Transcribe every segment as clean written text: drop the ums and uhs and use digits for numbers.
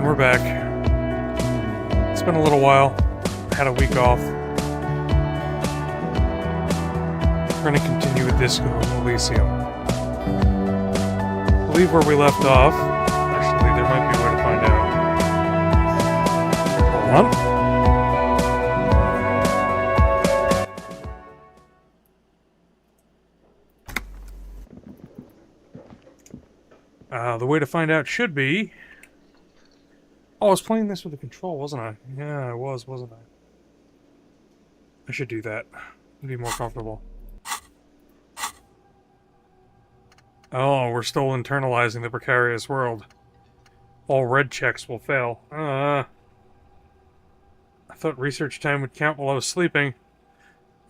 we're back. It's been a little while. Had a week off. We're going to continue with this Elysium. I believe where we left off. Actually, there might be a way to find out. Hold on. The way to find out should be... Oh, I was playing this with a control, wasn't I? Yeah, I was, wasn't I? I should do that. It'd be more comfortable. Oh, we're still internalizing the precarious world. All red checks will fail. I thought research time would count while I was sleeping.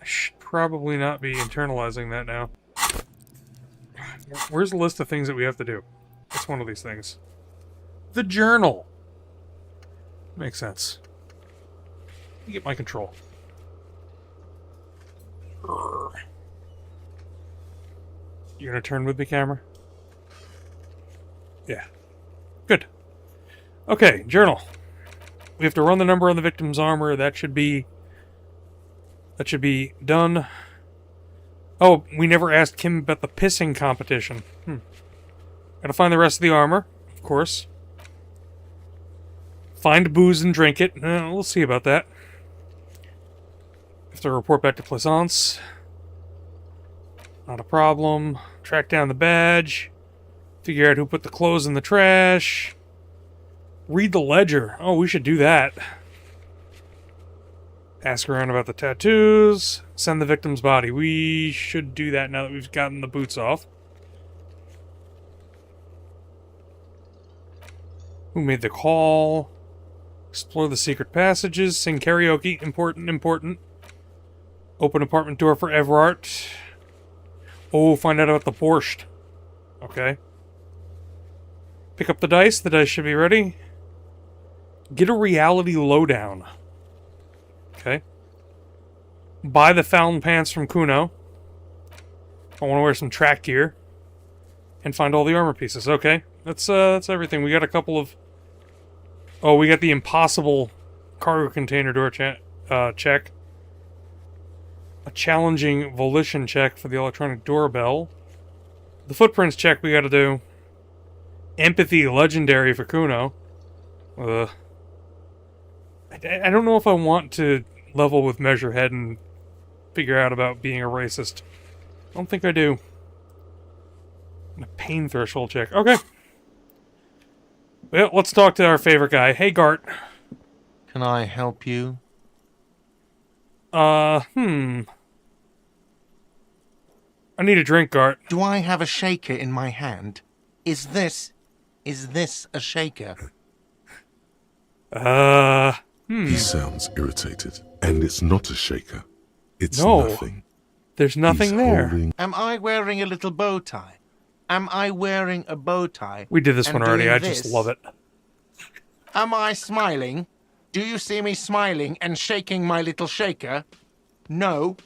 I should probably not be internalizing that now. Where's the list of things that we have to do? It's one of these things. The journal! Makes sense. Let me get my control. You gonna turn with me, camera? Yeah. Good. Okay, journal. We have to run the number on the victim's armor. That should be done. Oh, we never asked Kim about the pissing competition. Gotta find the rest of the armor, of course. Find booze and drink it. We'll see about that. Have to report back to Plaisance. Not a problem. Track down the badge. Figure out who put the clothes in the trash. Read the ledger. Oh, we should do that. Ask around about the tattoos. Send the victim's body. We should do that now that we've gotten the boots off. Who made the call? Explore the secret passages. Sing karaoke. Important, important. Open apartment door for Everart. Oh, find out about the borscht. Okay. Pick up the dice. The dice should be ready. Get a reality lowdown. Okay. Buy the fountain pants from Kuno. I want to wear some track gear. And find all the armor pieces. Okay. That's everything. We got a couple of... Oh, we got the impossible cargo container door check. A challenging volition check for the electronic doorbell. The footprints check we gotta do. Empathy legendary for Kuno. I don't know if I want to level with Measurehead and figure out about being a racist. I don't think I do. And a pain threshold check. Okay. Well, let's talk to our favorite guy. Hey, Gart. Can I help you? I need a drink, Gart. Do I have a shaker in my hand? Is this a shaker? He sounds irritated, and it's not a shaker. It's No. nothing. There's nothing He's there. holding- Am I wearing a little bow tie? Am I wearing a bow tie? We did this and one already. doing I just this? love it. Am I smiling? Do you see me smiling and shaking my little shaker? No.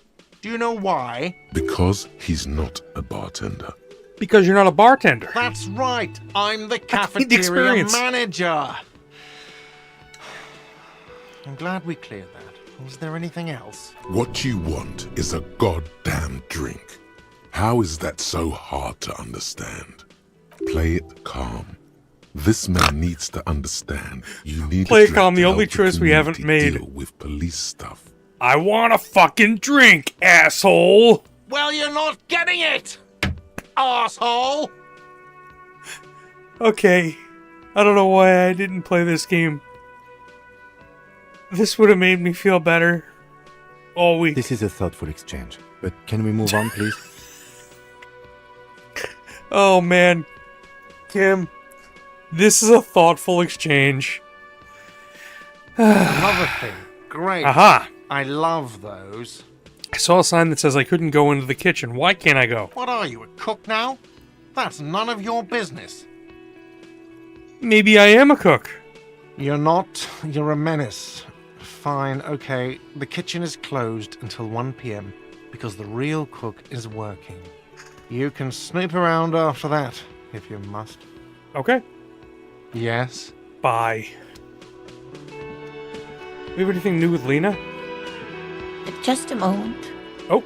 Do you know why? Because he's not a bartender. Because you're not a bartender. That's right. I'm the the cafeteria experience. manager. I'm glad we cleared that. Was there anything else? What you want is a goddamn drink. How is that so hard to understand? Play it calm. This man needs to understand. You need Play a it drink calm, to the only help choice we haven't community made. deal with police stuff. I want a fucking drink, asshole! Well, you're not getting it, asshole. Okay. I don't know why I didn't play this game. This would have made me feel better all week. This is a thoughtful exchange, but can we move on, please? Oh, man. Kim, this is a thoughtful exchange. Another thing. Great. Aha! I love those. I saw a sign that says I couldn't go into the kitchen. Why can't I go? What are you, a cook now? That's none of your business. Maybe I am a cook. You're not. You're a menace. Fine, okay. The kitchen is closed until 1 p.m. because the real cook is working. You can snoop around after that, if you must. Okay. Yes? Bye. We have anything new with Lena? Just a moment. Oh,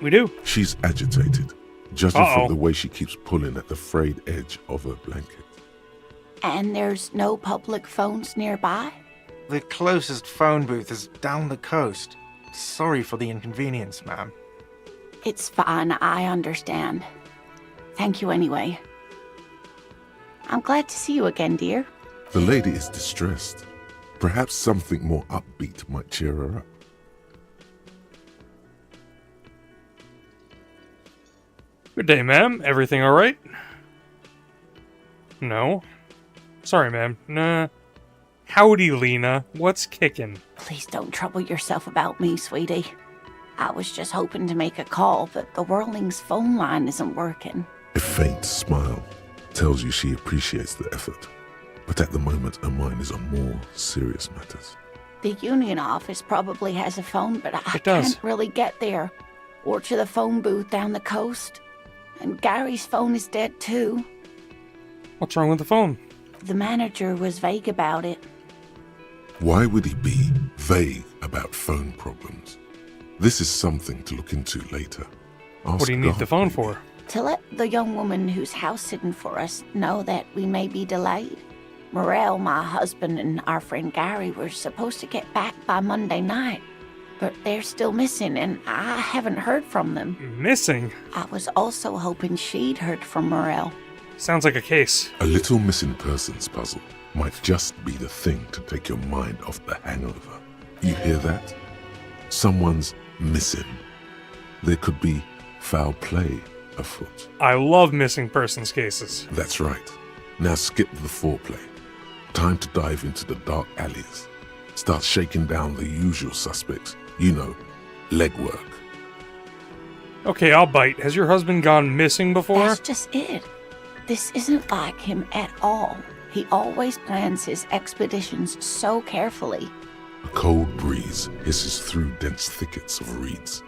we do. She's agitated, judging Uh-oh. from the way she keeps pulling at the frayed edge of her blanket. And there's no public phones nearby? The closest phone booth is down the coast. Sorry for the inconvenience, ma'am. It's fine, I understand. Thank you anyway. I'm glad to see you again, dear. The lady is distressed. Perhaps something more upbeat might cheer her up. Good day, ma'am. Everything all right? No. Sorry, ma'am. Nah. Howdy, Lena. What's kicking? Please don't trouble yourself about me, sweetie. I was just hoping to make a call, but the Whirling's phone line isn't working. A faint smile tells you she appreciates the effort, but at the moment her mind is on more serious matters. The union office probably has a phone, but I It does. can't really get there. Or to the phone booth down the coast. And Gary's phone is dead too. What's wrong with the phone? The manager was vague about it. Why would he be vague about phone problems? This is something to look into later. What do you need the phone for? To let the young woman who's house sitting for us know that we may be delayed. Morel, my husband, and our friend Gary were supposed to get back by Monday night, but they're still missing, and I haven't heard from them. Missing? I was also hoping she'd heard from Morel. Sounds like a case. A little missing persons puzzle might just be the thing to take your mind off the hangover. You hear that? Someone's missing. There could be foul play afoot. I love missing persons cases. That's right. Now skip the foreplay. Time to dive into the dark alleys. Start shaking down the usual suspects. You know, legwork. Okay, I'll bite. Has your husband gone missing before? That's just it. This isn't like him at all. He always plans his expeditions so carefully. A cold breeze hisses through dense thickets of reeds.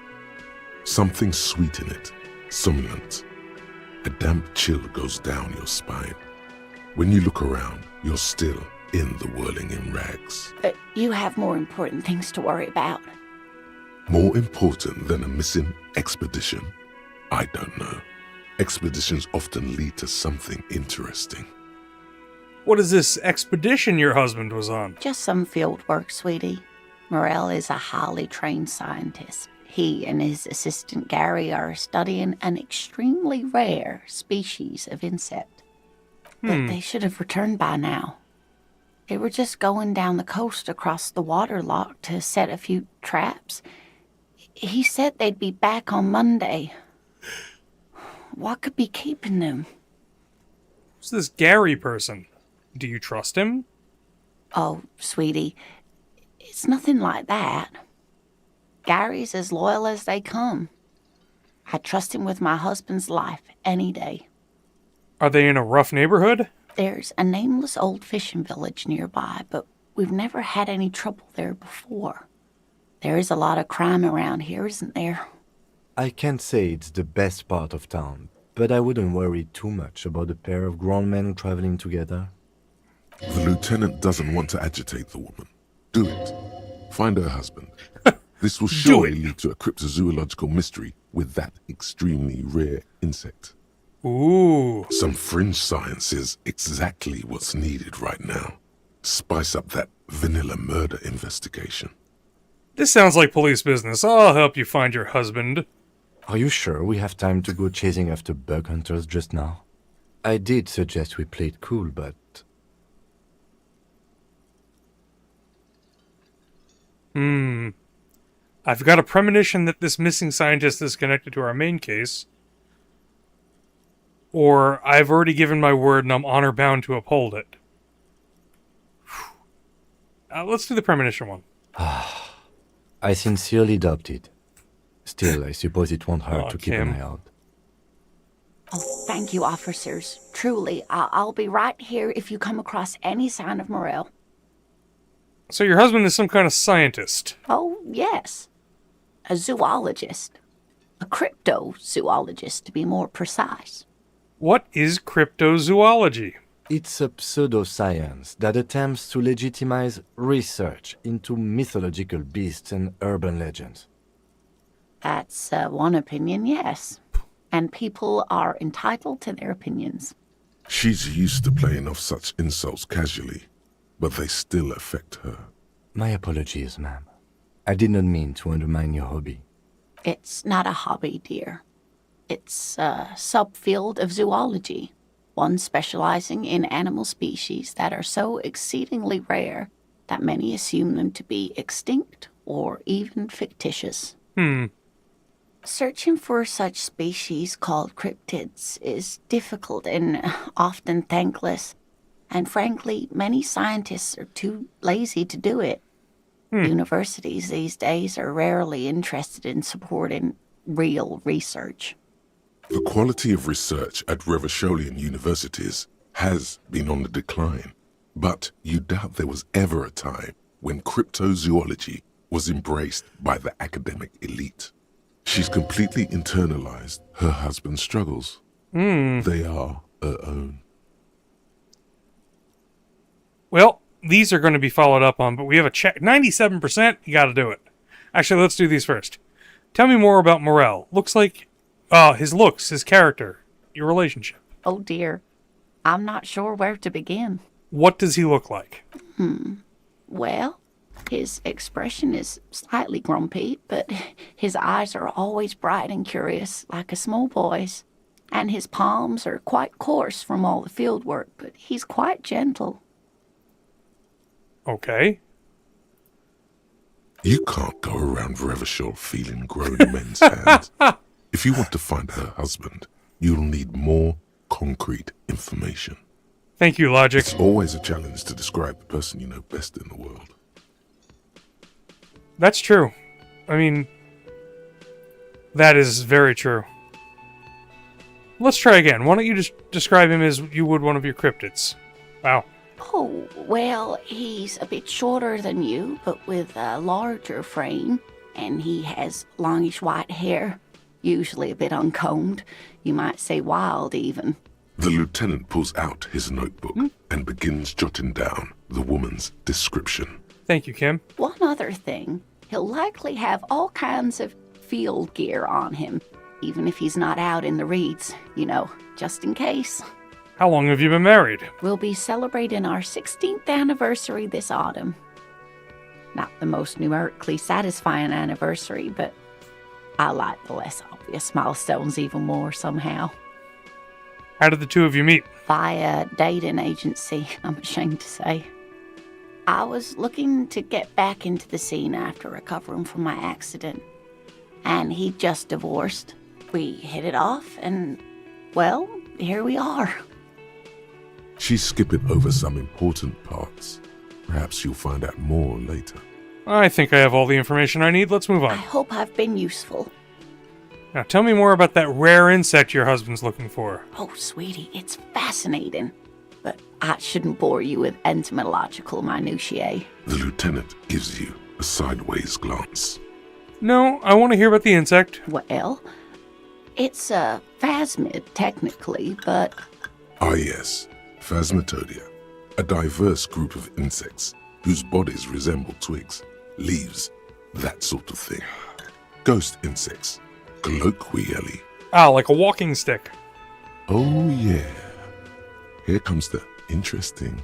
Something sweet in it, somnolent. A damp chill goes down your spine. When you look around, you're still in the whirling in rags. But you have more important things to worry about. More important than a missing expedition? I don't know. Expeditions often lead to something interesting. What is this expedition your husband was on? Just some field work, sweetie. Morel is a highly trained scientist. He and his assistant Gary are studying an extremely rare species of insect. But they should have returned by now. They were just going down the coast across the water lock to set a few traps. He said they'd be back on Monday. What could be keeping them? Who's this Gary person? Do you trust him? Oh, sweetie, it's nothing like that. Gary's as loyal as they come. I trust him with my husband's life any day. Are they in a rough neighborhood? There's a nameless old fishing village nearby, but we've never had any trouble there before. There is a lot of crime around here, isn't there? I can't say it's the best part of town, but I wouldn't worry too much about a pair of grown men traveling together. The lieutenant doesn't want to agitate the woman. Do it. Find her husband. This will surely lead to a cryptozoological mystery with that extremely rare insect. Ooh. Some fringe science is exactly what's needed right now. Spice up that vanilla murder investigation. This sounds like police business. I'll help you find your husband. Are you sure we have time to go chasing after bug hunters just now? I did suggest we play it cool, but... I've got a premonition that this missing scientist is connected to our main case. Or I've already given my word and I'm honor bound to uphold it. Let's do the premonition one. I sincerely doubt it. Still, I suppose it won't hurt Aw, to keep Kim. an eye out. Oh, thank you, officers. Truly, I'll be right here if you come across any sign of Morel. So your husband is some kind of scientist. Oh, yes. A zoologist. A cryptozoologist, to be more precise. What is cryptozoology? It's a pseudoscience that attempts to legitimize research into mythological beasts and urban legends. That's one opinion, yes. And people are entitled to their opinions. She's used to playing off such insults casually, but they still affect her. My apologies, ma'am. I did not mean to undermine your hobby. It's not a hobby, dear. It's a subfield of zoology, one specializing in animal species that are so exceedingly rare that many assume them to be extinct or even fictitious. Searching for such species called cryptids is difficult and often thankless, and frankly, many scientists are too lazy to do it. Universities these days are rarely interested in supporting real research. The quality of research at Revacholian universities has been on the decline, but you doubt there was ever a time when cryptozoology was embraced by the academic elite. She's completely internalized her husband's struggles. They are her own. Well, these are going to be followed up on, but we have a check. 97%, you got to do it. Actually, let's do these first. Tell me more about Morel. Looks like, his looks, his character, your relationship. Oh dear, I'm not sure where to begin. What does he look like? Well, his expression is slightly grumpy, but his eyes are always bright and curious, like a small boy's. And his palms are quite coarse from all the field work, but he's quite gentle. Okay. You can't go around Revachol feeling grown men's hands. If you want to find her husband, you'll need more concrete information. Thank you, Logic. It's always a challenge to describe the person you know best in the world. That's true. I mean, that is very true. Let's try again. Why don't you just describe him as you would one of your cryptids? Wow. Oh, well, he's a bit shorter than you, but with a larger frame, and he has longish white hair, usually a bit uncombed. You might say wild, even. The lieutenant pulls out his notebook and begins jotting down the woman's description. Thank you, Kim. One other thing, he'll likely have all kinds of field gear on him, even if he's not out in the reeds, just in case. How long have you been married? We'll be celebrating our 16th anniversary this autumn. Not the most numerically satisfying anniversary, but I like the less obvious milestones even more somehow. How did the two of you meet? Via dating agency, I'm ashamed to say. I was looking to get back into the scene after recovering from my accident, and he'd just divorced. We hit it off, and, well, here we are. She's skipping over some important parts. Perhaps you'll find out more later. I think I have all the information I need. Let's move I on. hope I've been useful. Now, tell me more about that rare insect your husband's looking for. Oh, sweetie, it's fascinating. But I shouldn't bore you with entomological minutiae. The lieutenant gives you a sideways glance. No, I want to hear about the insect. Well, it's a phasmid, technically, but Ah yes, Phasmatodia, a diverse group of insects whose bodies resemble twigs, leaves, that sort of thing. Ghost insects, colloquially. Ah, like a walking stick. Oh yeah. Here comes the interesting.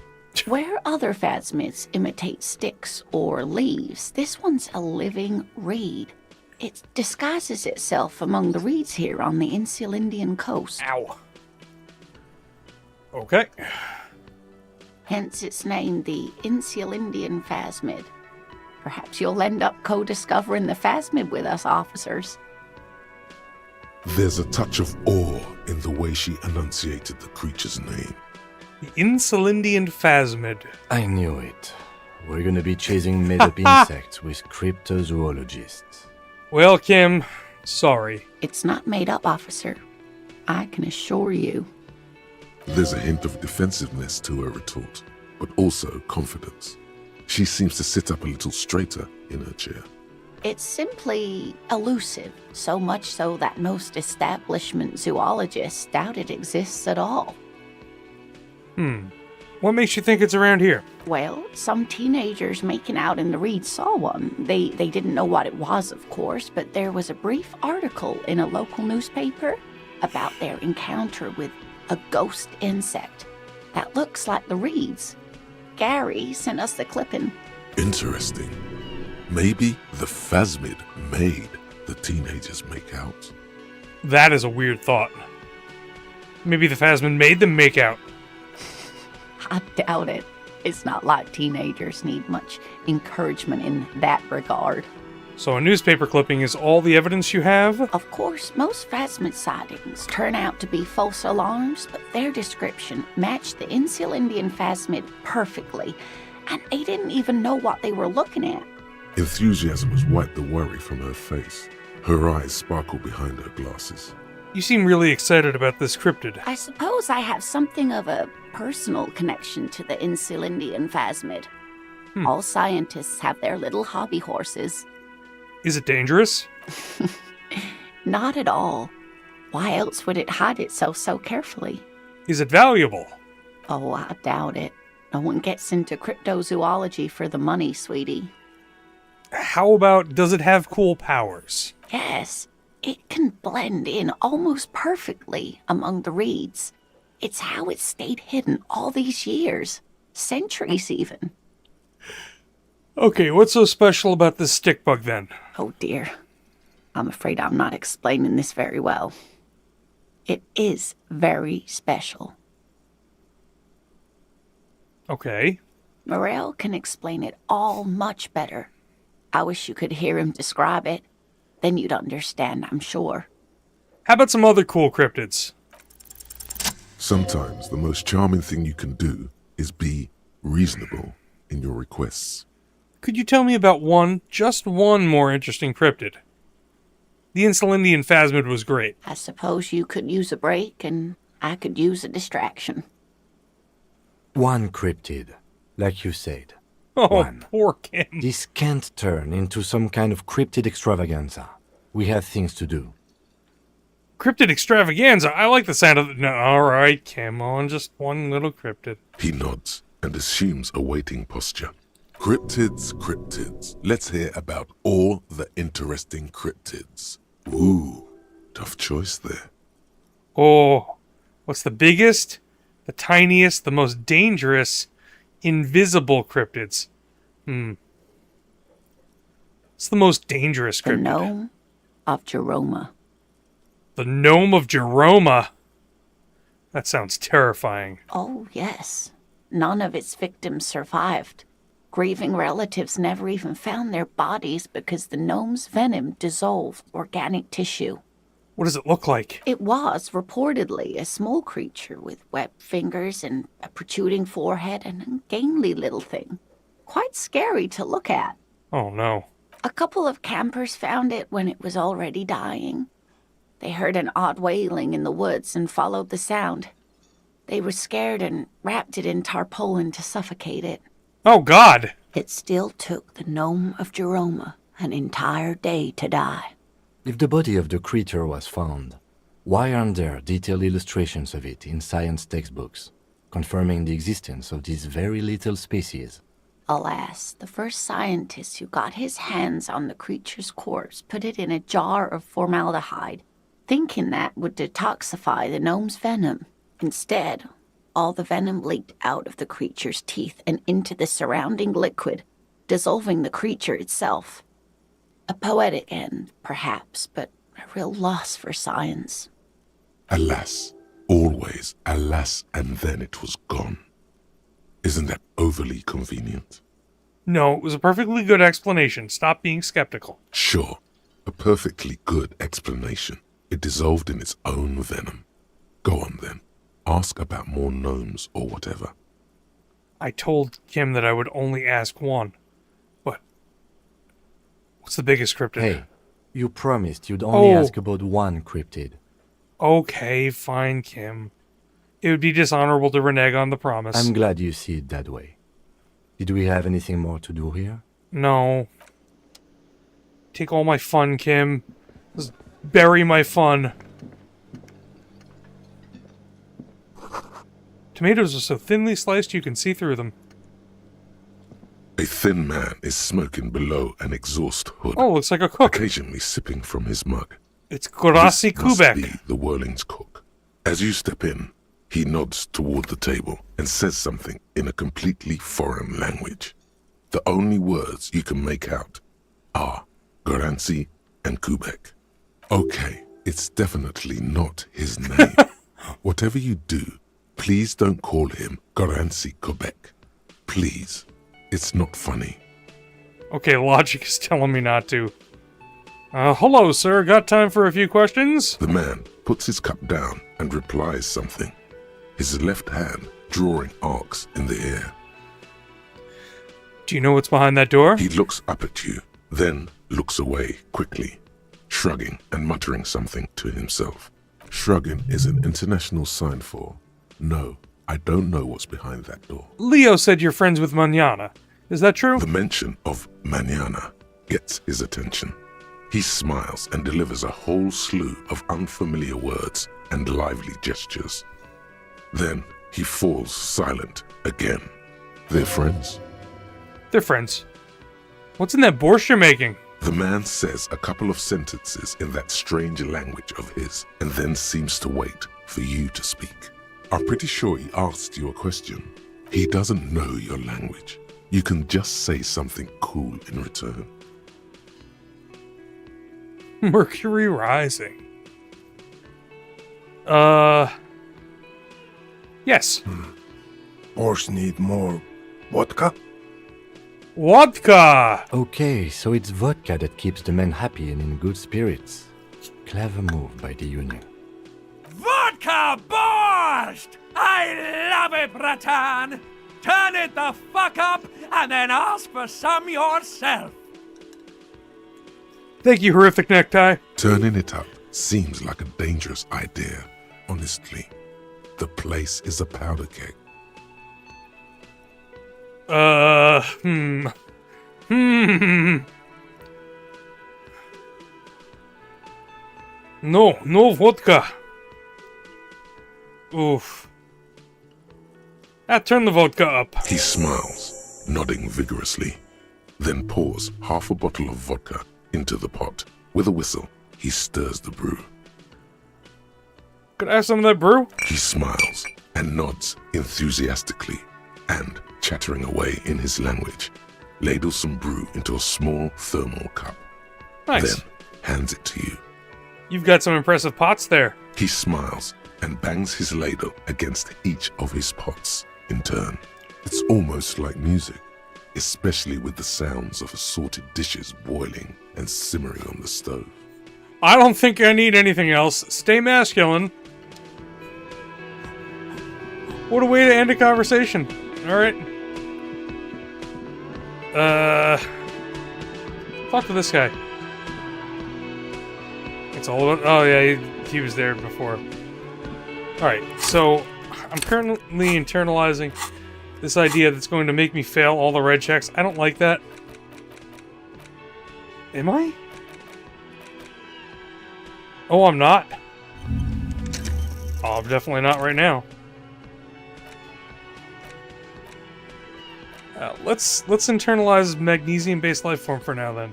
where other phasmids imitate sticks or leaves, this one's a living reed. It disguises itself among the reeds here on the Insulindian coast. Ow. Okay. Hence its name, the Insulindian phasmid. Perhaps you'll end up co-discovering the phasmid with us, officers. There's a touch of awe in the way she enunciated the creature's name. The Insulindian phasmid. I knew it. We're gonna be chasing made-up insects with cryptozoologists. Well, Kim, sorry. It's not made up, officer. I can assure you. There's a hint of defensiveness to her retort, but also confidence. She seems to sit up a little straighter in her chair. It's simply elusive, so much so that most establishment zoologists doubt it exists at all. What makes you think it's around here? Well, some teenagers making out in the reeds saw one. They didn't know what it was, of course, but there was a brief article in a local newspaper about their encounter with a ghost insect that looks like the reeds. Gary sent us the clipping. Interesting. Maybe the phasmid made the teenagers make out. That is a weird thought. Maybe the Phasmin made them make out. I doubt it. It's not like teenagers need much encouragement in that regard. So a newspaper clipping is all the evidence you have? Of course, most phasmid sightings turn out to be false alarms, but their description matched the Insul Indian phasmid perfectly, and they didn't even know what they were looking at. Enthusiasm has wiped the worry from her face. Her eyes sparkle behind her glasses. You seem really excited about this cryptid. I suppose I have something of a personal connection to the Insul Indian phasmid. All scientists have their little hobby horses. Is it dangerous? Not at all. Why else would it hide itself so carefully? Is it valuable? Oh, I doubt it. No one gets into cryptozoology for the money, sweetie. How about, does it have cool powers? Yes, it can blend in almost perfectly among the reeds. It's how it stayed hidden all these years. Centuries, even. Okay, what's so special about this stick bug then? Oh dear. I'm afraid I'm not explaining this very well. It is very special. Okay. Morel can explain it all much better. I wish you could hear him describe it. Then you'd understand, I'm sure. How about some other cool cryptids? Sometimes the most charming thing you can do is be reasonable in your requests. Could you tell me about one, just one more interesting cryptid? The Insul Indian phasmid was great. I suppose you could use a break, and I could use a distraction. One cryptid, like you said. Oh, One. poor Kim. This can't turn into some kind of cryptid extravaganza. We have things to do. Cryptid extravaganza. I like the sound of it. No, alright, Kim, on just one little cryptid. He nods and assumes a waiting posture. Cryptids, cryptids. Let's hear about all the interesting cryptids. Ooh, tough choice there. Oh, what's the biggest, the tiniest, the most dangerous, invisible cryptids? It's the most dangerous The cryptid. gnome of Jeroma. The gnome of Jeroma. That sounds terrifying. Oh, yes. None of its victims survived. Grieving relatives never even found their bodies because the gnome's venom dissolved organic tissue. What does it look like? It was reportedly a small creature with webbed fingers and a protruding forehead and a gangly little thing. Quite scary to look at. Oh no. A couple of campers found it when it was already dying. They heard an odd wailing in the woods and followed the sound. They were scared and wrapped it in tarpaulin to suffocate it. Oh God! It still took the gnome of Jeroma an entire day to die. If the body of the creature was found, why aren't there detailed illustrations of it in science textbooks, confirming the existence of this very little species? Alas, the first scientist who got his hands on the creature's corpse put it in a jar of formaldehyde, thinking that would detoxify the gnome's venom. Instead, all the venom leaked out of the creature's teeth and into the surrounding liquid, dissolving the creature itself. A poetic end, perhaps, but a real loss for science. Alas, always alas, and then it was gone. Isn't that overly convenient? No, it was a perfectly good explanation. Stop being skeptical. Sure, a perfectly good explanation. It dissolved in its own venom. Go on then. Ask about more gnomes or whatever. I told Kim that I would only ask one. But what's the biggest cryptid? Hey, you promised you'd only Oh. ask about one cryptid. Okay, fine, Kim. It would be dishonorable to renege on the promise. I'm glad you see it that way. Did we have anything more to do here? No. Take all my fun, Kim. Just bury my fun. Tomatoes are so thinly sliced you can see through them. A thin man is smoking below an exhaust hood, Oh, looks like a cook. occasionally sipping from his mug. It's Gorasi This must be Kubek. the Whirling's cook. As you step in, he nods toward the table and says something in a completely foreign language. The only words you can make out are Goransi and Kubek. Okay, it's definitely not his name. Whatever you do, please don't call him Goransi Kubek. Please. It's not funny. Okay, logic is telling me not to. Hello, sir. Got time for a few questions? The man puts his cup down and replies something, his left hand drawing arcs in the air. Do you know what's behind that door? He looks up at you, then looks away quickly, shrugging and muttering something to himself. Shrugging is an international sign for, no, I don't know what's behind that door. Leo said you're friends with Manana. Is that true? The mention of Manana gets his attention. He smiles and delivers a whole slew of unfamiliar words and lively gestures. Then he falls silent again. They're friends? They're friends. What's in that borscht you're making? The man says a couple of sentences in that strange language of his and then seems to wait for you to speak. I'm pretty sure he asked you a question. He doesn't know your language. You can just say something cool in return. Mercury rising. Yes. Borscht need more vodka? Vodka! Okay, so it's vodka that keeps the men happy and in good spirits. Clever move by the Union. Vodka borscht! I love it, Bratan! Turn it the fuck up and then ask for some yourself. Thank you, horrific necktie. Turning it up seems like a dangerous idea, honestly. The place is a powder keg. No vodka. Oof. Turn the vodka up. He smiles, nodding vigorously, then pours half a bottle of vodka into the pot. With a whistle, he stirs the brew. Could I have some of that brew? He smiles and nods enthusiastically and, chattering away in his language, ladles some brew into a small thermal cup. Nice. Then hands it to you. You've got some impressive pots there. He smiles and bangs his ladle against each of his pots in turn. It's almost like music, especially with the sounds of assorted dishes boiling and simmering on the stove. I don't think I need anything else. Stay masculine. What a way to end a conversation. Alright. Talk to this guy. It's all about... Oh, yeah, he was there before. Alright, so I'm currently internalizing this idea that's going to make me fail all the red checks. I don't like that. Am I? Oh, I'm not? Oh, I'm definitely not right now. Let's internalize magnesium-based life form for now, then.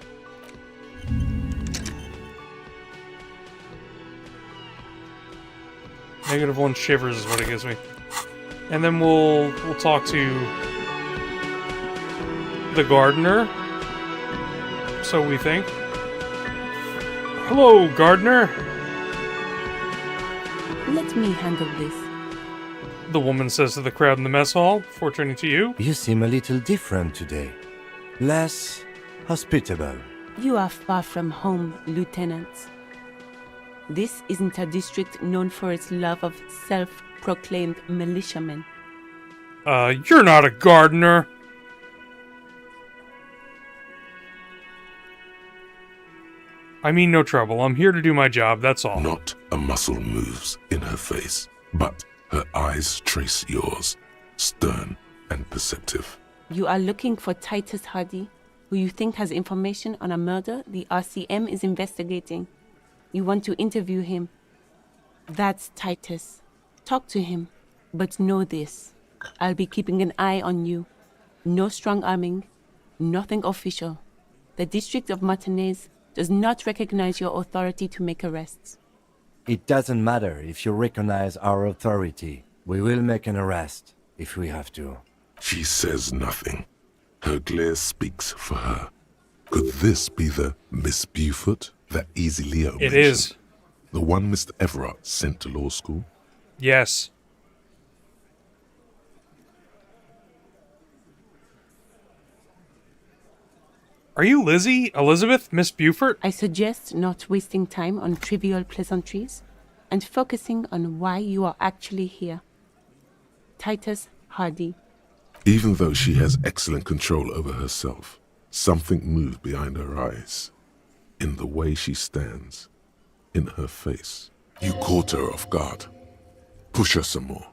-1 shivers is what it gives me. And then we'll talk to the gardener. So we think. Hello, gardener. Let me handle this. The woman says to the crowd in the mess hall, before turning to you. You seem a little different today. Less hospitable. You are far from home, Lieutenant. This isn't a district known for its love of self-proclaimed militiamen. You're not a gardener. I mean no trouble. I'm here to do my job, that's all. Not a muscle moves in her face, but her eyes trace yours, stern and perceptive. You are looking for Titus Hardy, who you think has information on a murder the RCM is investigating. You want to interview him. That's Titus. Talk to him. But know this. I'll be keeping an eye on you. No strong arming. Nothing official. The District of Martinez does not recognize your authority to make arrests. It doesn't matter if you recognize our authority. We will make an arrest, if we have to. She says nothing. Her glare speaks for her. Could this be the Miss Beaufort that Easy Leo It mentioned? is. The one Mr. Everard sent to law school? Yes. Are you Lizzie? Elizabeth? Miss Beaufort? I suggest not wasting time on trivial pleasantries and focusing on why you are actually here. Titus Hardy. Even though she has excellent control over herself, something moved behind her eyes. In the way she stands. In her face. You caught her off guard. Push her some more.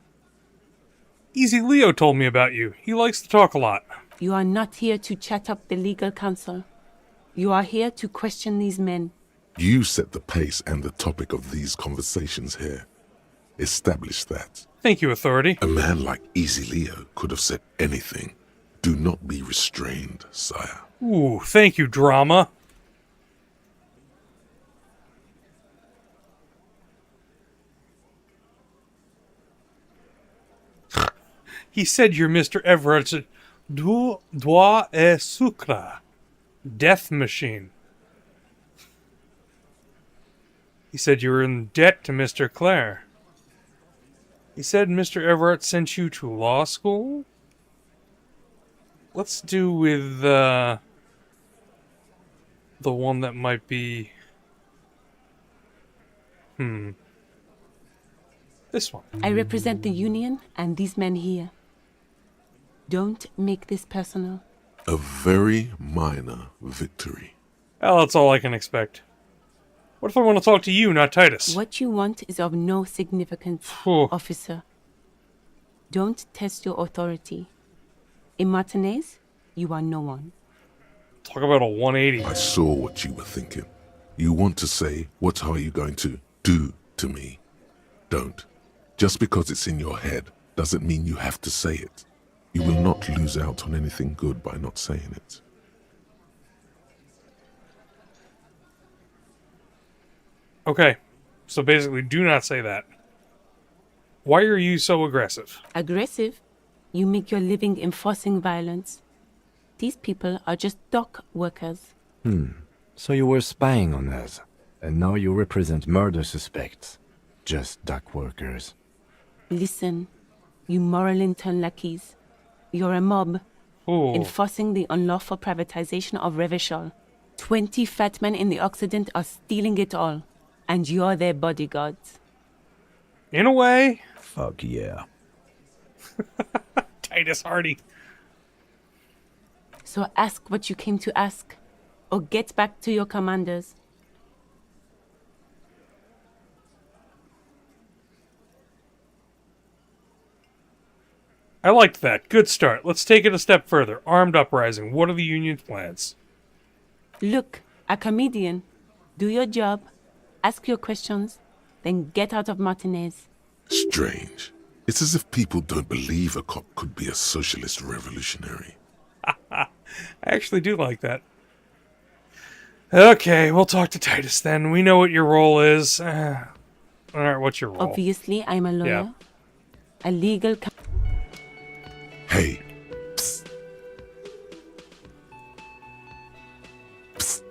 Easy Leo told me about you. He likes to talk a lot. You are not here to chat up the legal counsel. You are here to question these men. You set the pace and the topic of these conversations here. Establish that. Thank you, Authority. A man like Easy Leo could have said anything. Do not be restrained, sire. Ooh, thank you, drama. He said you're Mr. Everett's doigt et sucre. Death machine. He said you were in debt to Mr. Clare. He said Mr. Everett sent you to law school? Let's do with, the one that might be... This one. I represent the Union and these men here. Don't make this personal. A very minor victory. Well, that's all I can expect. What if I want to talk to you, not Titus? What you want is of no significance, Phew. officer. Don't test your authority. In Martinez, you are no one. Talk about a 180. I saw what you were thinking. You want to say, what are you going to do to me? Don't. Just because it's in your head doesn't mean you have to say it. You will not lose out on anything good by not saying it. Okay, so basically, do not say that. Why are you so aggressive? Aggressive? You make your living enforcing violence. These people are just dock workers. So you were spying on us, and now you represent murder suspects. Just dock workers. Listen, you moral intern lackeys. You're a mob, Ooh. enforcing the unlawful privatization of Revachol. 20 fat men in the Occident are stealing it all, and you're their bodyguards. In a way, Fuck yeah. Titus Hardy. So ask what you came to ask, or get back to your commanders. I liked that. Good start. Let's take it a step further. Armed uprising. What are the Union's plans? Look, a comedian. Do your job, ask your questions, then get out of Martinez. Strange. It's as if people don't believe a cop could be a socialist revolutionary. I actually do like that. Okay, we'll talk to Titus then. We know what your role is. Alright, what's your role? Obviously, I'm a lawyer. A legal... Hey. Psst. Psst.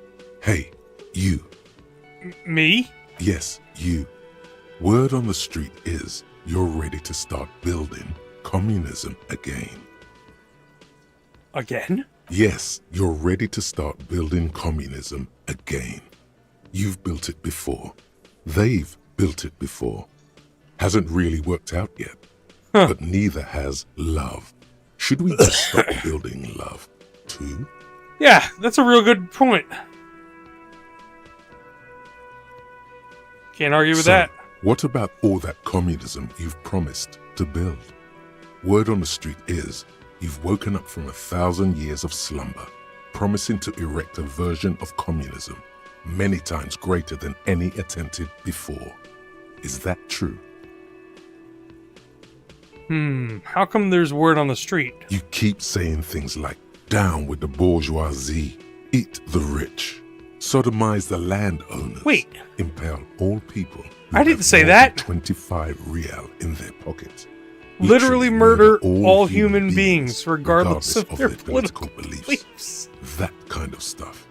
Hey, you. Me? Yes, you. Word on the street is you're ready to start building communism again. Again? Yes, you're ready to start building communism again. You've built it before. They've built it before. Hasn't really worked out yet. But neither has love. Should we just stop building love, too? Yeah, that's a real good point. Can't argue with So, that. what about all that communism you've promised to build? Word on the street is you've woken up from 1,000 years of slumber, promising to erect a version of communism many times greater than any attempted before. Is that true? How come there's word on the street? You keep saying things like, down with the bourgeoisie, eat the rich, sodomize the landowners, Wait. impale all people who I didn't have say more that. than 25 real in their pocket. Literally Literally murder all human beings, regardless of their political beliefs. beliefs. That kind of stuff.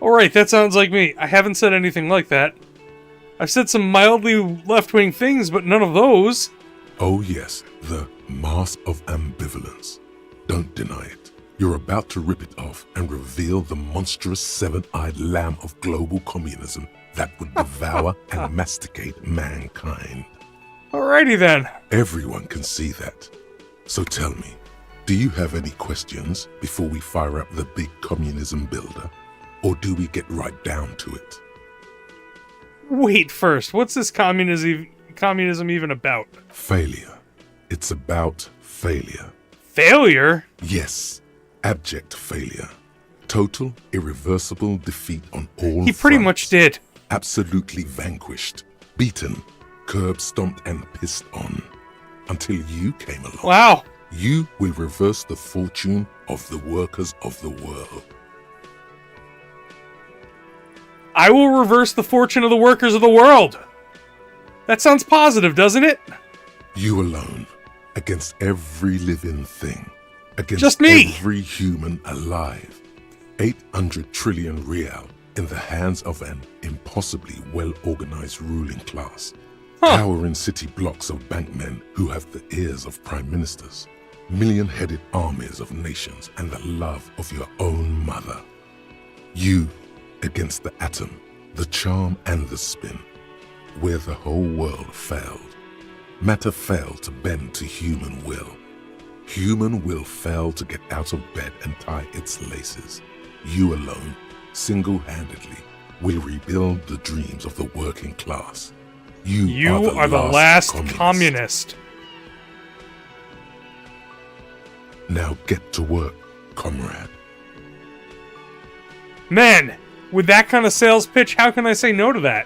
Alright, that sounds like me. I haven't said anything like that. I've said some mildly left-wing things, but none of those. Oh yes, the mask of ambivalence. Don't deny it. You're about to rip it off and reveal the monstrous seven-eyed lamb of global communism that would devour and masticate mankind. Alrighty then. Everyone can see that. So tell me, do you have any questions before we fire up the big communism builder? Or do we get right down to it? Wait first, what's this communism even about? Failure. It's about failure. Failure? Yes, abject failure. Total, irreversible defeat on all He pretty fronts. much did. Absolutely vanquished, beaten, curb-stomped and pissed on. Until you came along. Wow. You will reverse the fortune of the workers of the world. I will reverse the fortune of the workers of the world. That sounds positive, doesn't it? You alone, against every living thing, against Just me. every human alive. 800 trillion real in the hands of an impossibly well-organized ruling class. Towering city blocks of bankmen who have the ears of prime ministers. Million-headed armies of nations and the love of your own mother. You against the atom, the charm and the spin, where the whole world failed. Matter failed to bend to human will. Human will failed to get out of bed and tie its laces. You alone, single-handedly, will rebuild the dreams of the working class. You are the last communist. Now get to work, comrade. Man, with that kind of sales pitch, how can I say no to that?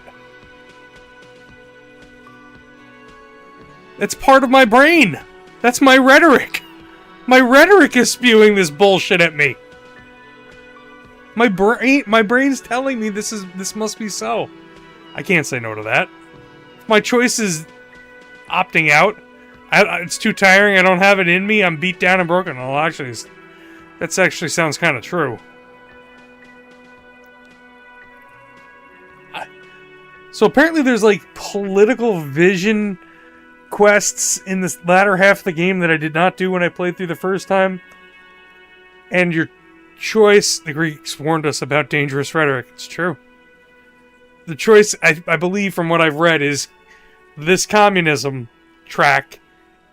It's part of my brain. That's my rhetoric. My rhetoric is spewing this bullshit at me. My brain's telling me this must be so. I can't say no to that. My choice is opting out. It's too tiring. I don't have it in me. I'm beat down and broken. Well, actually, that actually sounds kind of true. So apparently there's like political vision quests in this latter half of the game that I did not do when I played through the first time. And your choice, the Greeks warned us about dangerous rhetoric. It's true. The choice, I believe from what I've read, is this communism track,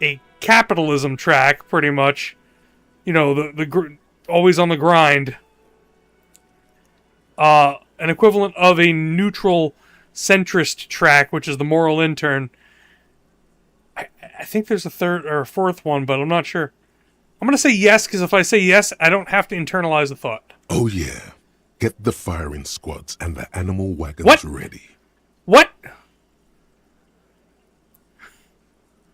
a capitalism track, pretty much. You know, the always on the grind. An equivalent of a neutral centrist track, which is the moral intern. I think there's a third or a fourth one, but I'm not sure. I'm going to say yes, because if I say yes, I don't have to internalize the thought. Oh yeah. Get the firing squads and the animal wagons ready. What?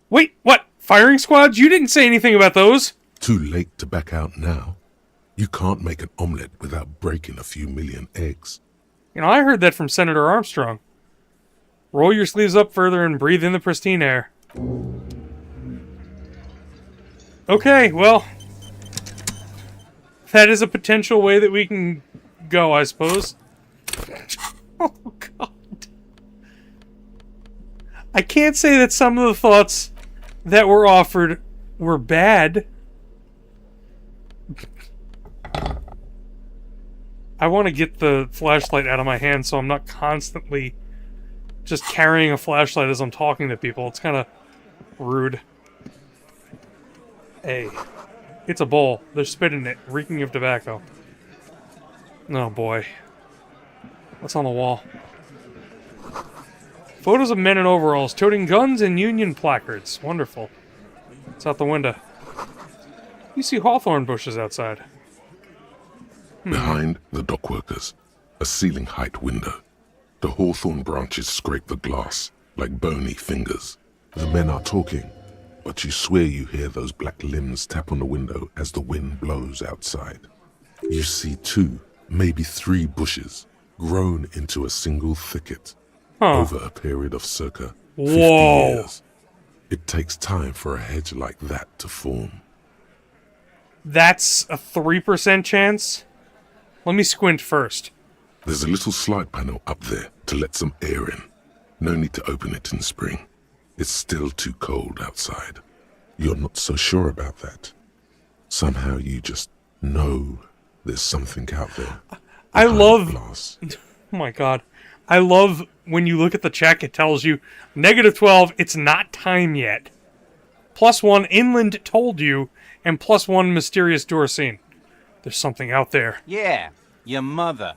Wait, what? Firing squads? You didn't say anything about those. Too late to back out now. You can't make an omelette without breaking a few million eggs. You know, I heard that from Senator Armstrong. Roll your sleeves up further and breathe in the pristine air. Okay, well, that is a potential way that we can go, I suppose. Oh, God. I can't say that some of the thoughts that were offered were bad. I want to get the flashlight out of my hand so I'm not constantly just carrying a flashlight as I'm talking to people. It's kind of rude. Hey, it's a bowl. They're spitting it, reeking of tobacco. Oh boy. What's on the wall? Photos of men in overalls toting guns and Union placards. Wonderful. It's out the window. You see hawthorn bushes outside. Behind the dockworkers, a ceiling-height window. The hawthorn branches scrape the glass like bony fingers. The men are talking. but you swear you hear those black limbs tap on the window as the wind blows outside. You see 2, maybe 3 bushes grown into a single thicket over a period of circa 50 years. It takes time for a hedge like that to form. That's a 3% chance? Let me squint first. There's a little slide panel up there to let some air in. No need to open it in spring. It's still too cold outside. You're not so sure about that. Somehow you just know there's something out there. I love... Glass. Oh my god. I love when you look at the check, it tells you, -12, it's not time yet. +1, inland told you, and +1, mysterious door seen. There's something out there. Yeah, your mother.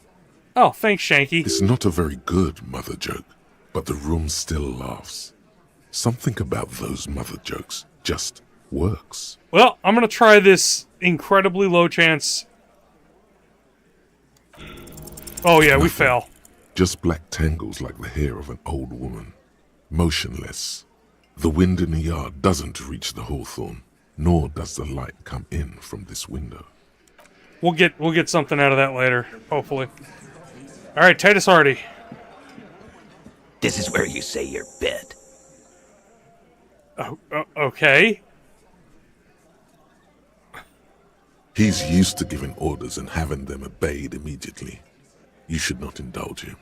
Oh, thanks, Shanky. It's not a very good mother joke, but the room still laughs. Something about those mother jokes just works. Well, I'm gonna try this incredibly low chance. Oh yeah, we fail. Just black tangles like the hair of an old woman. Motionless. The wind in the yard doesn't reach the hawthorn, nor does the light come in from this window. We'll get something out of that later, hopefully. Alright, Titus Hardy. This is where you say your bit. Oh, okay. He's used to giving orders and having them obeyed immediately. You should not indulge him.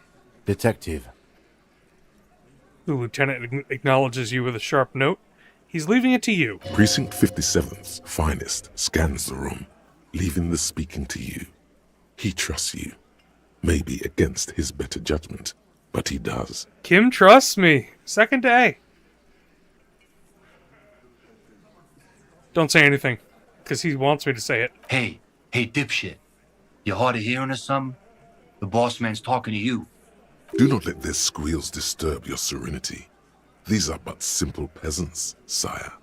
Detective. The lieutenant acknowledges you with a sharp note. He's leaving it to you. Precinct 57's finest scans the room, leaving the speaking to you. He trusts you. Maybe against his better judgment, but he does. Kim trusts me. Second day. Don't say anything, because he wants me to say it. Hey, dipshit. You hard of hearing or something? The boss man's talking to you. Do not let their squeals disturb your serenity. These are but simple peasants, sire.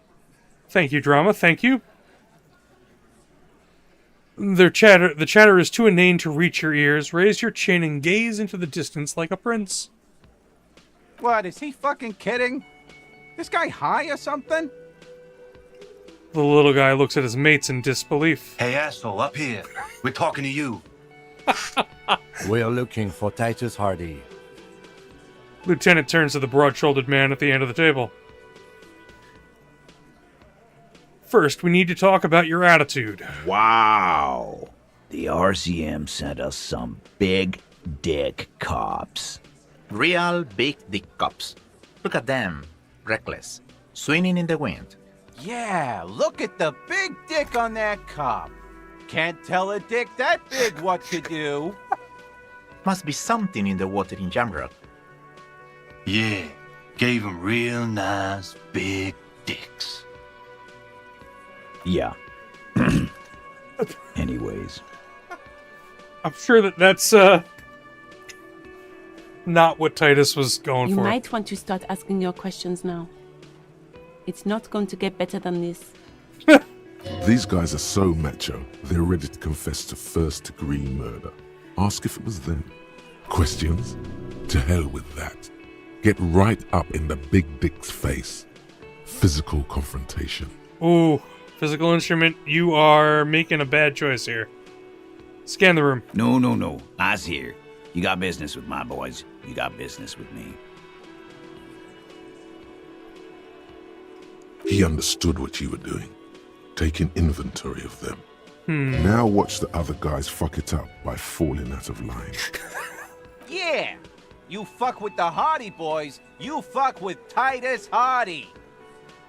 Thank you, drama. Thank you. The chatter is too inane to reach your ears. Raise your chin and gaze into the distance like a prince. What, is he fucking kidding? This guy high or something? The little guy looks at his mates in disbelief. Hey, asshole, up here. We're talking to you. We are looking for Titus Hardy. Lieutenant turns to the broad-shouldered man at the end of the table. First, we need to talk about your attitude. Wow. The RCM sent us some big dick cops. Real big dick cops. Look at them. Reckless. Swinging in the wind. Yeah, look at the big dick on that cop. Can't tell a dick that big what to do. Must be something in the water in Jamrock. Yeah, gave him real nice big dicks. Yeah. Anyways. I'm sure that's not what Titus was going You for. might want to start asking your questions now. It's not going to get better than this. These guys are so macho, they're ready to confess to first-degree murder. Ask if it was them. Questions? To hell with that. Get right up in the big dick's face. Physical confrontation. Ooh, physical instrument, you are making a bad choice here. Scan the room. No. I's here. You got business with my boys. You got business with me. He understood what you were doing. Taking inventory of them. Now watch the other guys fuck it up by falling out of line. Yeah, you fuck with the Hardy boys, you fuck with Titus Hardy.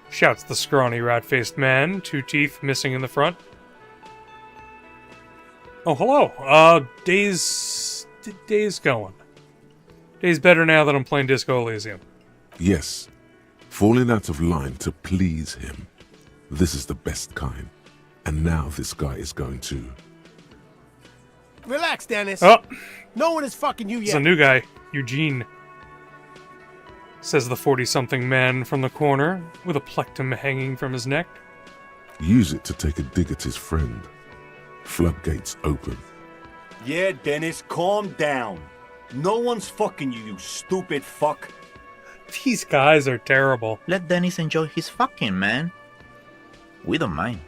Shouts the scrawny, rat-faced man, 2 teeth missing in the front. Oh, hello. Day's going. Day's better now that I'm playing Disco Elysium. Yes, falling out of line to please him. This is the best kind. And now this guy is going to... Relax, Dennis. Oh, No one is fucking you it's yet. a new guy. Eugene. Says the 40-something man from the corner, with a plectrum hanging from his neck. Use it to take a dig at his friend. Floodgates open. Yeah, Dennis, calm down. No one's fucking you, you stupid fuck. These guys are terrible. Let Dennis enjoy his fucking, man. We don't mind.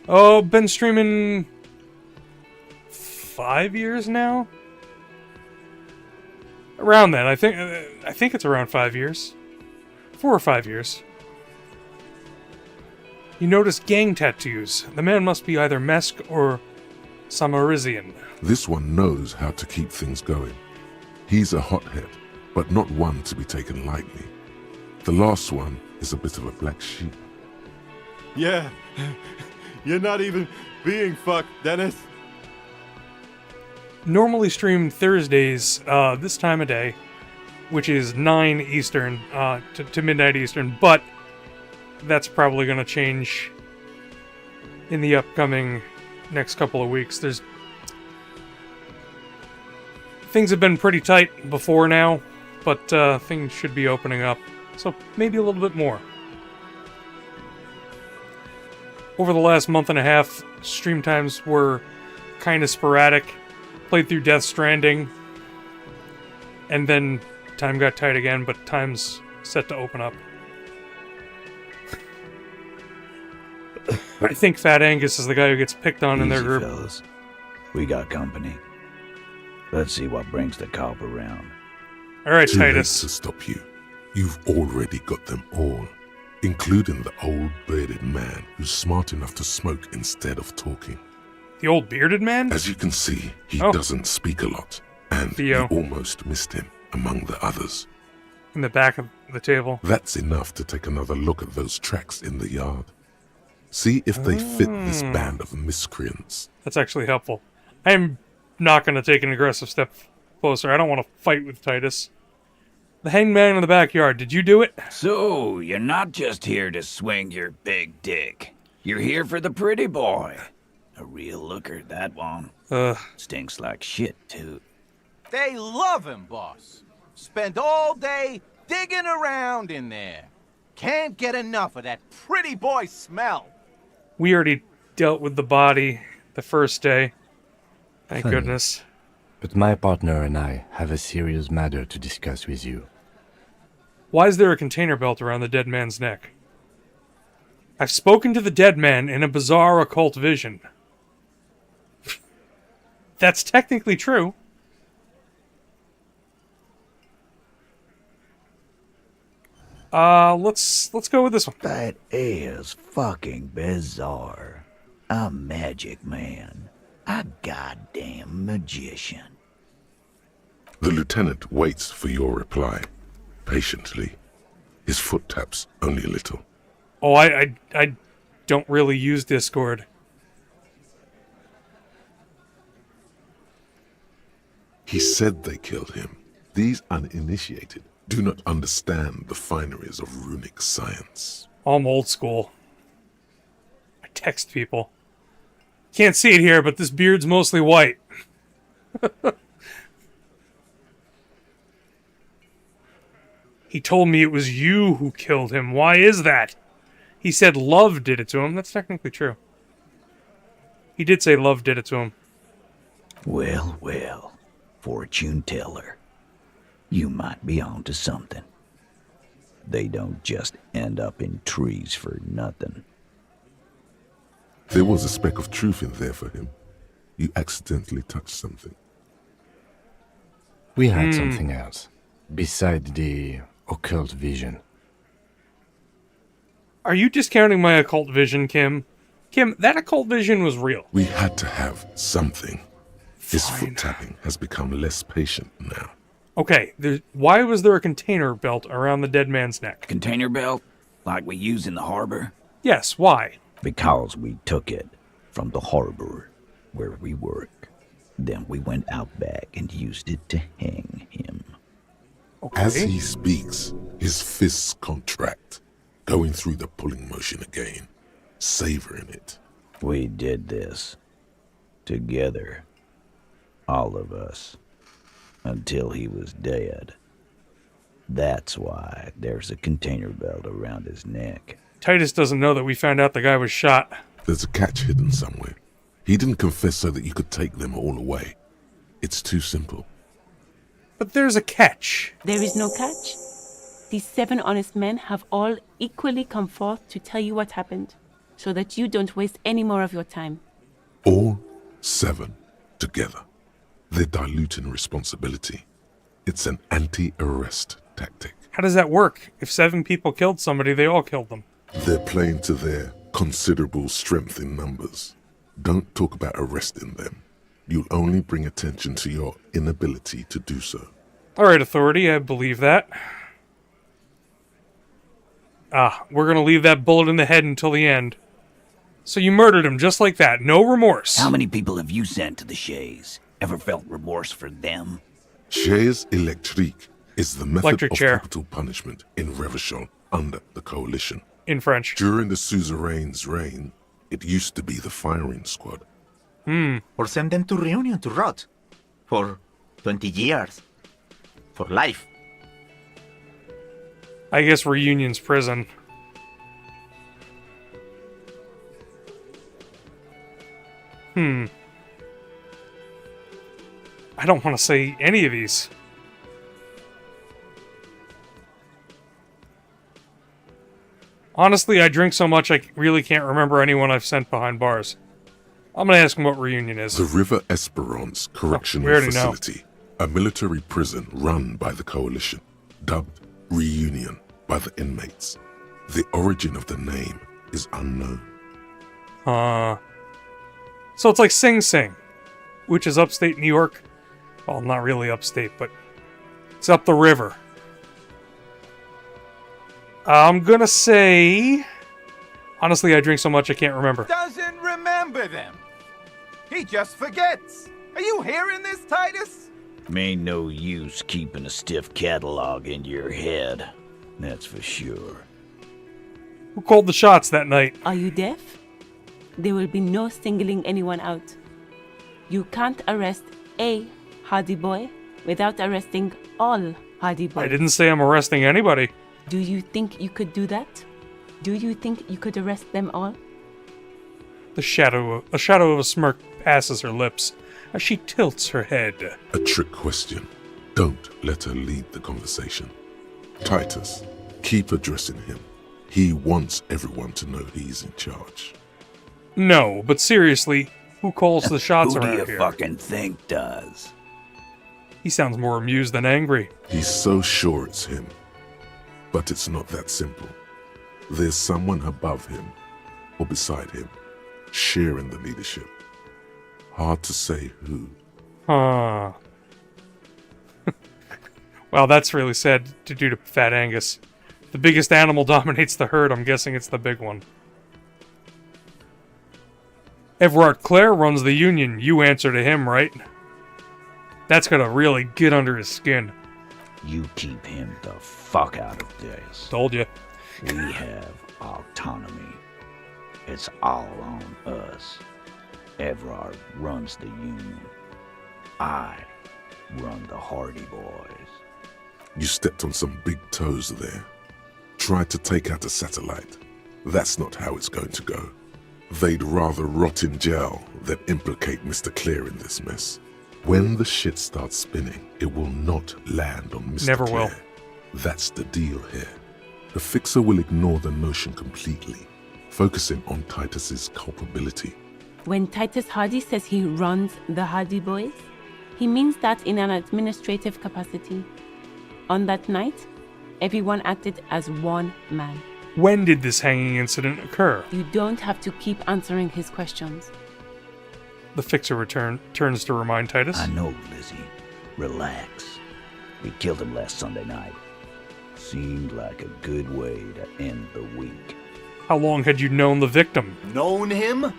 Oh, been streaming 5 years now? Around that, I think it's around 5 years. 4 or 5 years. You notice gang tattoos. The man must be either Mesk or Samarizian. This one knows how to keep things going. He's a hothead, but not one to be taken lightly. The last one is a bit of a black sheep. Yeah. You're not even being fucked, Dennis. Normally stream Thursdays, this time of day, which is 9 Eastern, to midnight Eastern, but that's probably going to change in the upcoming next couple of weeks. Things have been pretty tight before now, but things should be opening up, so maybe a little bit more. Over the last month and a half, stream times were kind of sporadic. Played through Death Stranding, and then time got tight again, but time's set to open up. I think Fat Angus is the guy who gets picked on in their Easy, group. Fellas. We got company. Let's see what brings the cop around. Alright, Too late Titus. to stop you. You've already got them all, including the old bearded man who's smart enough to smoke instead of talking. The old bearded man? As you can see, he Oh. doesn't speak a lot, and Theo. you almost missed him among the others. In the back of the table. That's enough to take another look at those tracks in the yard. See if they fit this band of miscreants. That's actually helpful. I'm not going to take an aggressive step closer. I don't want to fight with Titus. The hangman in the backyard, did you do it? So, you're not just here to swing your big dick. You're here for the pretty boy. A real looker, that one. Stinks like shit, too. They love him, boss. Spend all day digging around in there. Can't get enough of that pretty boy smell. We already dealt with the body the first day. Thank Funny. goodness. But my partner and I have a serious matter to discuss with you. Why is there a container belt around the dead man's neck? I've spoken to the dead man in a bizarre occult vision. That's technically true. Let's go with this one. That is fucking bizarre. A magic man. A goddamn magician. The lieutenant waits for your reply, patiently. His foot taps only a little. Oh, I don't really use Discord. He said they killed him. These uninitiated do not understand the fineries of runic science. I'm old school. I text people. Can't see it here, but this beard's mostly white. He told me it was you who killed him. Why is that? He said love did it to him. That's technically true. He did say love did it to him. Well, well. Fortune teller. You might be onto something. They don't just end up in trees for nothing. There was a speck of truth in there for him. You accidentally touched something. We had something else, beside the occult vision. Are you discounting my occult vision, Kim? Kim, that occult vision was real. We had to have something. His Fine. foot tapping has become less patient now. Okay, why was there a container belt around the dead man's neck? Container belt? Like we use in the harbor? Yes, why? Because we took it from the harbor where we work. Then we went out back and used it to hang him. Okay. As he speaks, his fists contract, going through the pulling motion again, savoring it. We did this. Together. All of us. Until he was dead. That's why there's a container belt around his neck. Titus doesn't know that we found out the guy was shot. There's a catch hidden somewhere. He didn't confess so that you could take them all away. It's too simple. But there's a catch. There is no catch. These 7 honest men have all equally come forth to tell you what happened. so that you don't waste any more of your time. All 7 together. They're diluting responsibility. It's an anti-arrest tactic. How does that work? If 7 people killed somebody, they all killed them. They're playing to their considerable strength in numbers. Don't talk about arresting them. You'll only bring attention to your inability to do so. Alright, Authority, I believe that. We're gonna leave that bullet in the head until the end. So you murdered him just like that, no remorse. How many people have you sent to the Shays? Ever felt remorse for them? Chaise électrique is the method Electric of chair. capital punishment in Revachol under the Coalition. In French. During the suzerain's reign, it used to be the firing squad. Or send them to Reunion to rot. For 20 years. For life. I guess Reunion's prison. I don't want to say any of these. Honestly, I drink so much I really can't remember anyone I've sent behind bars. I'm gonna ask him what Reunion is. The River Esperance Correctional already know. Facility, a military prison run by the Coalition, dubbed Reunion by the inmates. The origin of the name is unknown. So it's like Sing Sing, which is upstate New York. Well, not really upstate, but it's up the river. I'm gonna say... Honestly, I drink so much I can't remember. Doesn't remember them. He just forgets. Are you hearing this, Titus? Ain't no use keeping a stiff catalog in your head. That's for sure. Who called the shots that night? Are you deaf? There will be no singling anyone out. You can't arrest a Hardy Boy without arresting all Hardy Boys. I didn't say I'm arresting anybody. Do you think you could do that? Do you think you could arrest them all? A shadow of a smirk passes her lips as she tilts her head. A trick question. Don't let her lead the conversation. Titus, keep addressing him. He wants everyone to know he's in charge. No, but seriously, who calls the shots Who do around you here? fucking think does? He sounds more amused than angry. He's so sure it's him. But it's not that simple. There's someone above him, or beside him, sharing the leadership. Hard to say who. Huh. Wow, that's really sad to do to Fat Angus. The biggest animal dominates the herd. I'm guessing it's the big one. Everard Clare runs the Union. You answer to him, right? That's gonna really get under his skin. You keep him the fuck out of this. Told you. We have autonomy. It's all on us. Everard runs the Union. I run the Hardy Boys. You stepped on some big toes there. Tried to take out a satellite. That's not how it's going to go. They'd rather rot in jail than implicate Mr. Clare in this mess. When the shit starts spinning, it will not land on Mr. Never Clare. will. That's the deal here. The Fixer will ignore the notion completely, focusing on Titus's culpability. When Titus Hardy says he runs the Hardy Boys, he means that in an administrative capacity. On that night, everyone acted as one man. When did this hanging incident occur? You don't have to keep answering his questions. The Fixer turns to remind Titus. I know, Lizzie. Relax. We killed him last Sunday night. Seemed like a good way to end the week. How long had you known the victim? Known him?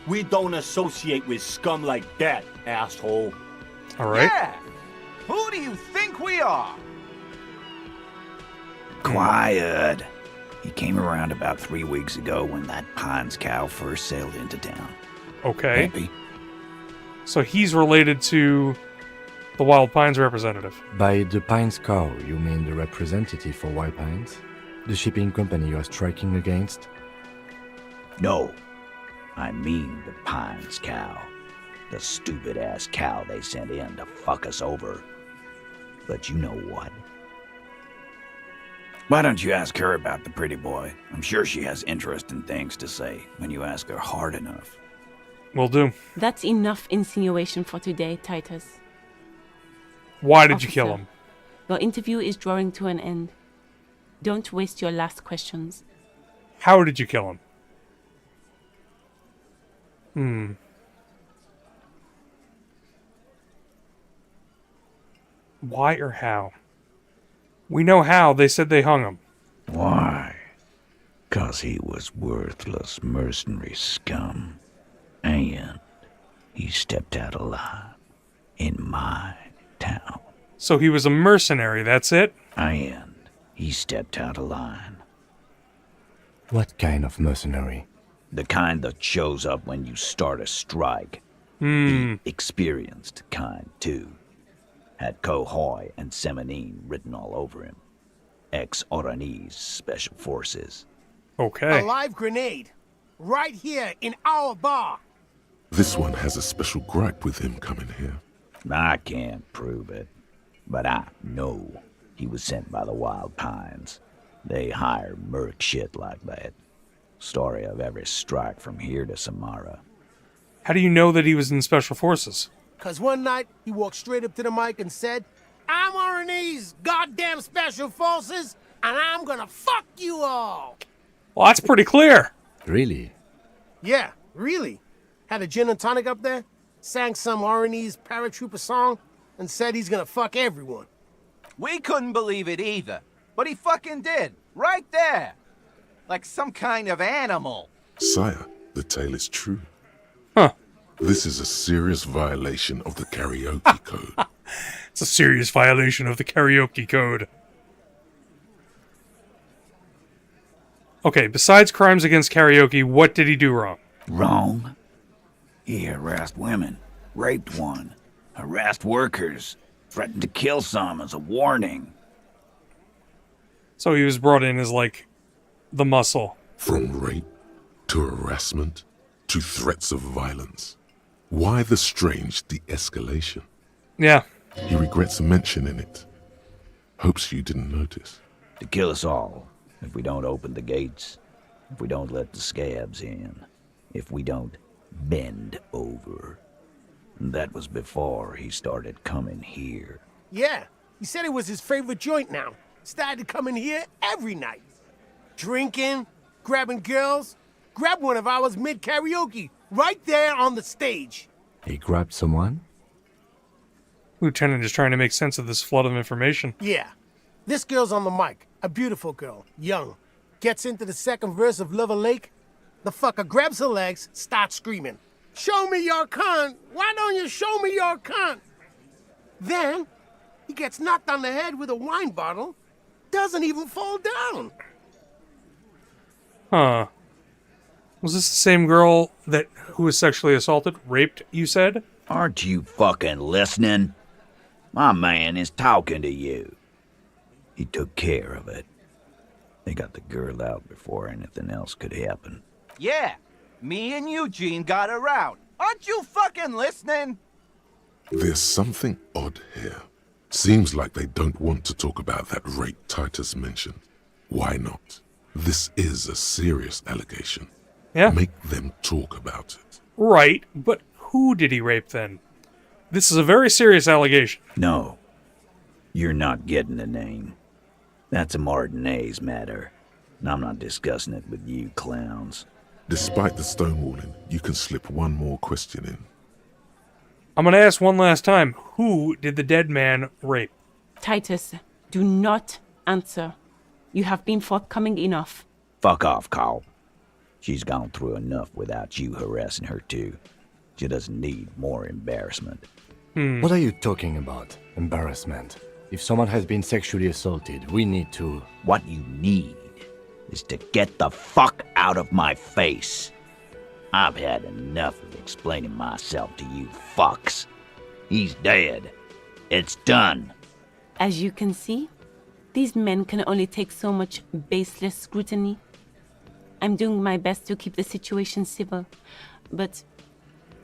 We don't associate with scum like that, asshole. Alright. Yeah. Who do you think we are? Quiet. He came around about 3 weeks ago when that Pines cow first sailed into town. Okay. Happy? So he's related to the Wild Pines representative. By the Pines cow, you mean the representative for Wild Pines? The shipping company you are striking against? No. I mean the Pines cow. The stupid-ass cow they sent in to fuck us over. But you know what? Why don't you ask her about the pretty boy? I'm sure she has interesting things to say when you ask her hard enough. Will do. That's enough insinuation for today, Titus. Why did you kill Officer, him? Your interview is drawing to an end. Don't waste your last questions. How did you kill him? Why or how? We know how. They said they hung him. Why? 'Cause he was worthless mercenary scum. And he stepped out alive in my town. So he was a mercenary, that's it? And he stepped out of line. What kind of mercenary? The kind that shows up when you start a strike. Hmm. The experienced kind, too. Had Kohoy and Semenine written all over him. Ex-Oranese Special Forces. Okay. A live grenade. Right here in our bar. This one has a special gripe with him coming here. I can't prove it, but I know he was sent by the Wild Pines. They hire merc shit like that. Story of every strike from here to Samara. How do you know that he was in Special Forces? 'Cause one night, he walked straight up to the mic and said, I'm RNE's goddamn Special Forces, and I'm gonna fuck you all. Well, that's pretty clear. Really? Yeah, really. Had a gin and tonic up there, sang some RNE's paratrooper song, and said he's gonna fuck everyone. We couldn't believe it either, but he fucking did, right there. Like some kind of animal. Sire, the tale is true. Huh. This is a serious violation of the karaoke code. It's a serious violation of the karaoke code. Okay, besides crimes against karaoke, what did he do wrong? Wrong? He harassed women, raped one, harassed workers, threatened to kill some as a warning. So he was brought in as, like, the muscle. From rape to harassment to threats of violence. Why the strange de-escalation? Yeah. He regrets mentioning it. Hopes you didn't notice. To kill us all, if we don't open the gates, if we don't let the scabs in, if we don't bend over. That was before he started coming here. Yeah, he said it was his favorite joint now. Started coming here every night. Drinking, grabbing girls. Grabbed one of ours mid-karaoke, right there on the stage. He grabbed someone? Lieutenant is trying to make sense of this flood of information. Yeah. This girl's on the mic. A beautiful girl. Young. Gets into the second verse of Lover Lake. The fucker grabs her legs, starts screaming. Show me your cunt! Why don't you show me your cunt? Then, he gets knocked on the head with a wine bottle. Doesn't even fall down. Huh. Was this the same girl who was sexually assaulted, raped, you said? Aren't you fucking listening? My man is talking to you. He took care of it. They got the girl out before anything else could happen. Yeah, me and Eugene got her out. Aren't you fucking listening? There's something odd here. Seems like they don't want to talk about that rape Titus mentioned. Why not? This is a serious allegation. Yeah. Make them talk about it. Right, but who did he rape then? This is a very serious allegation. No. You're not getting the name. That's a Martinez matter. And I'm not discussing it with you clowns. Despite the stonewalling, you can slip one more question in. I'm gonna ask one last time. Who did the dead man rape? Titus, do not answer. You have been forthcoming enough. Fuck off, Carl. She's gone through enough without you harassing her too. She doesn't need more embarrassment. What are you talking about? Embarrassment. If someone has been sexually assaulted, we need to... What you need is to get the fuck out of my face. I've had enough of explaining myself to you fucks. He's dead. It's done. As you can see, these men can only take so much baseless scrutiny. I'm doing my best to keep the situation civil, but...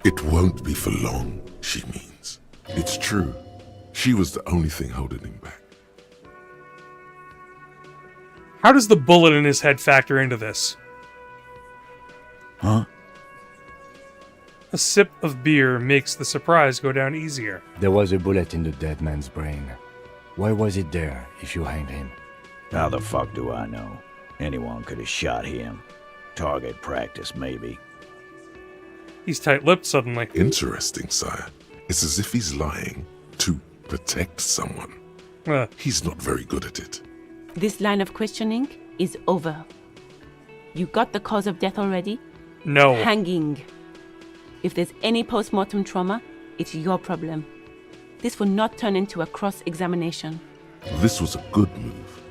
It won't be for long, she means. It's true. She was the only thing holding him back. How does the bullet in his head factor into this? Huh? A sip of beer makes the surprise go down easier. There was a bullet in the dead man's brain. Why was it there if you hanged him? How the fuck do I know? Anyone could have shot him. Target practice, maybe. He's tight-lipped suddenly. Interesting, sire. It's as if he's lying to protect someone. He's not very good at it. This line of questioning is over. You got the cause of death already? No. Hanging. If there's any post-mortem trauma, it's your problem. This will not turn into a cross-examination. This was a good move.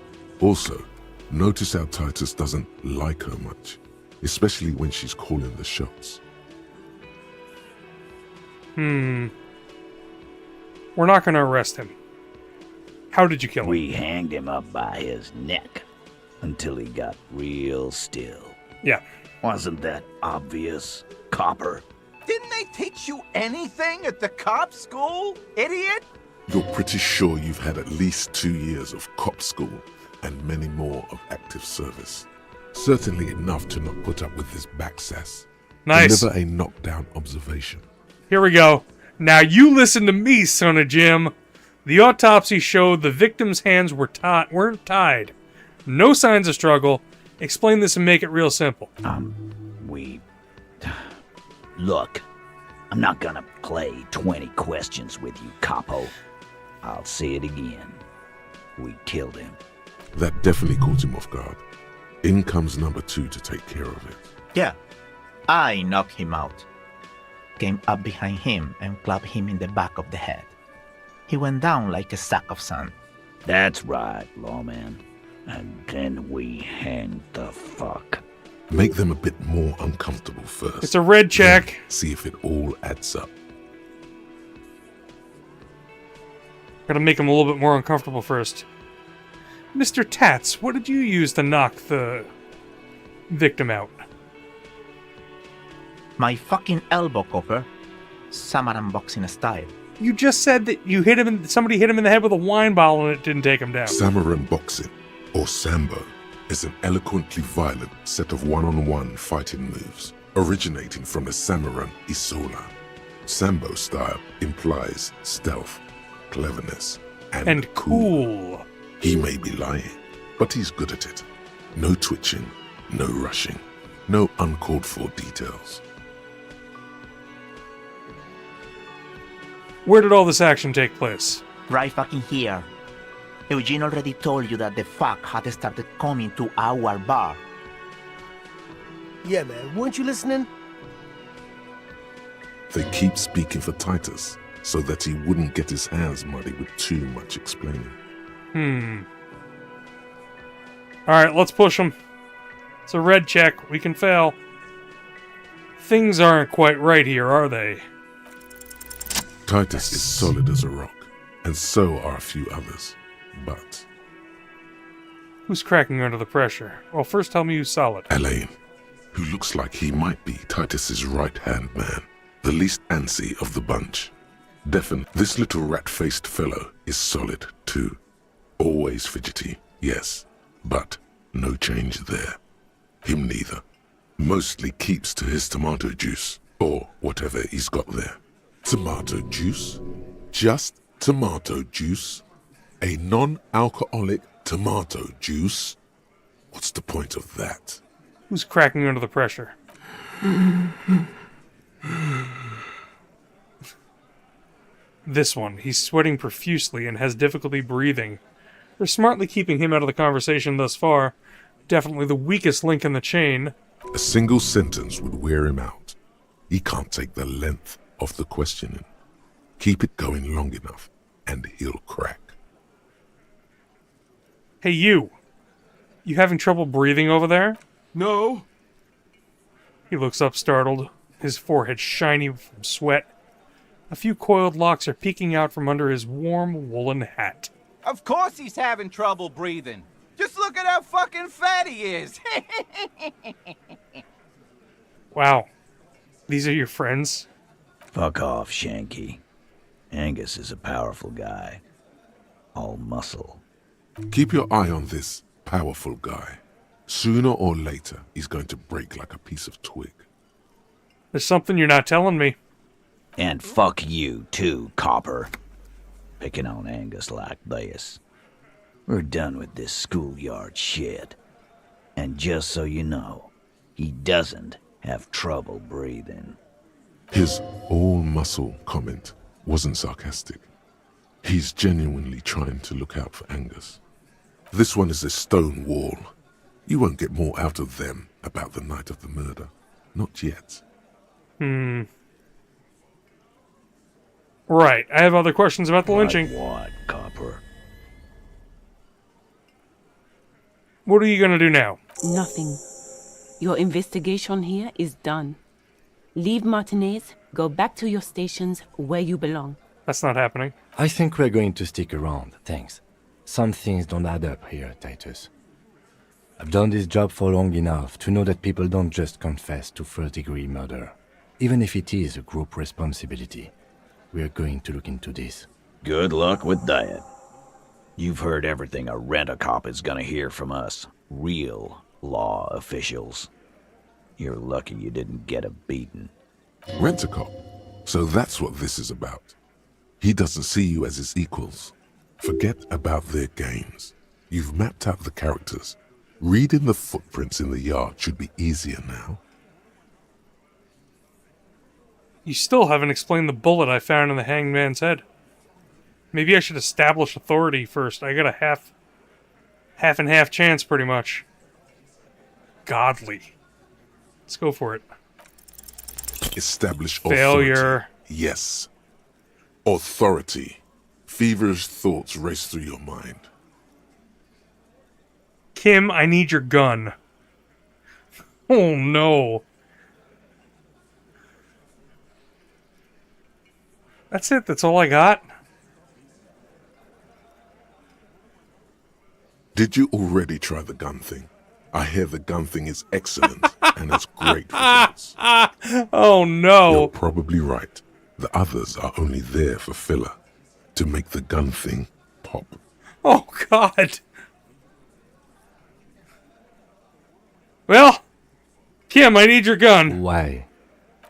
Also, notice how Titus doesn't like her much, especially when she's calling the shots. We're not going to arrest him. How did you kill him? We hanged him up by his neck until he got real still. Yeah. Wasn't that obvious, copper? Didn't they teach you anything at the cop school, idiot? You're pretty sure you've had at least 2 years of cop school and many more of active service. Certainly enough to not put up with this backsass. Nice. Deliver a knockdown observation. Here we go. Now you listen to me, son of Jim. The autopsy showed the victim's hands weren't tied. No signs of struggle. Explain this and make it real simple. Look, I'm not gonna play 20 questions with you, capo. I'll say it again. We killed him. That definitely caught him off guard. In comes number 2 to take care of it. Yeah, I knocked him out. Came up behind him and clapped him in the back of the head. He went down like a sack of sand. That's right, lawman. And then we hanged the fuck. Make them a bit more uncomfortable first. It's a red check. Then see if it all adds up. Gotta make him a little bit more uncomfortable first. Mr. Tats, what did you use to knock the victim out? My fucking elbow, copper. Samaran boxing style. You just said that you hit him. Somebody hit him in the head with a wine bottle and it didn't take him down. Samaran boxing, or Sambo, is an eloquently violent set of one-on-one fighting moves originating from the Samaran Isola. Sambo style implies stealth, cleverness, and cool. He may be lying, but he's good at it. No twitching, no rushing, no uncalled-for details. Where did all this action take place? Right fucking here. Eugene already told you that the fuck had started coming to our bar. Yeah, man, weren't you listening? They keep speaking for Titus so that he wouldn't get his hands muddy with too much explaining. Alright, let's push him. It's a red check. We can fail. Things aren't quite right here, are they? Titus is solid as a rock, and so are a few others. But who's cracking under the pressure? Well, first tell me who's solid. Elaine, who looks like he might be Titus's right-hand man, the least antsy of the bunch. This little rat-faced fellow is solid, too. Always fidgety, yes, but no change there. Him neither. Mostly keeps to his tomato juice, or whatever he's got there. Tomato juice? Just tomato juice? A non-alcoholic tomato juice? What's the point of that? Who's cracking under the pressure? This one. He's sweating profusely and has difficulty breathing. They're smartly keeping him out of the conversation thus far. Definitely the weakest link in the chain. A single sentence would wear him out. He can't take the length of the questioning. Keep it going long enough, and he'll crack. Hey, you. You having trouble breathing over there? No. He looks up startled, his forehead shiny from sweat. A few coiled locks are peeking out from under his warm woolen hat. Of course he's having trouble breathing. Just look at how fucking fat he is. Wow. These are your friends? Fuck off, Shanky. Angus is a powerful guy. All muscle. Keep your eye on this powerful guy. Sooner or later, he's going to break like a piece of twig. There's something you're not telling me. And fuck you, too, Copper. Picking on Angus like this. We're done with this schoolyard shit. And just so you know, he doesn't have trouble breathing. His all-muscle comment wasn't sarcastic. He's genuinely trying to look out for Angus. This one is a stone wall. You won't get more out of them about the night of the murder. Not yet. Right. I have other questions about the lynching. What, Copper? What are you going to do now? Nothing. Your investigation here is done. Leave Martinez, go back to your stations where you belong. That's not happening. I think we're going to stick around, thanks. Some things don't add up here, Titus. I've done this job for long enough to know that people don't just confess to first-degree murder. Even if it is a group responsibility, we're going to look into this. Good luck with that. You've heard everything a rent-a-cop is gonna hear from us. Real law officials. You're lucky you didn't get a beating. Rent-a-cop. So that's what this is about. He doesn't see you as his equals. Forget about their games. You've mapped out the characters. Reading the footprints in the yard should be easier now. You still haven't explained the bullet I found in the hanged man's head. Maybe I should establish authority first. I got a half and half chance, pretty much. Godly. Let's go for it. Establish Failure. authority. Yes. Authority. Feverish thoughts race through your mind. Kim, I need your gun. Oh no. That's it, that's all I got? Did you already try the gun thing? I hear the gun thing is excellent and it's great for guns. Oh no. You're probably right. The others are only there for filler. To make the gun thing pop. Oh god. Well, Kim, I need your gun. Why?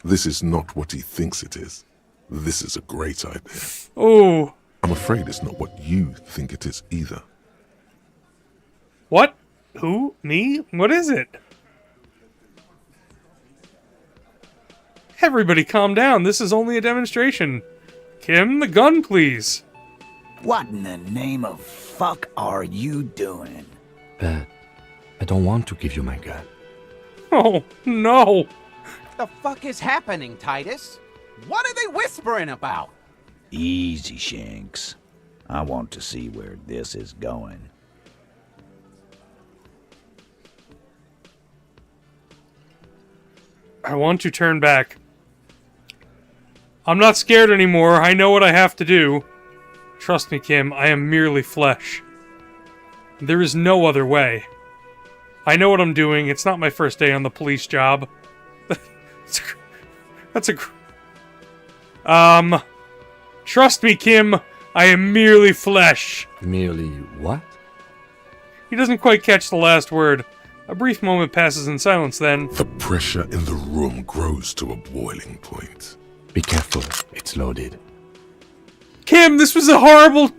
This is not what he thinks it is. This is a great idea. Oh. I'm afraid it's not what you think it is either. What? Who? Me? What is it? Everybody calm down. This is only a demonstration. Kim, the gun, please. What in the name of fuck are you doing? But I don't want to give you my gun. Oh, no. The fuck is happening, Titus? What are they whispering about? Easy, Shanks. I want to see where this is going. I want to turn back. I'm not scared anymore. I know what I have to do. Trust me, Kim, I am merely flesh. There is no other way. I know what I'm doing. It's not my first day on the police job. Trust me, Kim, I am merely flesh. Merely what? He doesn't quite catch the last word. A brief moment passes in silence, then... The pressure in the room grows to a boiling point. Be careful, it's loaded. Kim, this was a horrible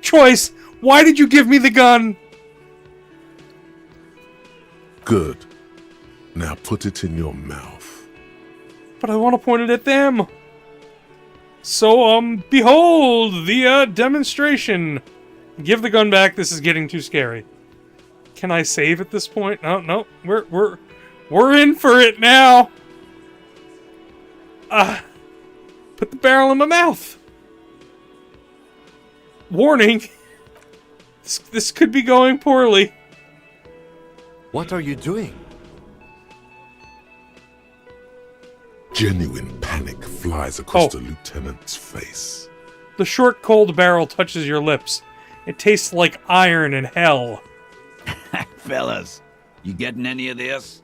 choice. Why did you give me the gun? Good. Now put it in your mouth. But I want to point it at them. So, behold the demonstration. Give the gun back. This is getting too scary. Can I save at this point? Oh, no. We're in for it now. Put the barrel in my mouth. Warning. This could be going poorly. What are you doing? Genuine panic flies across the lieutenant's face. The short, cold barrel touches your lips. It tastes like iron in hell. Fellas, you getting any of this?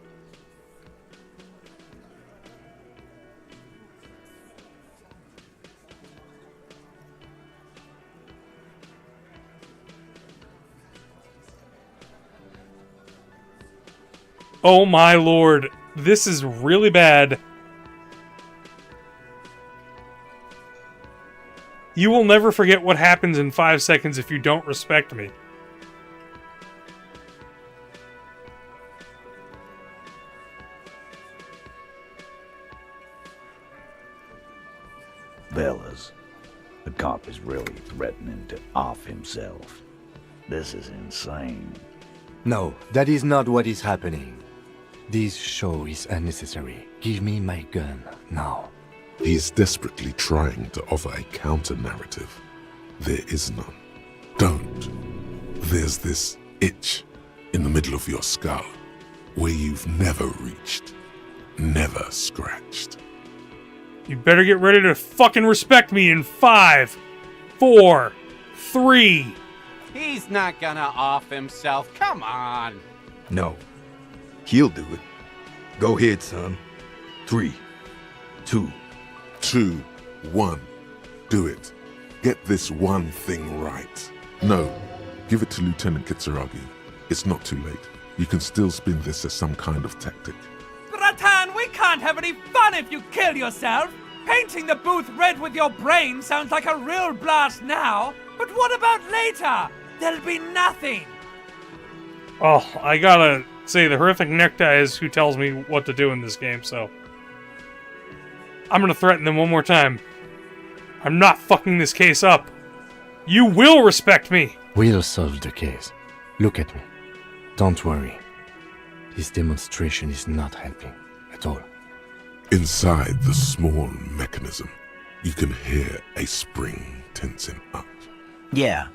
Oh my lord. This is really bad. You will never forget what happens in 5 seconds if you don't respect me. Fellas, the cop is really threatening to off himself. This is insane. No, that is not what is happening. This show is unnecessary. Give me my gun, now. He's desperately trying to offer a counter-narrative. There is none. Don't. There's this itch in the middle of your skull where you've never reached, never scratched. You better get ready to fucking respect me in 5, 4, 3. He's not gonna off himself. Come on. No. He'll do it. Go ahead, son. 3, 2. 2, 1. Do it. Get this one thing right. No. Give it to Lieutenant Kitsuragi. It's not too late. You can still spin this as some kind of tactic. Bratan, we can't have any fun if you kill yourself. Painting the booth red with your brain sounds like a real blast now. But what about later? There'll be nothing. Oh, I gotta say, the horrific necktie is who tells me what to do in this game, so... I'm gonna threaten them one more time. I'm not fucking this case up. You will respect me! We'll solve the case. Look at me. Don't worry. This demonstration is not helping at all. Inside the small mechanism, you can hear a spring tensing up. Yeah,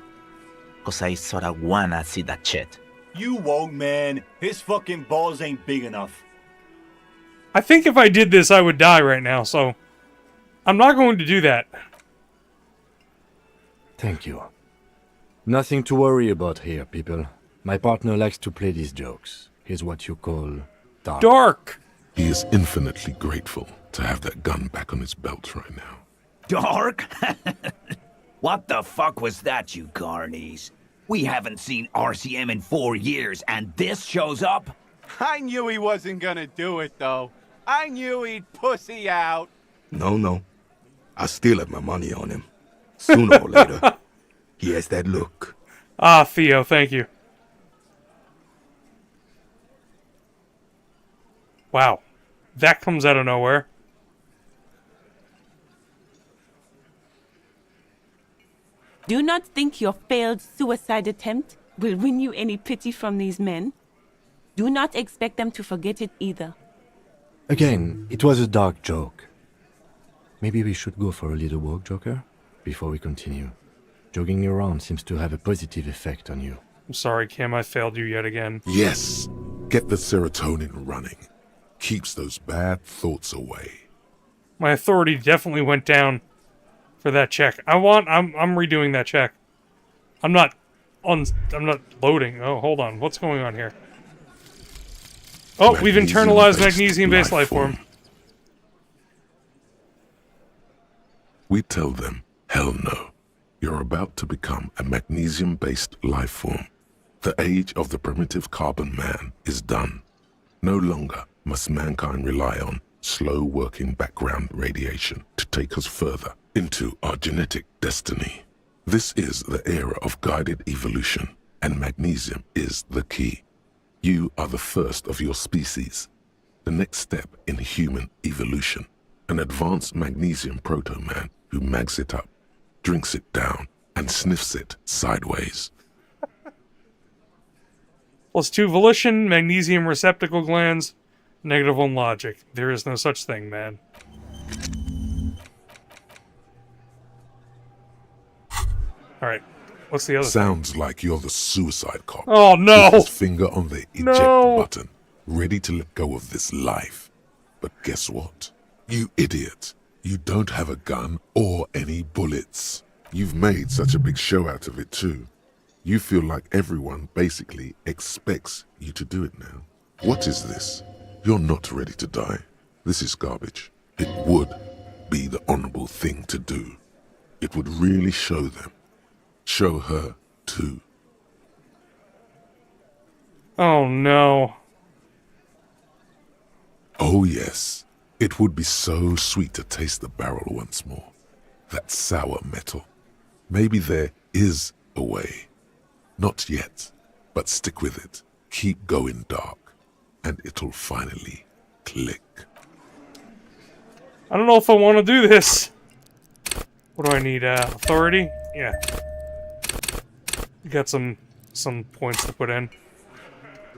cause I sorta wanna see that shit. You won't, man. His fucking balls ain't big enough. I think if I did this, I would die right now, so... I'm not going to do that. Thank you. Nothing to worry about here, people. My partner likes to play these jokes. He's what you call... dark! He is infinitely grateful to have that gun back on his belt right now. Dark? What the fuck was that, you carnies? We haven't seen RCM in 4 years, and this shows up? I knew he wasn't gonna do it, though. I knew he'd pussy out. No. I still have my money on him. Sooner or later, he has that look. Ah, Theo, thank you. Wow. That comes out of nowhere. Do not think your failed suicide attempt will win you any pity from these men. Do not expect them to forget it either. Again, it was a dark joke. Maybe we should go for a little walk, Joker, before we continue. Jogging around seems to have a positive effect on you. I'm sorry, Kim, I failed you yet again. Yes! Get the serotonin running. Keeps those bad thoughts away. My authority definitely went down for that check. I'm redoing that check. I'm not loading. Oh, hold on. What's going on here? Oh, we've internalized magnesium-based life form. We tell them, hell no. You're about to become a magnesium-based life form. The age of the primitive carbon man is done. No longer must mankind rely on slow-working background radiation to take us further into our genetic destiny. This is the era of guided evolution, and magnesium is the key. You are the first of your species. The next step in human evolution. An advanced magnesium proto-man who mags it up, drinks it down, and sniffs it sideways. +2 volition, magnesium receptacle glands, -1 logic. There is no such thing, man. Alright, what's the other Sounds like you're the suicide cop. Oh, no! With his finger on the eject No! button, ready to let go of this life. But guess what? You idiot. You don't have a gun or any bullets. You've made such a big show out of it too. You feel like everyone basically expects you to do it now. What is this? You're not ready to die. This is garbage. It would be the honorable thing to do. It would really show them. Show her too. Oh no. Oh yes, it would be so sweet to taste the barrel once more. That sour metal. Maybe there is a way. Not yet, but stick with it. Keep going dark, and it'll finally click. I don't know if I want to do this. What do I need? Authority? Yeah. You got some points to put in.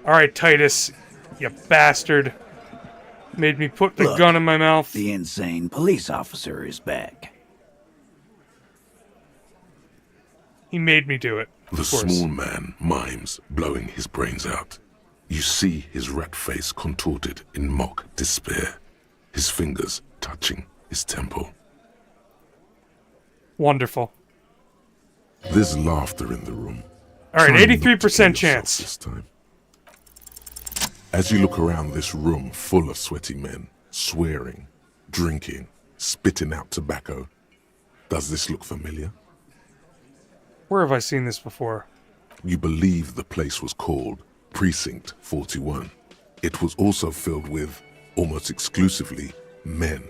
Alright, Titus, you bastard. Made me put the gun in my mouth. The insane police officer is back. He made me do it. The small man mimes, blowing his brains out. You see his rat face contorted in mock despair, his fingers touching his temple. Wonderful. There's laughter in the room. Alright, Try not to 83% kill chance. yourself this time. As you look around this room full of sweaty men, swearing, drinking, spitting out tobacco, does this look familiar? Where have I seen this before? You believe the place was called Precinct 41. It was also filled with, almost exclusively, men,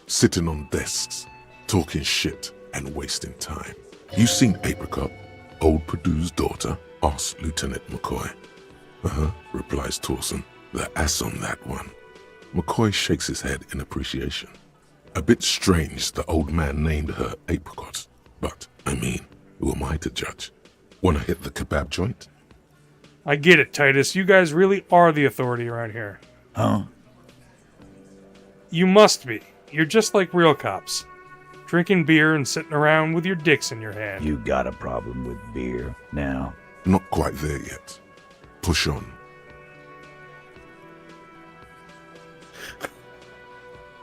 sitting on desks, talking shit and wasting time. You seen Apricot, old Purdue's daughter? Asks Lieutenant McCoy. Replies Torson. The ass on that one. McCoy shakes his head in appreciation. A bit strange the old man named her Apricot, but, I mean, who am I to judge? Wanna hit the kebab joint? I get it, Titus. You guys really are the authority around here. Huh? You must be. You're just like real cops. Drinking beer and sitting around with your dicks in your hand. You got a problem with beer now? Not quite there yet. Push on.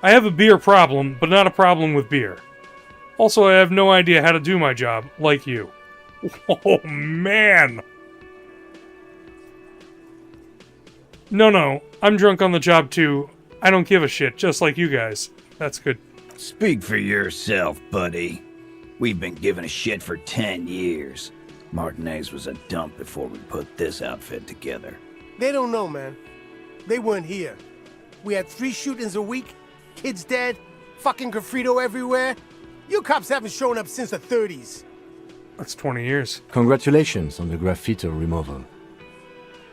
I have a beer problem, but not a problem with beer. Also, I have no idea how to do my job, like you. Oh, man! No, I'm drunk on the job too. I don't give a shit, just like you guys. That's good. Speak for yourself, buddy. We've been giving a shit for 10 years. Martinez was a dump before we put this outfit together. They don't know, man. They weren't here. We had 3 shootings a week, kids dead, fucking graffito everywhere. You cops haven't shown up since the 30s. That's 20 years. Congratulations on the graffiti removal.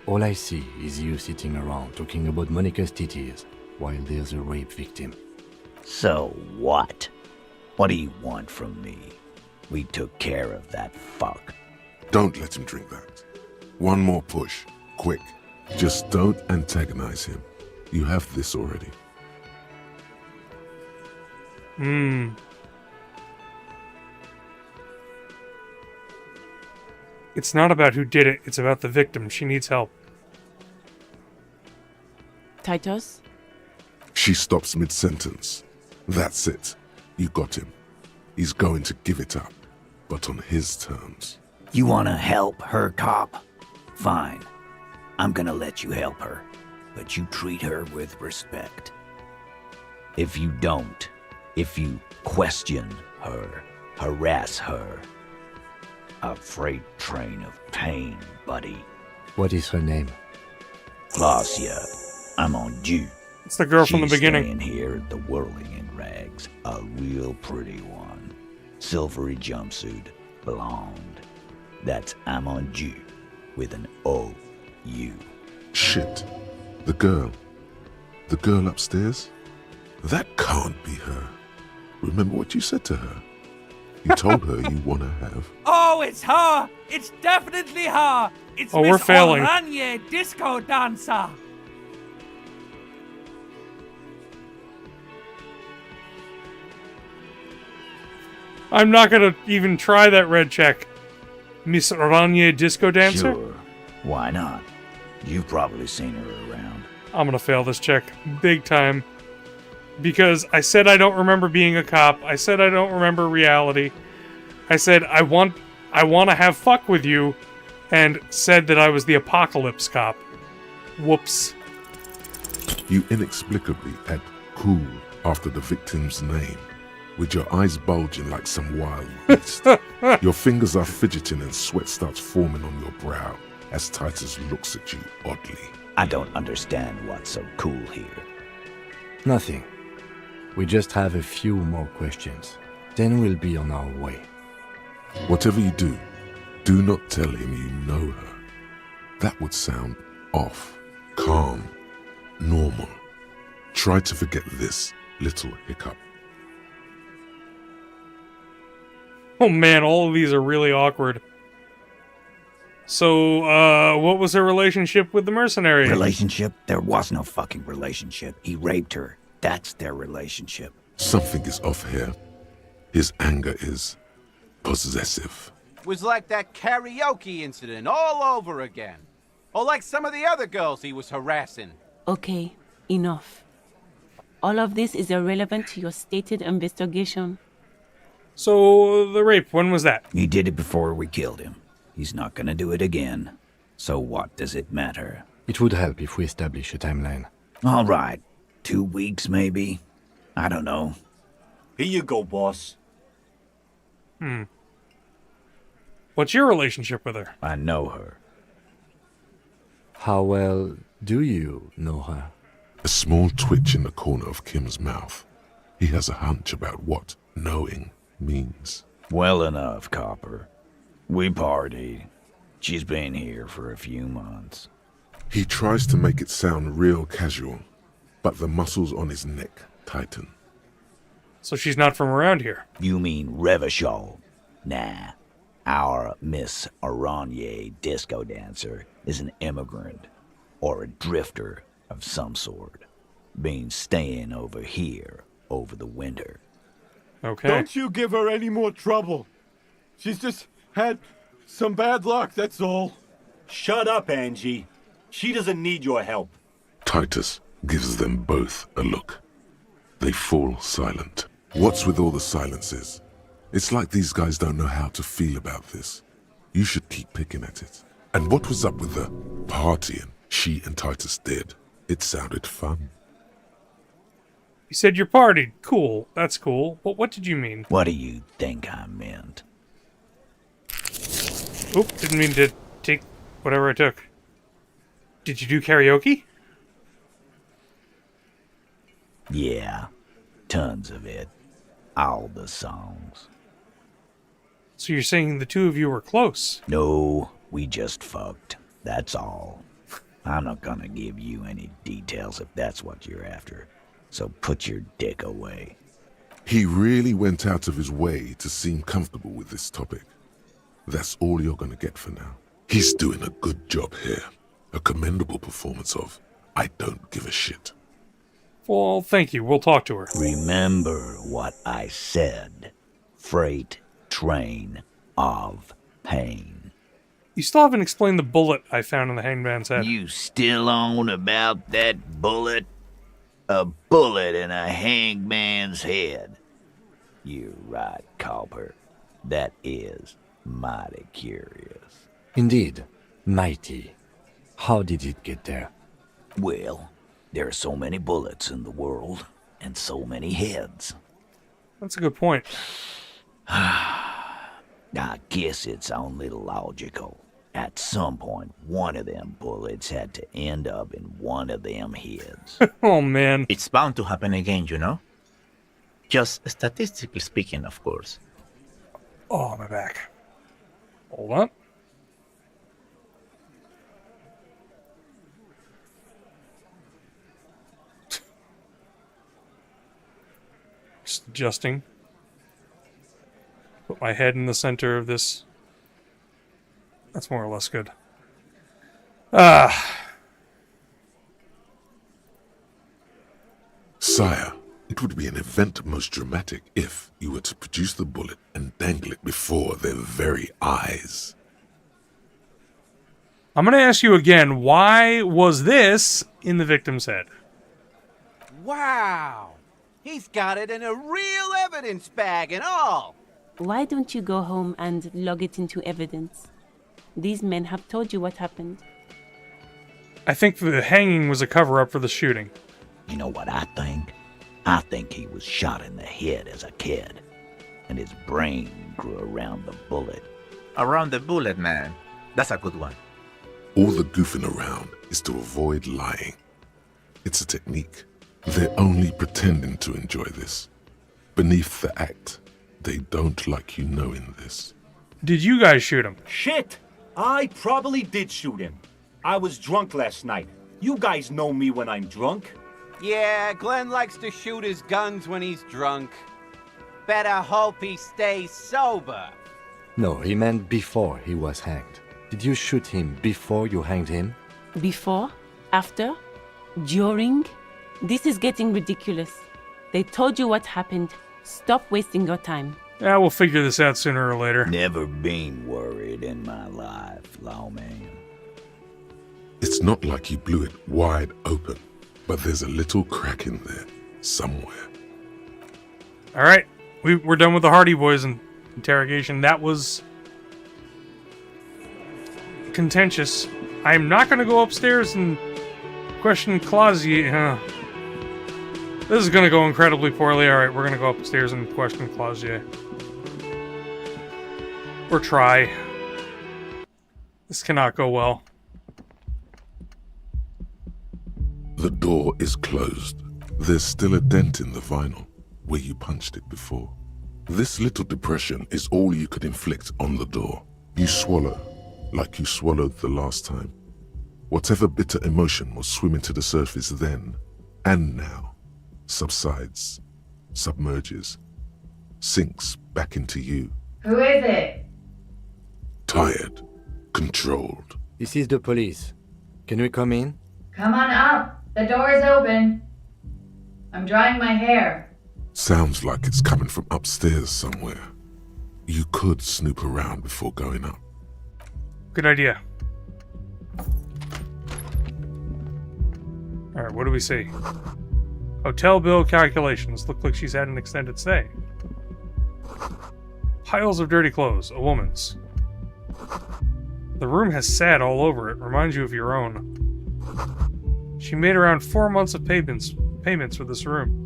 All I see is you sitting around talking about Monica's titties while there's a rape victim. So what? What do you want from me? We took care of that fuck. Don't let him drink that. One more push. Quick. Just don't antagonize him. You have this already. It's not about who did it, it's about the victim. She needs help. Titus? She stops mid-sentence. That's it. You got him. He's going to give it up, but on his terms. You wanna help her, cop? Fine. I'm gonna let you help her, but you treat her with respect. If you don't, if you question her, harass her, a freight train of pain, buddy. What is her name? Glacia. I'm on due. It's the girl from the beginning. Staying here at the Whirling in Rags. A real pretty one. Silvery jumpsuit. Blonde. That's Amonju with an O-U. Shit. The girl. The girl upstairs? That can't be her. Remember what you said to her? You told her you want to have... Oh, it's her! It's definitely her! It's Oh, Miss we're failing. Oranje, disco dancer! I'm not gonna even try that red check. Miss Oranje disco dancer? Sure. Why not? You've probably seen her around. I'm gonna fail this check big time. Because I said I don't remember being a cop. I said I don't remember reality. I said I want to have fuck with you, and said that I was the apocalypse cop. Whoops. You inexplicably add cool after the victim's name, with your eyes bulging like some wild beast. Your fingers are fidgeting and sweat starts forming on your brow as Titus looks at you oddly. I don't understand what's so cool here. Nothing. We just have a few more questions. Then we'll be on our way. Whatever you do not tell him you know her. That would sound off, calm, normal. Try to forget this little hiccup. Oh man, all of these are really awkward. So, what was her relationship with the mercenary? Relationship? There was no fucking relationship. He raped her. That's their relationship. Something is off here. His anger is possessive. Was like that karaoke incident all over again. Or like some of the other girls he was harassing. Okay, enough. All of this is irrelevant to your stated investigation. So, the rape, when was that? He did it before we killed him. He's not gonna do it again. So what does it matter? It would help if we establish a timeline. All right. 2 weeks, maybe? I don't know. Here you go, boss. What's your relationship with her? I know her. How well do you know her? A small twitch in the corner of Kim's mouth. He has a hunch about what knowing means. Well enough, Copper. We partied. She's been here for a few months. He tries to make it sound real casual, but the muscles on his neck tighten. So she's not from around here. You mean Revachol? Nah. Our Miss Aranye disco dancer is an immigrant or a drifter of some sort. Been staying over here over the winter. Okay. Don't you give her any more trouble. She's just had some bad luck, that's all. Shut up, Angie. She doesn't need your help. Titus gives them both a look. They fall silent. What's with all the silences? It's like these guys don't know how to feel about this. You should keep picking at it. And what was up with the partying she and Titus did? It sounded fun. You said you partied. Cool. That's cool. But what did you mean? What do you think I meant? Oop, didn't mean to take whatever I took. Did you do karaoke? Yeah, tons of it. All the songs. So you're saying the two of you were close? No, we just fucked. That's all. I'm not gonna give you any details if that's what you're after. So put your dick away. He really went out of his way to seem comfortable with this topic. That's all you're gonna get for now. He's doing a good job here. A commendable performance of I don't give a shit. Well, thank you. We'll talk to her. Remember what I said. Freight train of pain. You still haven't explained the bullet I found in the hangman's head. You still on about that bullet? A bullet in a hangman's head. You're right, Copper. That is mighty curious. Indeed. Mighty. How did it get there? Well, there are so many bullets in the world, and so many heads. That's a good point. I guess it's only logical. At some point, one of them bullets had to end up in one of them heads. Oh, man. It's bound to happen again, you know? Just statistically speaking, of course. Oh, my back. Hold on. Just adjusting. Put my head in the center of this. That's more or less good. Sire, it would be an event most dramatic if you were to produce the bullet and dangle it before their very eyes. I'm going to ask you again, why was this in the victim's head? Wow! He's got it in a real evidence bag and all! Why don't you go home and log it into evidence? These men have told you what happened. I think the hanging was a cover-up for the shooting. You know what I think? I think he was shot in the head as a kid, and his brain grew around the bullet. Around the bullet, man. That's a good one. All the goofing around is to avoid lying. It's a technique. They're only pretending to enjoy this. Beneath the act, they don't like you knowing this. Did you guys shoot him? Shit! I probably did shoot him. I was drunk last night. You guys know me when I'm drunk. Yeah, Glenn likes to shoot his guns when he's drunk. Better hope he stays sober. No, he meant before he was hanged. Did you shoot him before you hanged him? Before? After? During? This is getting ridiculous. They told you what happened. Stop wasting your time. Yeah, we'll figure this out sooner or later. Never been worried in my life, lawman. It's not like you blew it wide open, but there's a little crack in there somewhere. All right, we're done with the Hardy Boys interrogation. That was contentious. I'm not going to go upstairs and question Clausier. This is going to go incredibly poorly. All right, we're going to go upstairs and question Clausier. Or try. This cannot go well. The door is closed. There's still a dent in the vinyl where you punched it before. This little depression is all you could inflict on the door. You swallow, like you swallowed the last time. Whatever bitter emotion was swimming to the surface then, and now, subsides, submerges, sinks back into you. Who is it? Tired, controlled. This is the police. Can we come in? Come on up. The door is open. I'm drying my hair. Sounds like it's coming from upstairs somewhere. You could snoop around before going up. Good idea. Alright, what do we see? Hotel bill calculations. Look like she's had an extended stay. Piles of dirty clothes. A woman's. The room has sand all over it. Reminds you of your own. She made around 4 months of payments for this room.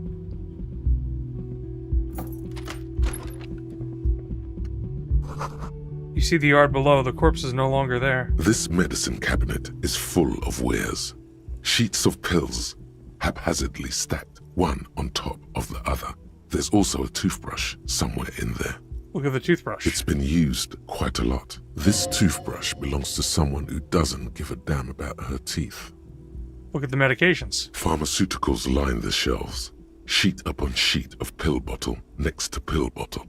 You see the yard below. The corpse is no longer there. This medicine cabinet is full of wares. Sheets of pills, haphazardly stacked, one on top of the other. There's also a toothbrush somewhere in there. Look at the toothbrush. It's been used quite a lot. This toothbrush belongs to someone who doesn't give a damn about her teeth. Look at the medications. Pharmaceuticals line the shelves. Sheet upon sheet of pill bottle next to pill bottle.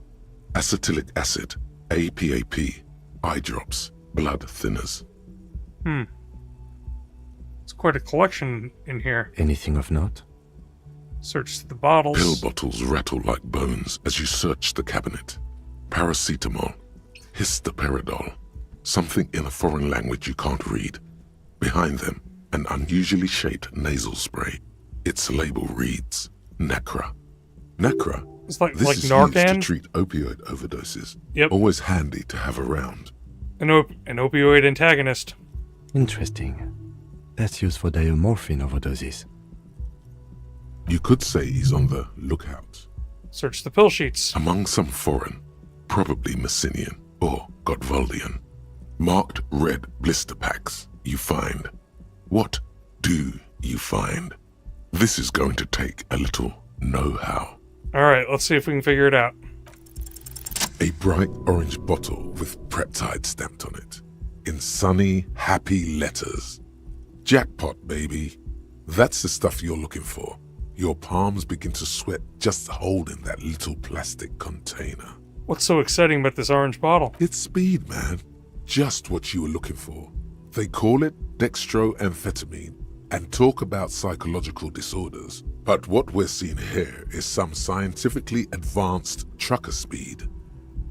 Acetylic acid, APAP, eye drops, blood thinners. It's quite a collection in here. Anything of note? Search the bottles. Pill bottles rattle like bones as you search the cabinet. Paracetamol, histoperidol, something in a foreign language you can't read. Behind them, an unusually shaped nasal spray. Its label reads, Nacra. Nacra? It's like This is Narcan? used to treat opioid overdoses. Yep. Always handy to have around. An opioid antagonist. Interesting. That's used for diamorphine overdoses. You could say he's on the lookout. Search the pill sheets. Among some foreign, probably Messinian or Godvaldian, marked red blister packs you find. What do you find? This is going to take a little know-how. Alright, let's see if we can figure it out. A bright orange bottle with Preptide stamped on it, in sunny, happy letters. Jackpot, baby. That's the stuff you're looking for. Your palms begin to sweat just holding that little plastic container. What's so exciting about this orange bottle? It's speed, man. Just what you were looking for. They call it dextroamphetamine and talk about psychological disorders. But what we're seeing here is some scientifically advanced trucker speed.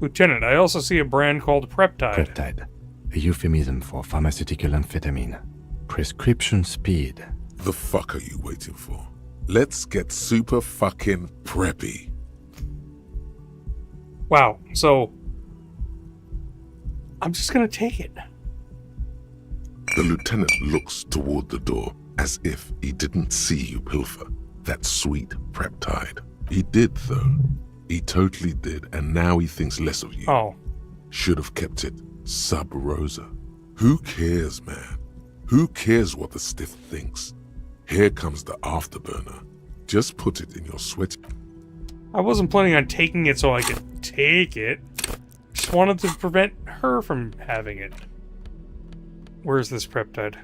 Lieutenant, I also see a brand called Preptide. Preptide, a euphemism for pharmaceutical amphetamine. Prescription speed. The fuck are you waiting for? Let's get super fucking preppy. Wow, so I'm just gonna take it. The lieutenant looks toward the door as if he didn't see you pilfer that sweet Preptide. He did, though. He totally did, and now he thinks less of you. Oh. Should have kept it sub rosa. Who cares, man? Who cares what the stiff thinks? Here comes the afterburner. Just put it in your sweat. I wasn't planning on taking it so I could take it. Just wanted to prevent her from having it. Where's this peptide?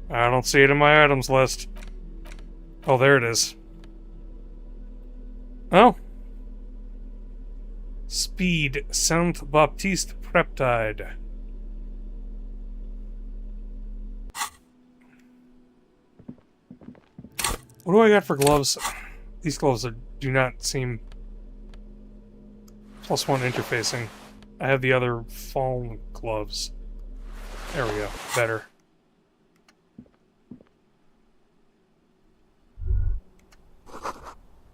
I don't see it in my items list. Oh, there it is. Oh. Speed Saint Baptiste peptide. What do I got for gloves? These gloves do not seem... +1 interfacing. I have the other fallen gloves. There we go. Better.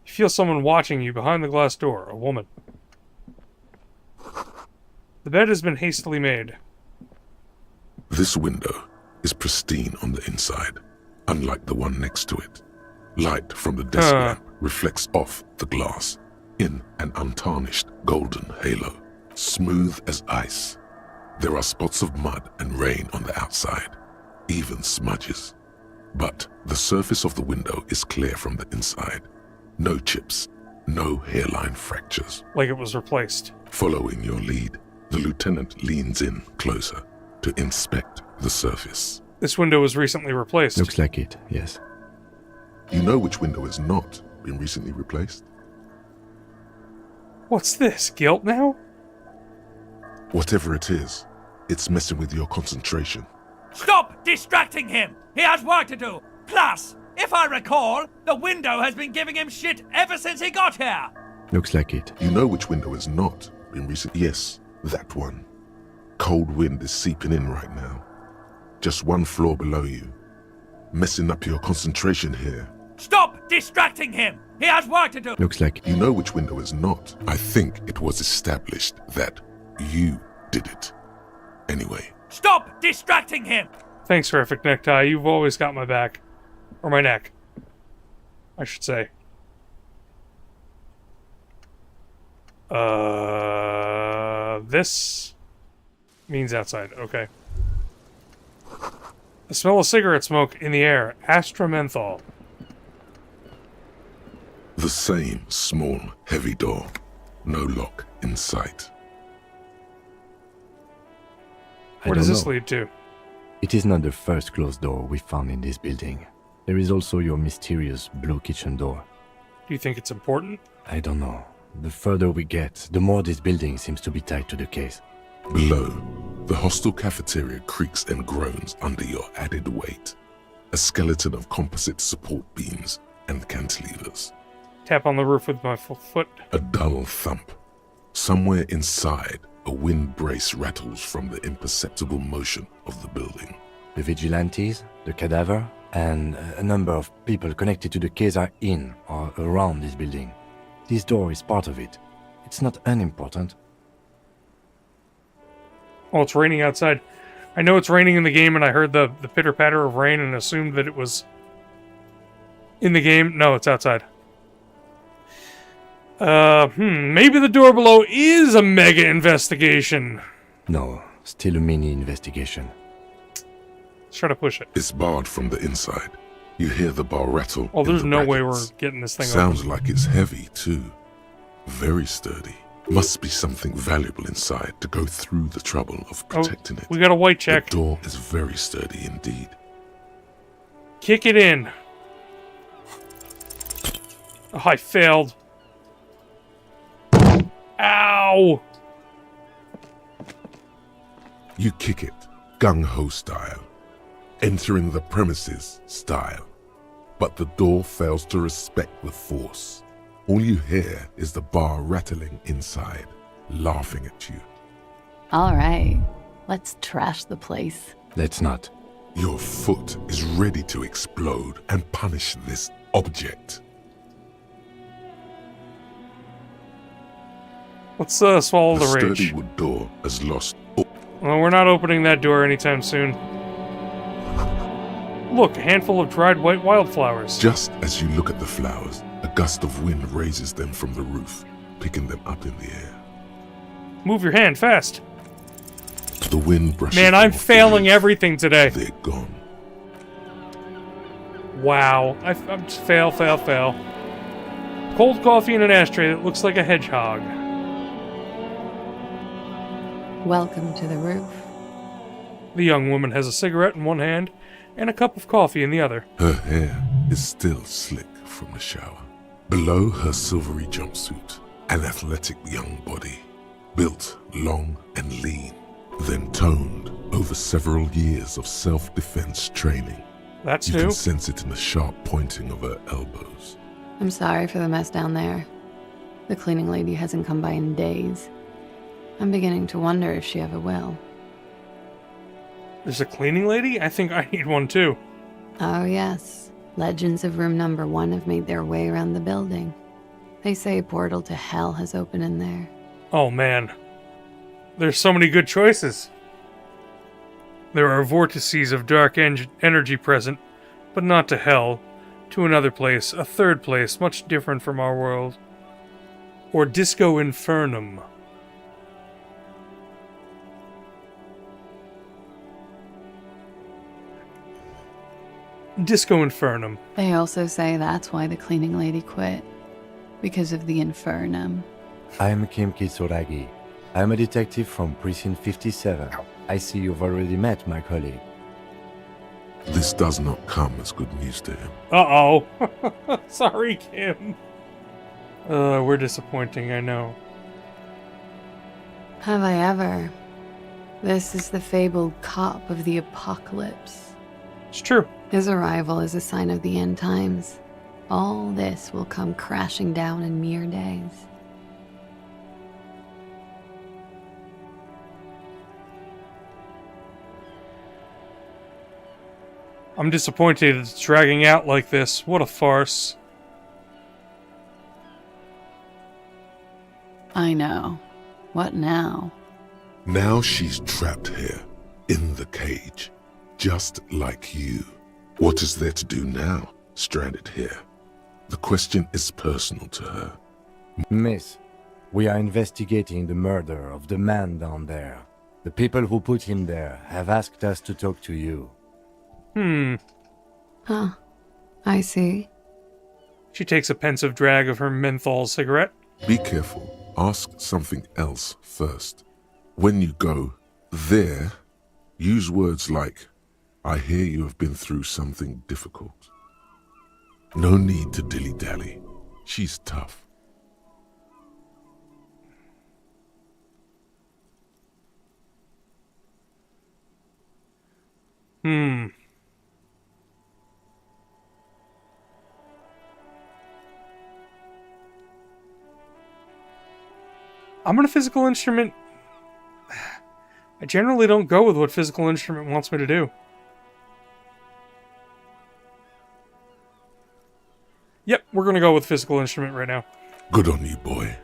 You feel someone watching you behind the glass door. A woman. The bed has been hastily made. This window is pristine on the inside, unlike the one next to it. Light from the desk lamp reflects off the glass in an untarnished golden halo, smooth as ice. There are spots of mud and rain on the outside, even smudges. But the surface of the window is clear from the inside. No chips, no hairline fractures. Like it was replaced. Following your lead, the lieutenant leans in closer to inspect the surface. This window was recently replaced. Looks like it, yes. You know which window has not been recently replaced? What's this? Guilt now? Whatever it is, it's messing with your concentration. Stop distracting him! He has work to do! Plus, if I recall, the window has been giving him shit ever since he got here! Looks like it. You know which window has not been recent? Yes, that one. Cold wind is seeping in right now. Just one floor below you. Messing up your concentration here. Stop distracting him! He has work to do! Looks like... You know which window is not. I think it was established that you did it. Anyway. Stop distracting him! Thanks, Horrific Necktie. You've always got my back. Or my neck. I should say. This means outside. Okay. The smell of cigarette smoke in the air. Astra menthol. The same small, heavy door. No lock in sight. Where does this lead to? It is not the first closed door we found in this building. There is also your mysterious blue kitchen door. Do you think it's important? I don't know. The further we get, the more this building seems to be tied to the case. Below, the hostel cafeteria creaks and groans under your added weight. A skeleton of composite support beams and cantilevers. Tap on the roof with my foot. A dull thump. Somewhere inside, a wind brace rattles from the imperceptible motion of the building. The vigilantes, the cadaver, and a number of people connected to the case are in or around this building. This door is part of it. It's not unimportant. Oh, it's raining outside. I know it's raining in the game, and I heard the pitter-patter of rain and assumed that it was in the game. No, it's outside. Maybe the door below is a mega investigation. No, still a mini investigation. Let's try to push it. It's barred from the inside. You hear the bar rattle. Oh, there's in no the way we're brackets. getting this thing Sounds open. like it's heavy, too. Very sturdy. Must be something valuable inside to go through the trouble of protecting it. We got a white check. The door is very sturdy indeed. Kick it in. Oh, I failed. Ow! You kick it, gung-ho style. Entering the premises style. But the door fails to respect the force. All you hear is the bar rattling inside, laughing at you. All right, let's trash the place. Let's not. Your foot is ready to explode and punish this object. Let's swallow the rage. sturdy wood door has lost. Well, we're not opening that door anytime soon. Look, a handful of dried white wildflowers. Just as you look at the flowers, a gust of wind raises them from the roof, picking them up in the air. Move your hand fast. The wind brushes Man, them I'm off the failing leaves. everything today. They're gone. Wow. I'm just fail. Cold coffee in an ashtray that looks like a hedgehog. Welcome to the roof. The young woman has a cigarette in one hand and a cup of coffee in the other. Her hair is still slick from the shower. Below her silvery jumpsuit, an athletic young body, built long and lean, then toned over several years of self-defense training. That's You new. can sense it in the sharp pointing of her elbows. I'm sorry for the mess down there. The cleaning lady hasn't come by in days. I'm beginning to wonder if she ever will. There's a cleaning lady? I think I need one too. Oh, yes. Legends of room number 1 have made their way around the building. They say a portal to hell has opened in there. Oh man. There's so many good choices. There are vortices of dark energy present, but not to hell. To another place, a third place, much different from our world. Or Disco Infernum. Disco Infernum. They also say that's why the cleaning lady quit. Because of the infernum. I'm Kim Kitsuragi. I'm a detective from Precinct 57. I see you've already met my colleague. This does not come as good news to him. Uh-oh. Sorry, Kim. We're disappointing, I know. Have I ever? This is the fabled cop of the apocalypse. It's true. His arrival is a sign of the end times. All this will come crashing down in mere days. I'm disappointed it's dragging out like this. What a farce. I know. What now? Now she's trapped here, in the cage, just like you. What is there to do now, stranded here? The question is personal to her. Miss, we are investigating the murder of the man down there. The people who put him there have asked us to talk to you. Huh. I see. She takes a pensive drag of her menthol cigarette. Be careful. Ask something else first. When you go there, use words like, I hear you have been through something difficult. No need to dilly-dally. She's tough. I'm gonna physical instrument. I generally don't go with what physical instrument wants me to do. Yep, we're gonna go with physical instrument right now. Good on you, boy.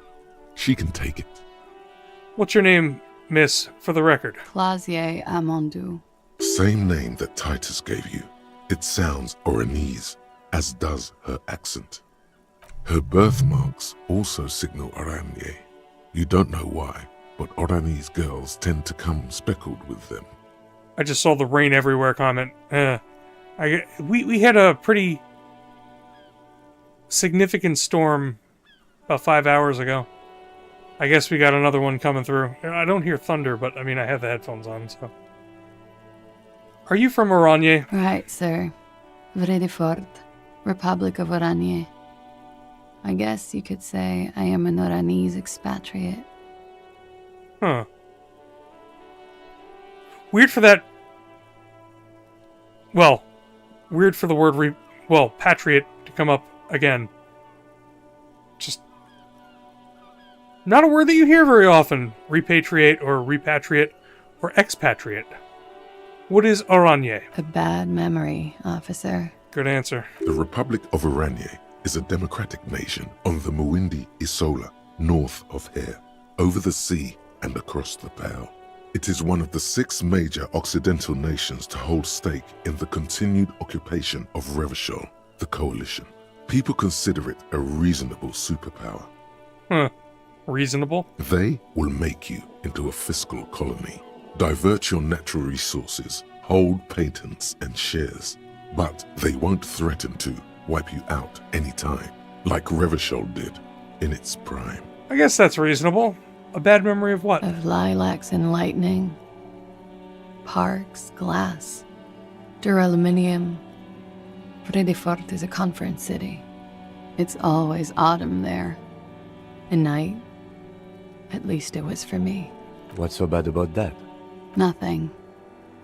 She can take it. What's your name, miss, for the record? Clausier Amandou. Same name that Titus gave you. It sounds Oranese, as does her accent. Her birthmarks also signal Oranje. You don't know why, but Oranese girls tend to come speckled with them. I just saw the rain everywhere comment. We had a pretty significant storm about 5 hours ago. I guess we got another one coming through. I don't hear thunder, but I mean, I have the headphones on, so. Are you from Oranje? Right, sir. Vredefort, Republic of Oranje. I guess you could say I am an Oranese expatriate. Huh. Weird for that. Well, weird for the word patriot to come up again. Just not a word that you hear very often. Repatriate or repatriate or expatriate. What is Oranje? A bad memory, officer. Good answer. The Republic of Oranje is a democratic nation on the Muindi Isola, north of here, over the sea and across the Pale. It is one of the 6 major Occidental nations to hold stake in the continued occupation of Revachol, the coalition. People consider it a reasonable superpower. Huh. Reasonable? They will make you into a fiscal colony, divert your natural resources, hold patents and shares. But they won't threaten to wipe you out anytime, like Revachol did in its prime. I guess that's reasonable. A bad memory of what? Of lilacs and lightning. Parks, glass, duraluminium. Vredefort is a conference city. It's always autumn there. And night. At least it was for me. What's so bad about that? Nothing.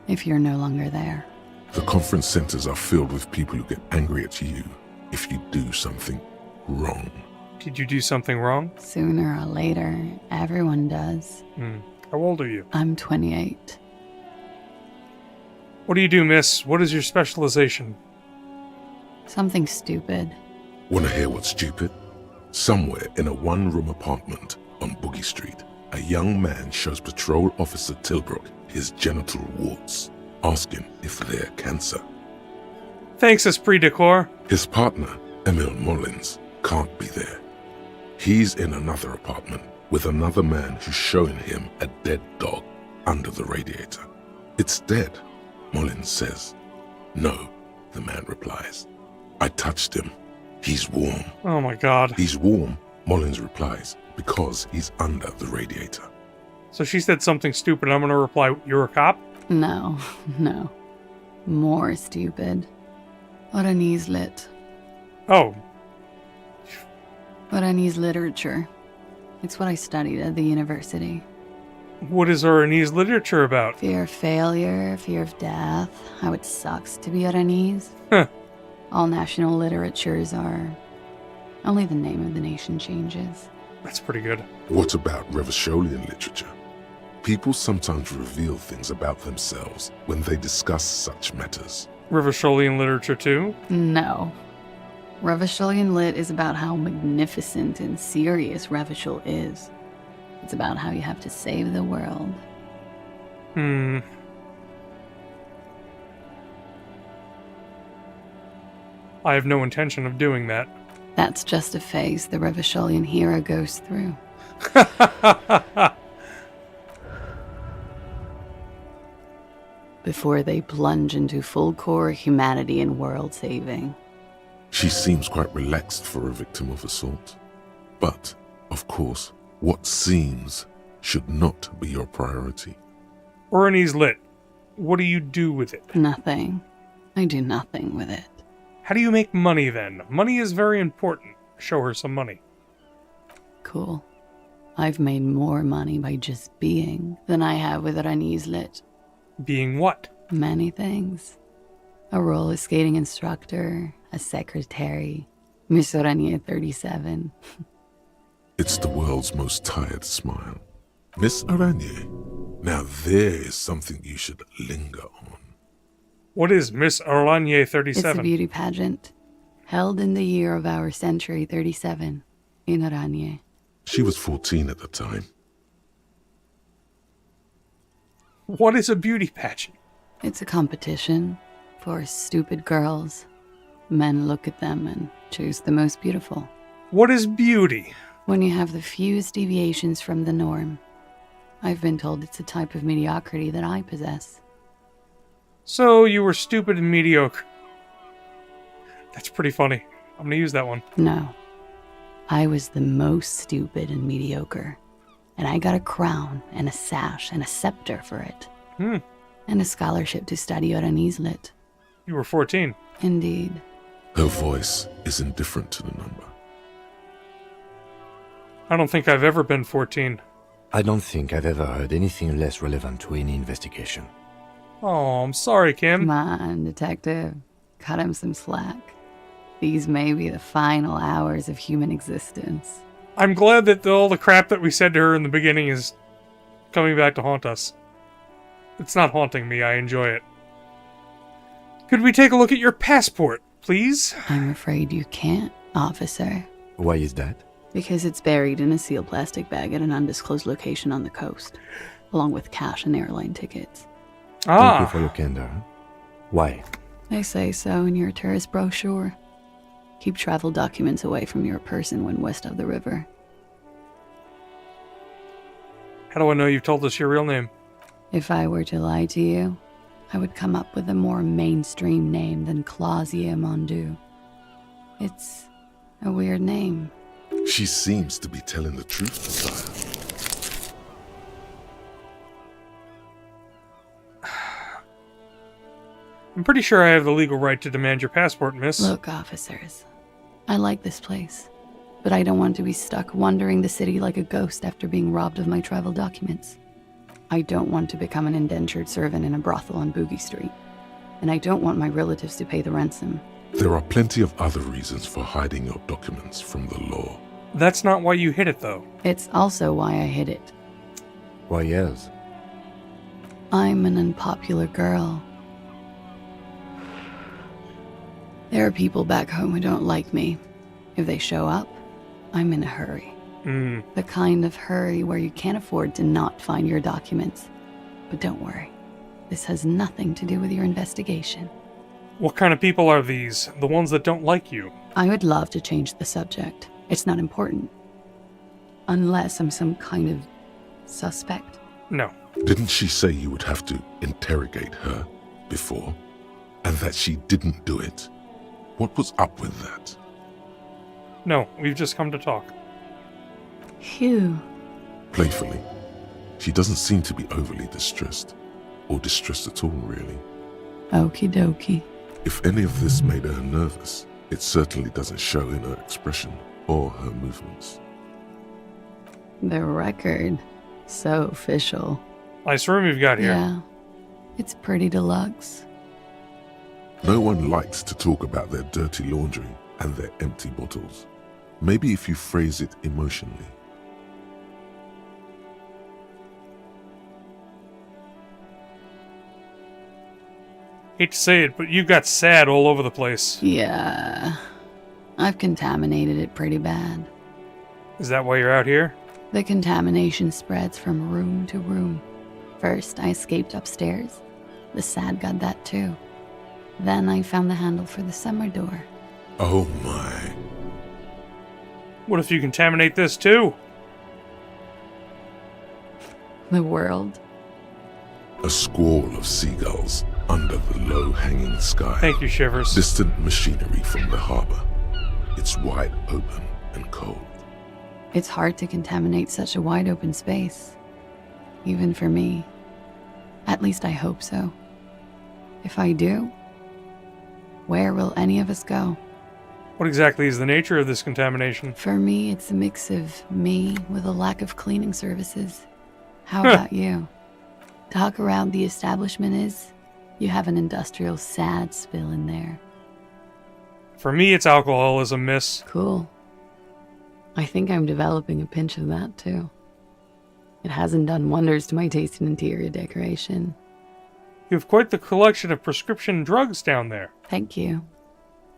If you're no longer there. The conference centers are filled with people who get angry at you if you do something wrong. Did you do something wrong? Sooner or later, everyone does. How old are you? I'm 28. What do you do, miss? What is your specialization? Something stupid. Wanna hear what's stupid? Somewhere in a one-room apartment on Boogie Street, a young man shows Patrol Officer Tilbrook his genital warts, asking if they're cancer. Thanks, Esprit de Corps. His partner, Emil Mullins, can't be there. He's in another apartment with another man who's showing him a dead dog under the radiator. It's dead, Mullins says. No, the man replies. I touched him. He's warm. Oh my god. He's warm, Mullins replies, because he's under the radiator. So she said something stupid. I'm gonna reply, you're a cop? No, no. More stupid. Oranese lit. Oh. Oranese literature. It's what I studied at the university. What is Oranese literature about? Fear of failure, fear of death, how it sucks to be Oranese. Huh. All national literatures are. Only the name of the nation changes. That's pretty good. What about Revacholian literature? People sometimes reveal things about themselves when they discuss such matters. Revacholian literature too? No. Revacholian lit is about how magnificent and serious Revachol is. It's about how you have to save the world. I have no intention of doing that. That's just a phase the Revacholian hero goes through. Before they plunge into full core humanity and world saving. She seems quite relaxed for a victim of assault. But, of course, what seems should not be your priority. Oranese lit. What do you do with it? Nothing. I do nothing with it. How do you make money then? Money is very important. Show her some money. Cool. I've made more money by just being than I have with Oranese lit. Being what? Many things. A roller skating instructor, a secretary, Miss Oranje 37. It's the world's most tired smile. Miss Oranje, now there is something you should linger on. What is Miss Oranje 37? It's a beauty pageant, held in the year of our century 37, in Oranje. She was 14 at the time. What is a beauty pageant? It's a competition for stupid girls. Men look at them and choose the most beautiful. What is beauty? When you have the fewest deviations from the norm. I've been told it's a type of mediocrity that I possess. So you were stupid and mediocre. That's pretty funny. I'm gonna use that one. No. I was the most stupid and mediocre. And I got a crown and a sash and a scepter for it. And a scholarship to study Oranese lit. You were 14. Indeed. Her voice is indifferent to the number. I don't think I've ever been 14. I don't think I've ever heard anything less relevant to any investigation. Oh, I'm sorry, Kim. Come on, detective. Cut him some slack. These may be the final hours of human existence. I'm glad that all the crap that we said to her in the beginning is coming back to haunt us. It's not haunting me, I enjoy it. Could we take a look at your passport, please? I'm afraid you can't, officer. Why is that? Because it's buried in a sealed plastic bag at an undisclosed location on the coast, along with cash and airline tickets. Thank you for looking there. Why? They say so in your tourist brochure. Keep travel documents away from your person when west of the river. How do I know you've told us your real name? If I were to lie to you, I would come up with a more mainstream name than Clausia Mondu. It's a weird name. She seems to be telling the truth, sire. I'm pretty sure I have the legal right to demand your passport, miss. Look, officers, I like this place, but I don't want to be stuck wandering the city like a ghost after being robbed of my travel documents. I don't want to become an indentured servant in a brothel on Boogie Street, and I don't want my relatives to pay the ransom. There are plenty of other reasons for hiding your documents from the law. That's not why you hid it, though. It's also why I hid it. Why, yes. I'm an unpopular girl. There are people back home who don't like me. If they show up, I'm in a hurry. The kind of hurry where you can't afford to not find your documents. But don't worry, this has nothing to do with your investigation. What kind of people are these? The ones that don't like you? I would love to change the subject. It's not important. Unless I'm some kind of suspect. No. Didn't she say you would have to interrogate her before? And that she didn't do it? What was up with that? No, we've just come to talk. Phew. Playfully. She doesn't seem to be overly distressed. Or distressed at all, really. Okie dokie. If any of this made her nervous, it certainly doesn't show in her expression or her movements. The record. So official. Nice room you've got here. Yeah. It's pretty deluxe. No one likes to talk about their dirty laundry and their empty bottles. Maybe if you phrase it emotionally. Hate to say it, but you got sad all over the place. Yeah. I've contaminated it pretty bad. Is that why you're out here? The contamination spreads from room to room. First, I escaped upstairs. The sad got that too. Then I found the handle for the summer door. Oh my. What if you contaminate this too? The world. A squall of seagulls under the low-hanging sky. Thank you, Shivers. Distant machinery from the harbor. It's wide open and cold. It's hard to contaminate such a wide open space. Even for me. At least I hope so. If I do, where will any of us go? What exactly is the nature of this contamination? For me, it's a mix of me with a lack of cleaning services. How about you? Talk around the establishment is, you have an industrial sad spill in there. For me, it's alcoholism, miss. Cool. I think I'm developing a pinch of that, too. It hasn't done wonders to my taste in interior decoration. You have quite the collection of prescription drugs down there. Thank you.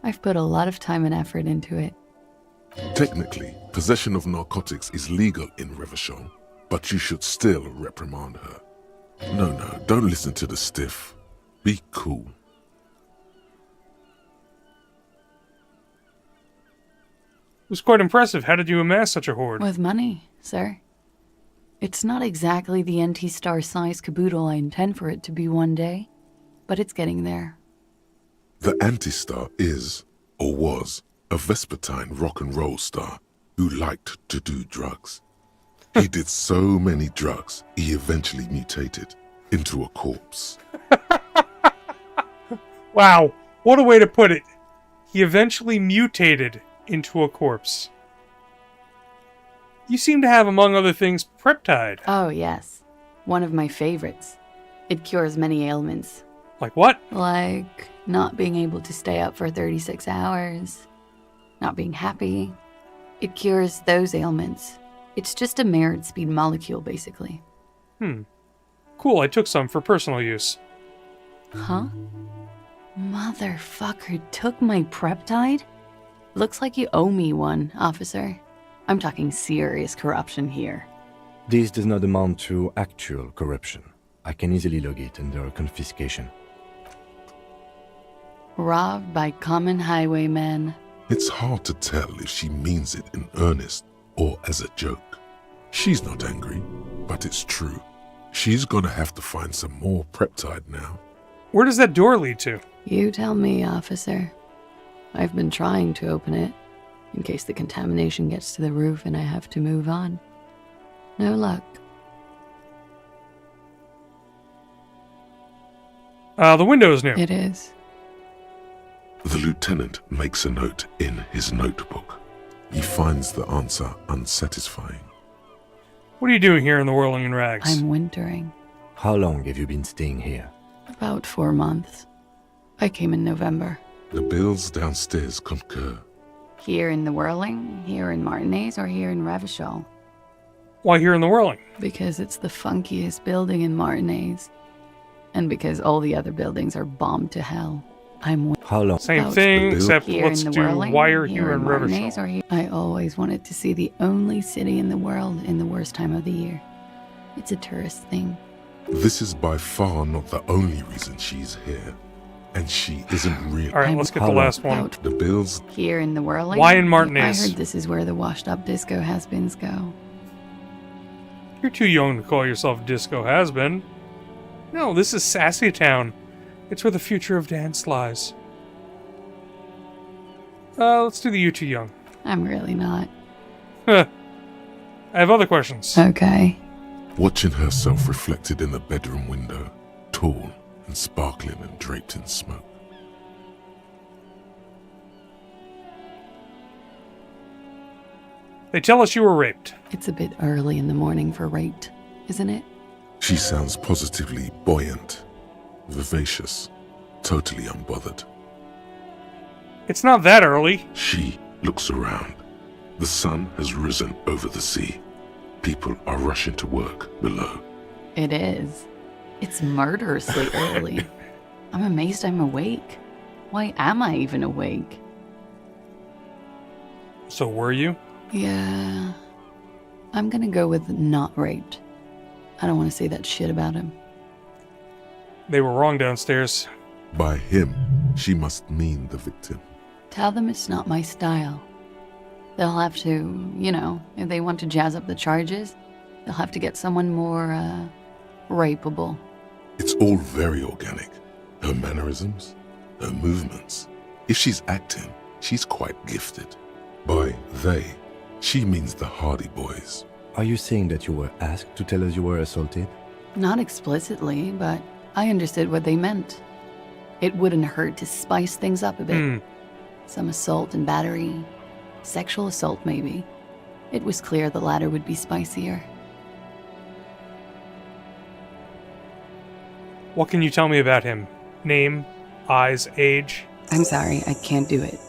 I've put a lot of time and effort into it. Technically, possession of narcotics is legal in Revachol, but you should still reprimand her. No, don't listen to the stiff. Be cool. It was quite impressive. How did you amass such a hoard? With money, sir. It's not exactly the NT-star size caboodle I intend for it to be one day, but it's getting there. The Anti-Star is, or was, a Vespertine rock and roll star who liked to do drugs. He did so many drugs, he eventually mutated into a corpse. Wow, what a way to put it. He eventually mutated into a corpse. You seem to have, among other things, Preptide. Oh, yes. One of my favorites. It cures many ailments. Like what? Like not being able to stay up for 36 hours. Not being happy. It cures those ailments. It's just a mirrored speed molecule, basically. Cool, I took some for personal use. Huh? Motherfucker took my Preptide? Looks like you owe me one, officer. I'm talking serious corruption here. This does not amount to actual corruption. I can easily log it under confiscation. Robbed by common highwaymen. It's hard to tell if she means it in earnest or as a joke. She's not angry, but it's true. She's gonna have to find some more Preptide now. Where does that door lead to? You tell me, officer. I've been trying to open it, in case the contamination gets to the roof and I have to move on. No luck. The window is new. It is. The lieutenant makes a note in his notebook. He finds the answer unsatisfying. What are you doing here in the whirling in rags? I'm wintering. How long have you been staying here? About 4 months. I came in November. The bills downstairs concur. Here in the Whirling, here in Martinez, or here in Ravishall? Why here in the whirling? Because it's the funkiest building in Martinez. And because all the other buildings are bombed to hell. How long? Same thing, except here let's in the do Whirling, wire here in Martinez, Ravishall. or here. I always wanted to see the only city in the world in the worst time of the year. It's a tourist thing. This is by far not the only reason she's here. And she isn't real. Alright, let's get the last one. The bills. Here in the Whirling. Why in Martinez? I heard this is where the washed-up disco has-beens go. You're too young to call yourself disco has-been. No, this is Sassy Town. It's where the future of dance lies. Let's do the You Too Young. I'm really not. I have other questions. Okay. Watching herself reflected in the bedroom window, tall and sparkling and draped in smoke. They tell us you were raped. It's a bit early in the morning for raped, isn't it? She sounds positively buoyant, vivacious, totally unbothered. It's not that early. She looks around. The sun has risen over the sea. People are rushing to work below. It is. It's murderously early. I'm amazed I'm awake. Why am I even awake? So were you? Yeah. I'm gonna go with not raped. I don't want to say that shit about him. They were wrong downstairs. By him, she must mean the victim. Tell them it's not my style. They'll have to, if they want to jazz up the charges, they'll have to get someone more, rapeable. It's all very organic. Her mannerisms, her movements. If she's acting, she's quite gifted. By they, she means the Hardy Boys. Are you saying that you were asked to tell us you were assaulted? Not explicitly, but I understood what they meant. It wouldn't hurt to spice things up a bit. Some assault and battery. Sexual assault, maybe. It was clear the latter would be spicier. What can you tell me about him? Name, eyes, age? I'm sorry, I can't do it.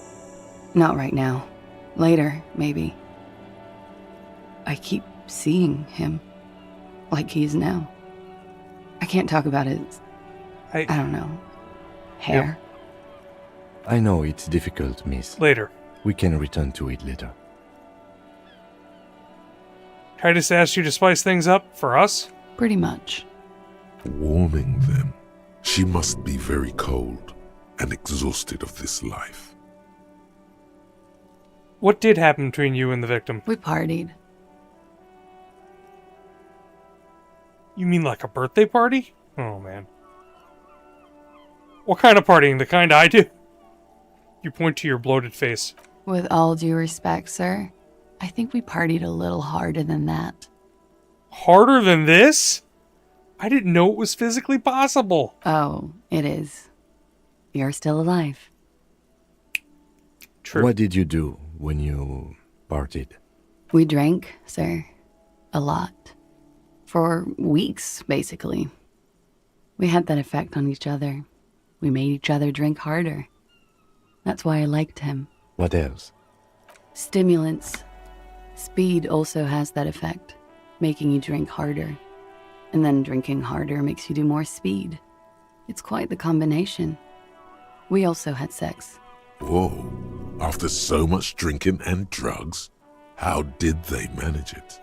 Not right now. Later, maybe. I keep seeing him. Like he is now. I can't talk about his... I don't know. Hair. I know it's difficult, miss. Later. We can return to it later. Titus asked you to spice things up for us? Pretty much. Warming them. She must be very cold and exhausted of this life. What did happen between you and the victim? We partied. You mean like a birthday party? Oh, man. What kind of partying? The kind I do? You point to your bloated face. With all due respect, sir, I think we partied a little harder than that. Harder than this? I didn't know it was physically possible. Oh, it is. You're still alive. True. What did you do when you partied? We drank, sir. A lot. For weeks, basically. We had that effect on each other. We made each other drink harder. That's why I liked him. What else? Stimulants. Speed also has that effect, making you drink harder. And then drinking harder makes you do more speed. It's quite the combination. We also had sex. Whoa. After so much drinking and drugs, how did they manage it?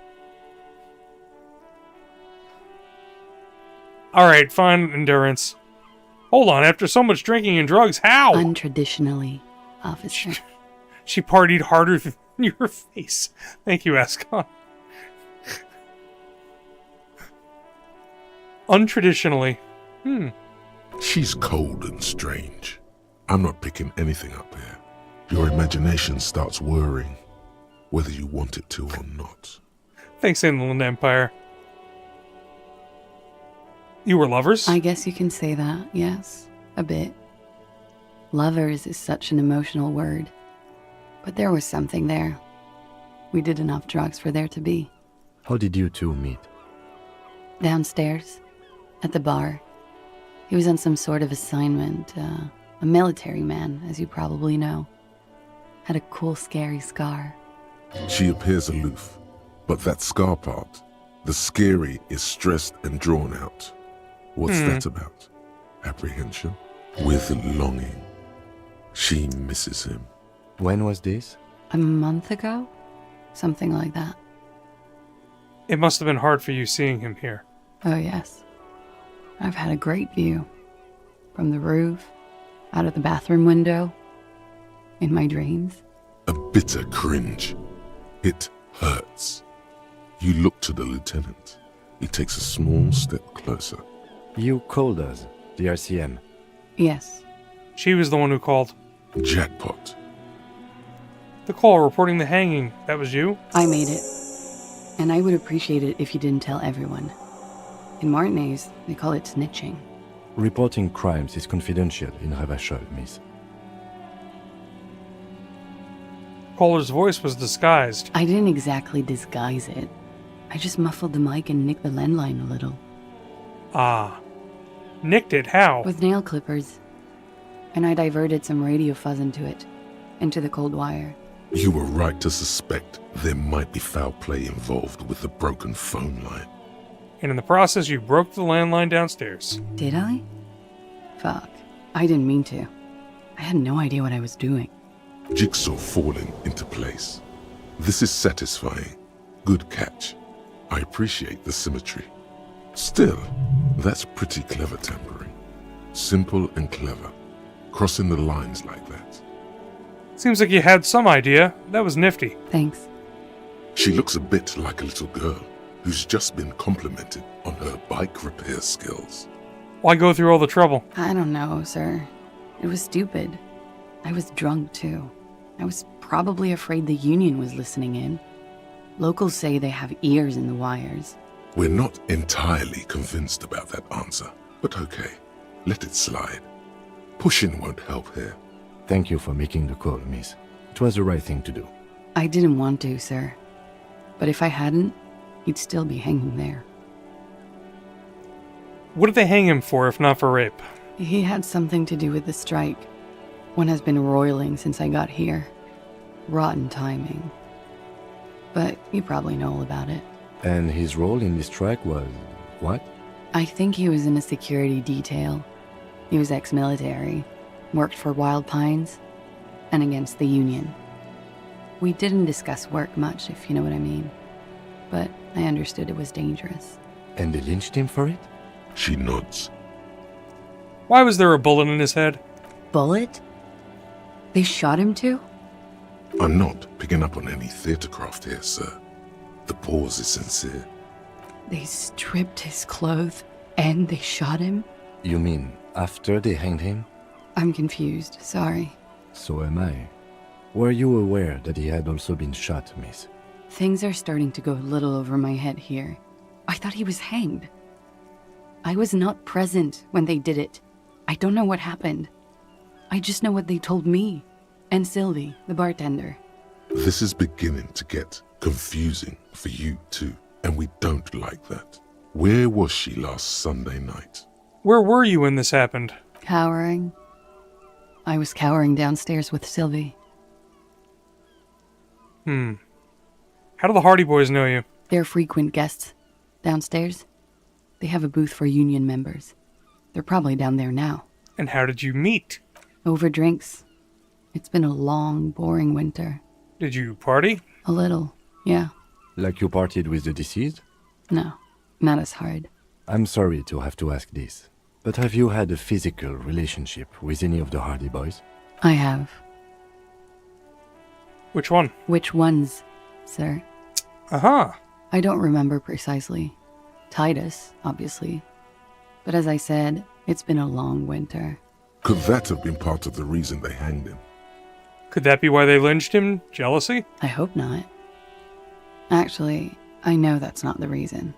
Alright, fine, endurance. Hold on, after so much drinking and drugs, how? Untraditionally, officer. She partied harder than your face. Thank you, Ascon. Untraditionally. She's cold and strange. I'm not picking anything up here. Your imagination starts worrying, whether you want it to or not. Thanks, Inland Empire. You were lovers? I guess you can say that, yes. A bit. Lovers is such an emotional word. But there was something there. We did enough drugs for there to be. How did you two meet? Downstairs, at the bar. He was on some sort of assignment, a military man, as you probably know. Had a cool, scary scar. She appears aloof, but that scar part, the scary, is stressed and drawn out. What's that about? Apprehension? With longing. She misses him. When was this? A month ago? Something like that. It must have been hard for you seeing him here. Oh, yes. I've had a great view. From the roof, out of the bathroom window, in my dreams. A bitter cringe. It hurts. You look to the lieutenant. He takes a small step closer. You called us, the RCM. Yes. She was the one who called. Jackpot. The call reporting the hanging, that was you? I made it. And I would appreciate it if you didn't tell everyone. In Martinez, they call it snitching. Reporting crimes is confidential in Ravachol, miss. Caller's voice was disguised. I didn't exactly disguise it. I just muffled the mic and nicked the landline a little. Ah. Nicked it, how? With nail clippers. And I diverted some radio fuzz into it. Into the cold wire. You were right to suspect there might be foul play involved with the broken phone line. And in the process, you broke the landline downstairs. Did I? Fuck. I didn't mean to. I had no idea what I was doing. Jigsaw falling into place. This is satisfying. Good catch. I appreciate the symmetry. Still, that's pretty clever tampering. Simple and clever. Crossing the lines like that. Seems like you had some idea. That was nifty. Thanks. She looks a bit like a little girl who's just been complimented on her bike repair skills. Why go through all the trouble? I don't know, sir. It was stupid. I was drunk, too. I was probably afraid the Union was listening in. Locals say they have ears in the wires. We're not entirely convinced about that answer, but okay. Let it slide. Pushing won't help here. Thank you for making the call, miss. It was the right thing to do. I didn't want to, sir. But if I hadn't, he'd still be hanging there. What did they hang him for, if not for rape? He had something to do with the strike. One has been roiling since I got here. Rotten timing. But you probably know all about it. And his role in this strike was what? I think he was in a security detail. He was ex-military, worked for Wild Pines, and against the Union. We didn't discuss work much, if you know what I mean. But I understood it was dangerous. And they lynched him for it? She nods. Why was there a bullet in his head? Bullet? They shot him too? I'm not picking up on any theatercraft here, sir. The pause is sincere. They stripped his clothes and they shot him? You mean after they hanged him? I'm confused, sorry. So am I. Were you aware that he had also been shot, miss? Things are starting to go a little over my head here. I thought he was hanged. I was not present when they did it. I don't know what happened. I just know what they told me. And Sylvie, the bartender. This is beginning to get confusing for you too, and we don't like that. Where was she last Sunday night? Where were you when this happened? Cowering. I was cowering downstairs with Sylvie. How do the Hardy Boys know you? They're frequent guests. Downstairs, they have a booth for Union members. They're probably down there now. And how did you meet? Over drinks. It's been a long, boring winter. Did you party? A little, yeah. Like you partied with the deceased? No, not as hard. I'm sorry to have to ask this, but have you had a physical relationship with any of the Hardy Boys? I have. Which one? Which ones, sir? Uh-huh. I don't remember precisely. Titus, obviously. But as I said, It's been a long winter. Could that have been part of the reason they hanged him? Could that be why they lynched him? Jealousy? I hope not. Actually, I know that's not the reason.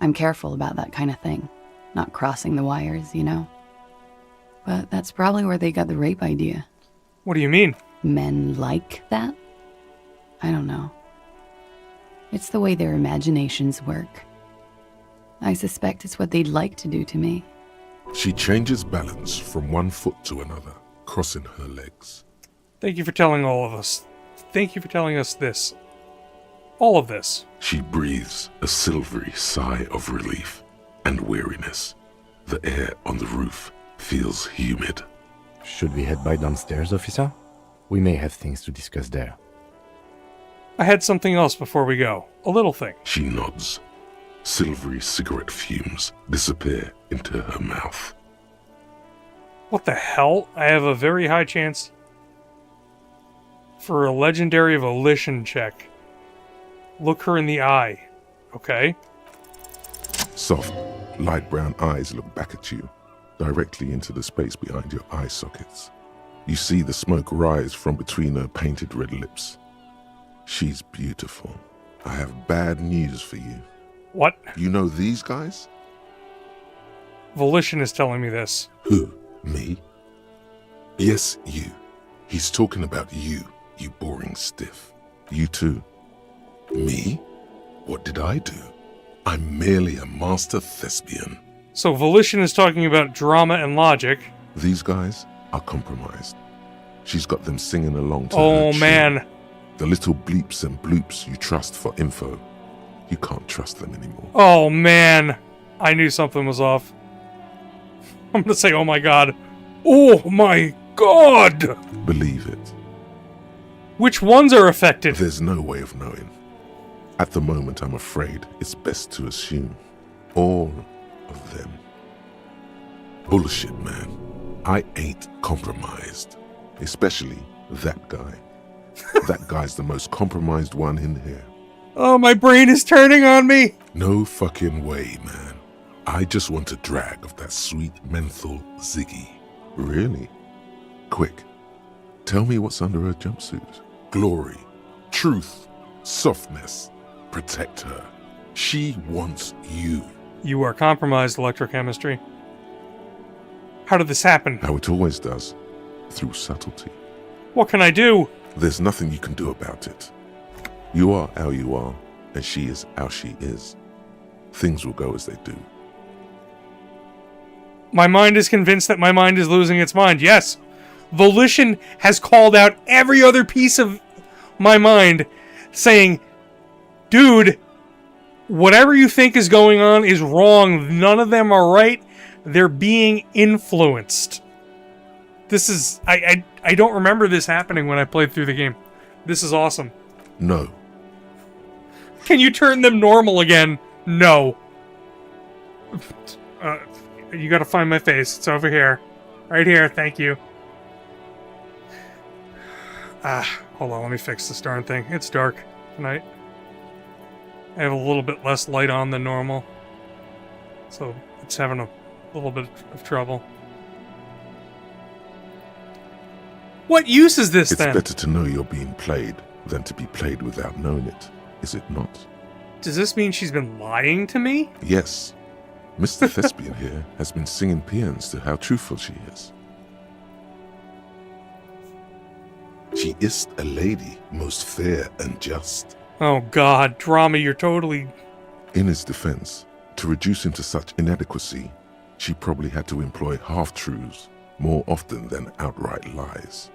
I'm careful about that kind of thing. Not crossing the wires, you know? But that's probably where they got the rape idea. What do you mean? Men like that? I don't know. It's the way their imaginations work. I suspect it's what they'd like to do to me. She changes balance from one foot to another, crossing her legs. Thank you for telling all of us. Thank you for telling us this. All of this. She breathes a silvery sigh of relief and weariness. The air on the roof feels humid. Should we head back downstairs, officer? We may have things to discuss there. I had something else before we go. A little thing. She nods. Silvery cigarette fumes disappear into her mouth. What the hell? I have a very high chance for a legendary volition check. Look her in the eye. Okay. Soft, light brown eyes look back at you, directly into the space behind your eye sockets. You see the smoke rise from between her painted red lips. She's beautiful. I have bad news for you. What? You know these guys? Volition is telling me this. Who? Me? Yes, you. He's talking about you, you boring stiff. You too. Me? What did I do? I'm merely a master thespian. So Volition is talking about drama and logic. These guys are compromised. She's got them singing along to Oh, her man. tune. The little bleeps and bloops you trust for info. You can't trust them anymore. Oh, man. I knew something was off. I'm gonna say, oh my god. Oh my god! Believe it. Which ones are affected? There's no way of knowing. At the moment, I'm afraid it's best to assume all of them. Bullshit, man. I ain't compromised. Especially that guy. That guy's the most compromised one in here. Oh, my brain is turning on me! No fucking way, man. I just want a drag of that sweet menthol Ziggy. Really? Quick. Tell me what's under her jumpsuit. Glory. Truth. Softness. Protect her. She wants you. You are compromised, electrochemistry. How did this happen? How it always does. Through subtlety. What can I do? There's nothing you can do about it. You are how you are, and she is how she is. Things will go as they do. My mind is convinced that my mind is losing its mind. Yes. Volition has called out every other piece of my mind, saying, dude, whatever you think is going on is wrong. None of them are right. They're being influenced. This is... I don't remember this happening when I played through the game. This is awesome. No. Can you turn them normal again? No. You gotta find my face. It's over here. Right here, thank you. Hold on, let me fix this darn thing. It's dark tonight. I have a little bit less light on than normal. So it's having a little bit of trouble. What use is this, then? It's better to know you're being played than to be played without knowing it, is it not? Does this mean she's been lying to me? Yes. Mr. Thespian here has been singing paeans to how truthful she is. She is a lady, most fair and just. Oh god, drama, you're totally... In his defense, to reduce him to such inadequacy, she probably had to employ half-truths more often than outright lies.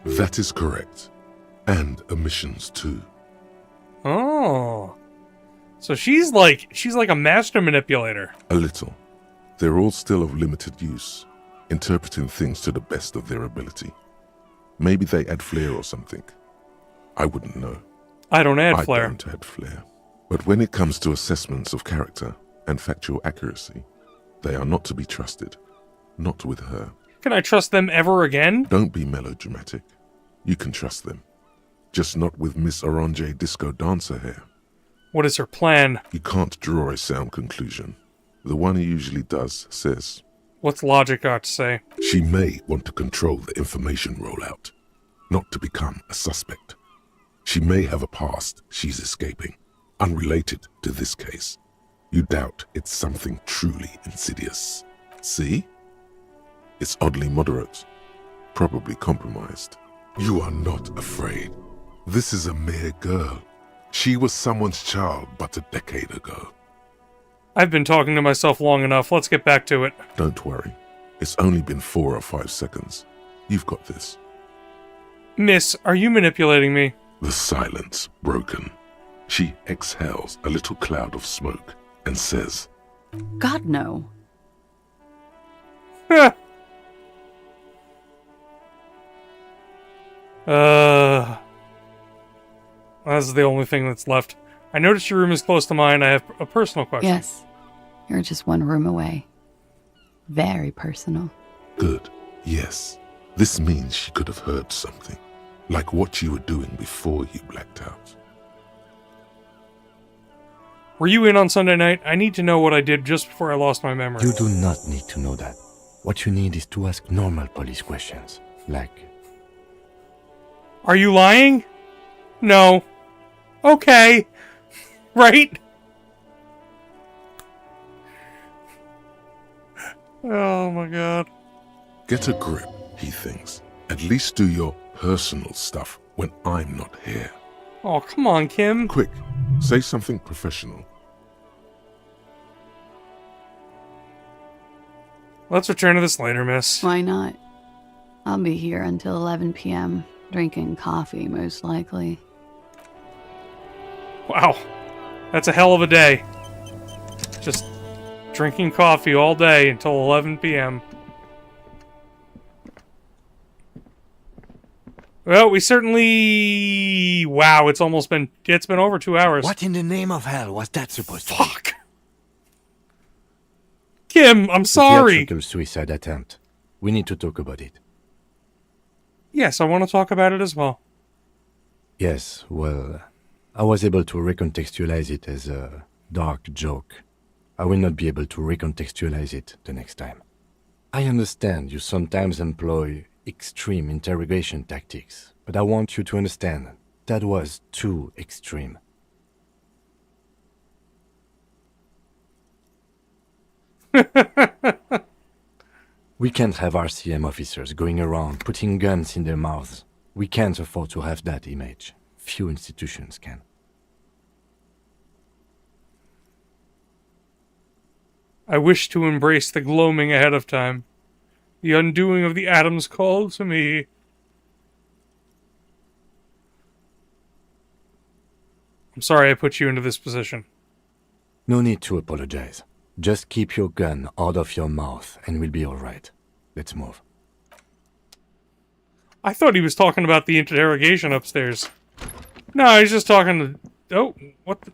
That is correct. And omissions too. Oh. So she's like a master manipulator. A little. They're all still of limited use, interpreting things to the best of their ability. Maybe they add flair or something. I wouldn't know. I don't add flair. I don't add flair. But when it comes to assessments of character and factual accuracy, they are not to be trusted. Not with her. Can I trust them ever again? Don't be melodramatic. You can trust them. Just not with Miss Orange Disco Dancer here. What is her plan? You can't draw a sound conclusion. The one who usually does says, What's logic got to say? She may want to control the information rollout, not to become a suspect. She may have a past she's escaping, unrelated to this case. You doubt it's something truly insidious. See? It's oddly moderate, probably compromised. You are not afraid. This is a mere girl. She was someone's child but a decade ago. I've been talking to myself long enough. Let's get back to it. Don't worry. It's only been 4 or 5 seconds. You've got this. Miss, are you manipulating me? The silence broken. She exhales a little cloud of smoke and says, God, no. That's the only thing that's left. I noticed your room is close to mine. I have a personal question. Yes. You're just one room away. Very personal. Good. Yes. This means she could have heard something. Like what you were doing before you blacked out. Were you in on Sunday night? I need to know what I did just before I lost my memory. You do not need to know that. What you need is to ask normal police questions. Like... Are you lying? No. Okay. Right? Oh my god. Get a grip, he thinks. At least do your personal stuff when I'm not here. Oh, come on, Kim. Quick, say something professional. Let's return to this later, miss. Why not? I'll be here until 11 p.m., drinking coffee, most likely. Wow. That's a hell of a day. Just drinking coffee all day until 11 p.m. Well, we certainly... Wow, it's been over 2 hours. What in the name of hell was that supposed to be? Fuck! Kim, I'm sorry! Theatrical suicide attempt. We need to talk about it. Yes, I want to talk about it as well. Yes, well, I was able to recontextualize it as a dark joke. I will not be able to recontextualize it the next time. I understand you sometimes employ extreme interrogation tactics, but I want you to understand that was too extreme. We can't have RCM officers going around putting guns in their mouths. We can't afford to have that image. Few institutions can. I wish to embrace the gloaming ahead of time. The undoing of the atoms called to me. I'm sorry I put you into this position. No need to apologize. Just keep your gun out of your mouth and we'll be alright. Let's move. I thought he was talking about the interrogation upstairs. No, he's just talking to... Oh, what the...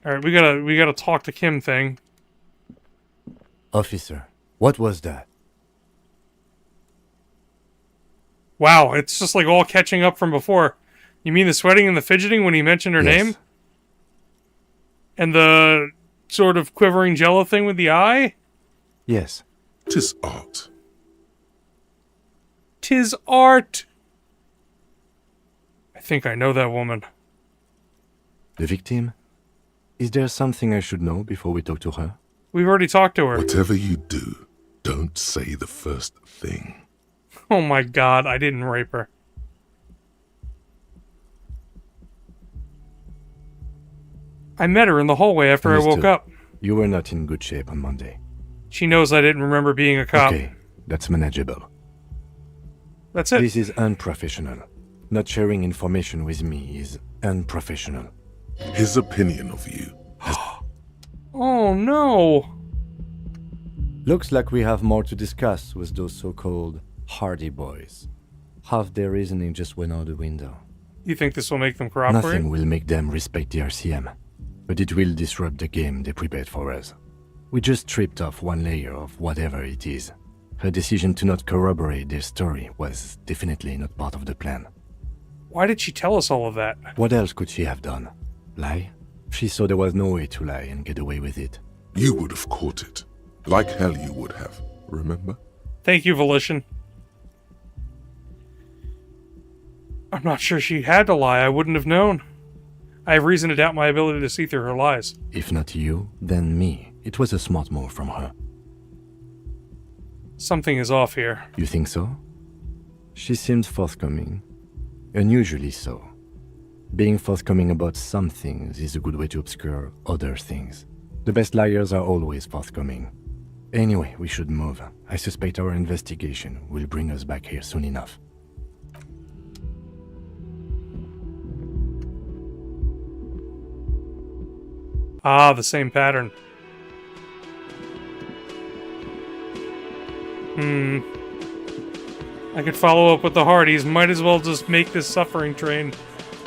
Alright, we gotta talk to Kim thing. Officer, what was that? Wow, it's just like all catching up from before. You mean the sweating and the fidgeting when he mentioned her name? And the sort of quivering jello thing with the eye? Yes. 'Tis art. 'Tis art! I think I know that woman. The victim? Is there something I should know before we talk to her? We've already talked to her. Whatever you do, don't say the first thing. Oh my god, I didn't rape her. I met her in the hallway after I woke up. You were not in good shape on Monday. She knows I didn't remember being a cop. Okay, that's manageable. That's it. This is unprofessional. Not sharing information with me is unprofessional. His opinion of you has... Oh no! Looks like we have more to discuss with those so-called Hardy boys. Half their reasoning just went out the window. You think this will make them cooperate? Nothing will make them respect the RCM, but it will disrupt the game they prepared for us. We just stripped off one layer of whatever it is. Her decision to not corroborate their story was definitely not part of the plan. Why did she tell us all of that? What else could she have done? Lie? She saw there was no way to lie and get away with it. You would have caught it. Like hell you would have. remember? Thank you, Volition. I'm not sure she had to lie. I wouldn't have known. I have reason to doubt my ability to see through her lies. If not you, then me. It was a smart move from her. Something is off here. You think so? She seemed forthcoming. Unusually so. Being forthcoming about some things is a good way to obscure other things. The best liars are always forthcoming. Anyway, we should move. I suspect our investigation will bring us back here soon enough. Ah, the same pattern. I could follow up with the Hardys. Might as well just make this suffering train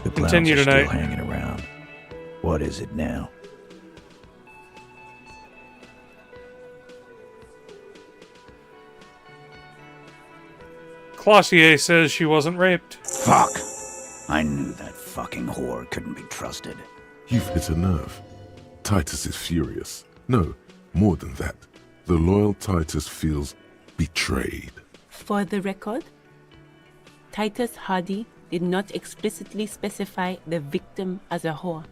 The clowns continue are tonight. still hanging around. What is it now? Clossier says she wasn't raped. Fuck! I knew that fucking whore couldn't be trusted. You've hit a nerve. Titus is furious. No, more than that. The loyal Titus feels betrayed. For the record, Titus Hardy did not explicitly specify the victim as a whore,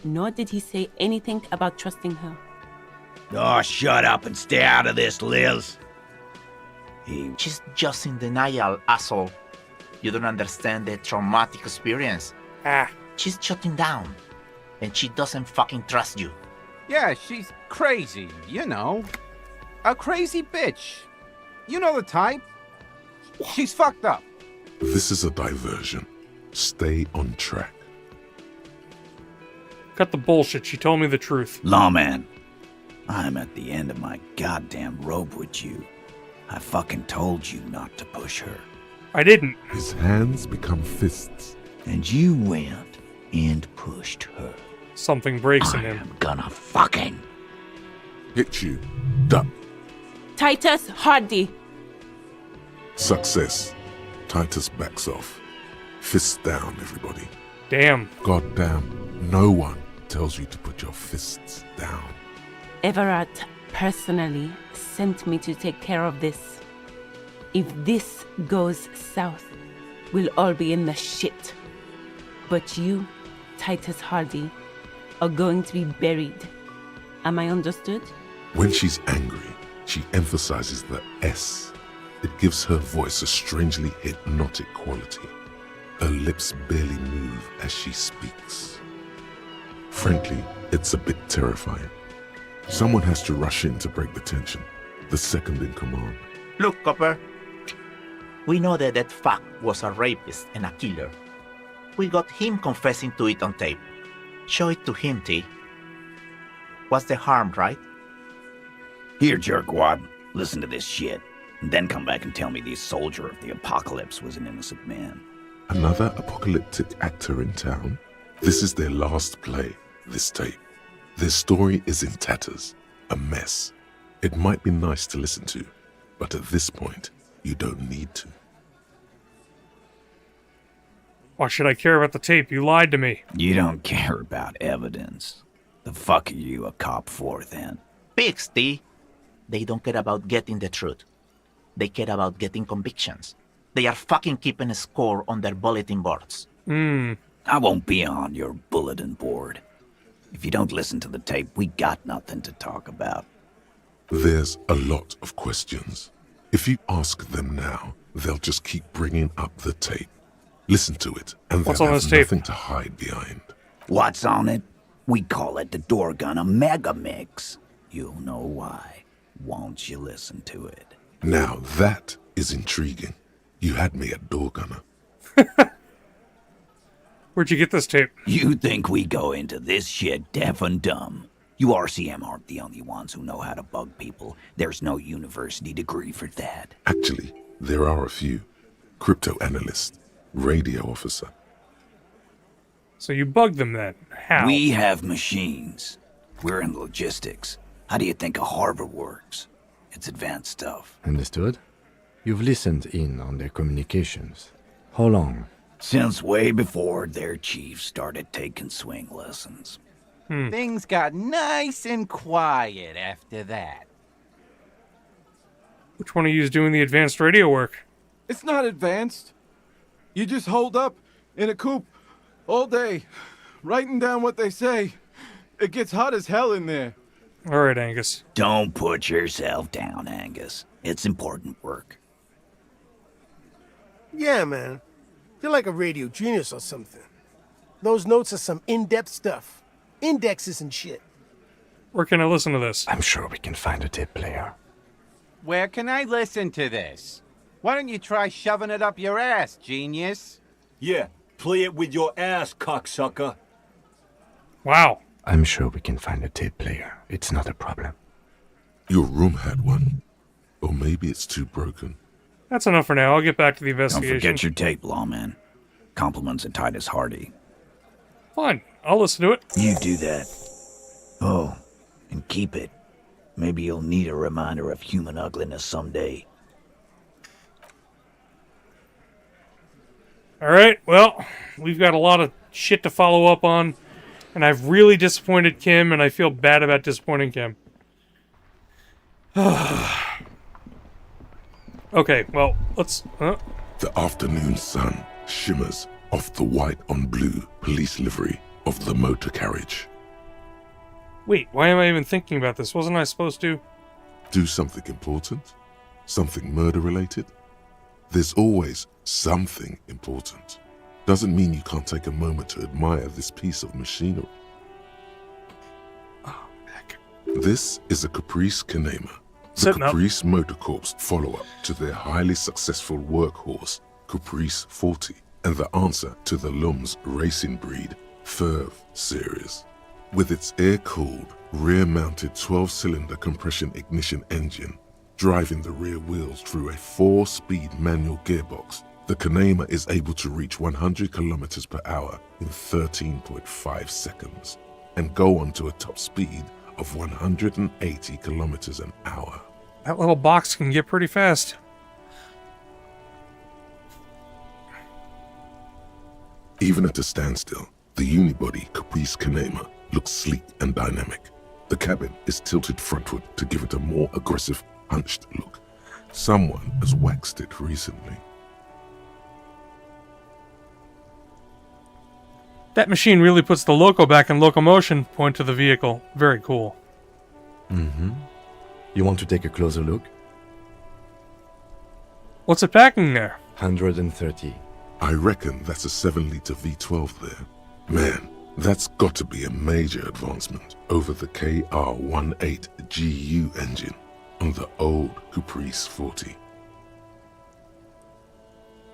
nor did he say anything about trusting her. Oh, shut up and stay out of this, Liz. She's just in denial, asshole. You don't understand the traumatic experience. She's shutting down, and she doesn't fucking trust you. Yeah, she's crazy, you know. A crazy bitch. You know the type. She's fucked up. This is a diversion. Stay on track. Cut the bullshit. She told me the truth. Lawman, I'm at the end of my goddamn rope with you. I fucking told you not to push her. I didn't. His hands become fists. And you went and pushed her. Something breaks in him. I'm gonna fucking hit you. Duck. Titus Hardy. Success. Titus backs off. Fists down, everybody. Damn. Goddamn. No one tells you to put your fists down. Everard personally sent me to take care of this. If this goes south, we'll all be in the shit. But you, Titus Hardy, are going to be buried. Am I understood? When she's angry, she emphasizes the S. It gives her voice a strangely hypnotic quality. Her lips barely move as she speaks. Frankly, it's a bit terrifying. Someone has to rush in to break the tension. The second in command. Look, Copper. We know that that fuck was a rapist and a killer. We got him confessing to it on tape. Show it to him, T. What's the harm, right? Here, jerkwad. Listen to this shit. And then come back and tell me the soldier of the apocalypse was an innocent man. Another apocalyptic actor in town? This is their last play, this tape. Their story is in tatters, a mess. It might be nice to listen to, but at this point, you don't need to. Why should I care about the tape? You lied to me. You don't care about evidence. The fuck are you a cop for, then? Pigs, T. They don't care about getting the truth. They care about getting convictions. They are fucking keeping a score on their bulletin boards. I won't be on your bulletin board. If you don't listen to the tape, we got nothing to talk about. There's a lot of questions. If you ask them now, they'll just keep bringing up the tape. Listen to it, and What's they'll on have this tape? nothing to hide behind. What's on it? We call it the Door Gunner Mega Mix. You'll know why. Won't you listen to it? Now that is intriguing. You had me at door gunner. Where'd you get this tape? You think we go into this shit deaf and dumb? You RCM aren't the only ones who know how to bug people. There's no university degree for that. Actually, there are a few. Crypto analyst, radio officer. So you bugged them then? How? We have machines. We're in logistics. How do you think a harbor works? It's advanced stuff. Understood? You've listened in on their communications. How long? Since way before their chief started taking swing lessons. Things got nice and quiet after that. Which one of you is doing the advanced radio work? It's not advanced. You just hold up in a coop all day, writing down what they say. It gets hot as hell in there. All right, Angus. Don't put yourself down, Angus. It's important work. Yeah, man. You're like a radio genius or something. Those notes are some in-depth stuff. Indexes and shit. Where can I listen to this? I'm sure we can find a tape player. Where can I listen to this? Why don't you try shoving it up your ass, genius? Yeah, play it with your ass, cocksucker. Wow. I'm sure we can find a tape player. It's not a problem. Your room had one. Or maybe it's too broken. That's enough for now. I'll get back to the Don't investigation. forget your tape, lawman. Compliments of Titus Hardy. Fine. I'll listen to it. You do that. Oh, and keep it. Maybe you'll need a reminder of human ugliness someday. All right. Well, we've got a lot of shit to follow up on. And I've really disappointed Kim, and I feel bad about disappointing Kim. Okay, well, let's... The afternoon sun shimmers off the white on blue police livery of the motor carriage. Wait, why am I even thinking about this? Wasn't I supposed to? Do something important? Something murder-related? There's always something important. Doesn't mean you can't take a moment to admire this piece of machinery. Oh, heck. This is a Caprice Kanema, the Setting up. Caprice Motor Corps follow-up to their highly successful workhorse, Caprice 40, and the answer to the Lum's racing breed, Ferv series. With its air-cooled, rear-mounted 12-cylinder compression ignition engine, driving the rear wheels through a 4-speed manual gearbox, the Kanema is able to reach 100 kilometers per hour in 13.5 seconds and go on to a top speed of 180 kilometers an hour. That little box can get pretty fast. Even at a standstill, the unibody Caprice Kanema looks sleek and dynamic. The cabin is tilted frontward to give it a more aggressive, hunched look. Someone has waxed it recently. That machine really puts the loco back in locomotion. Point to the vehicle. Very cool. Mm-hmm. You want to take a closer look? What's it packing there? 130. I reckon that's a 7-liter V12 there. Man, that's got to be a major advancement over the KR-18GU engine on the old Caprice 40.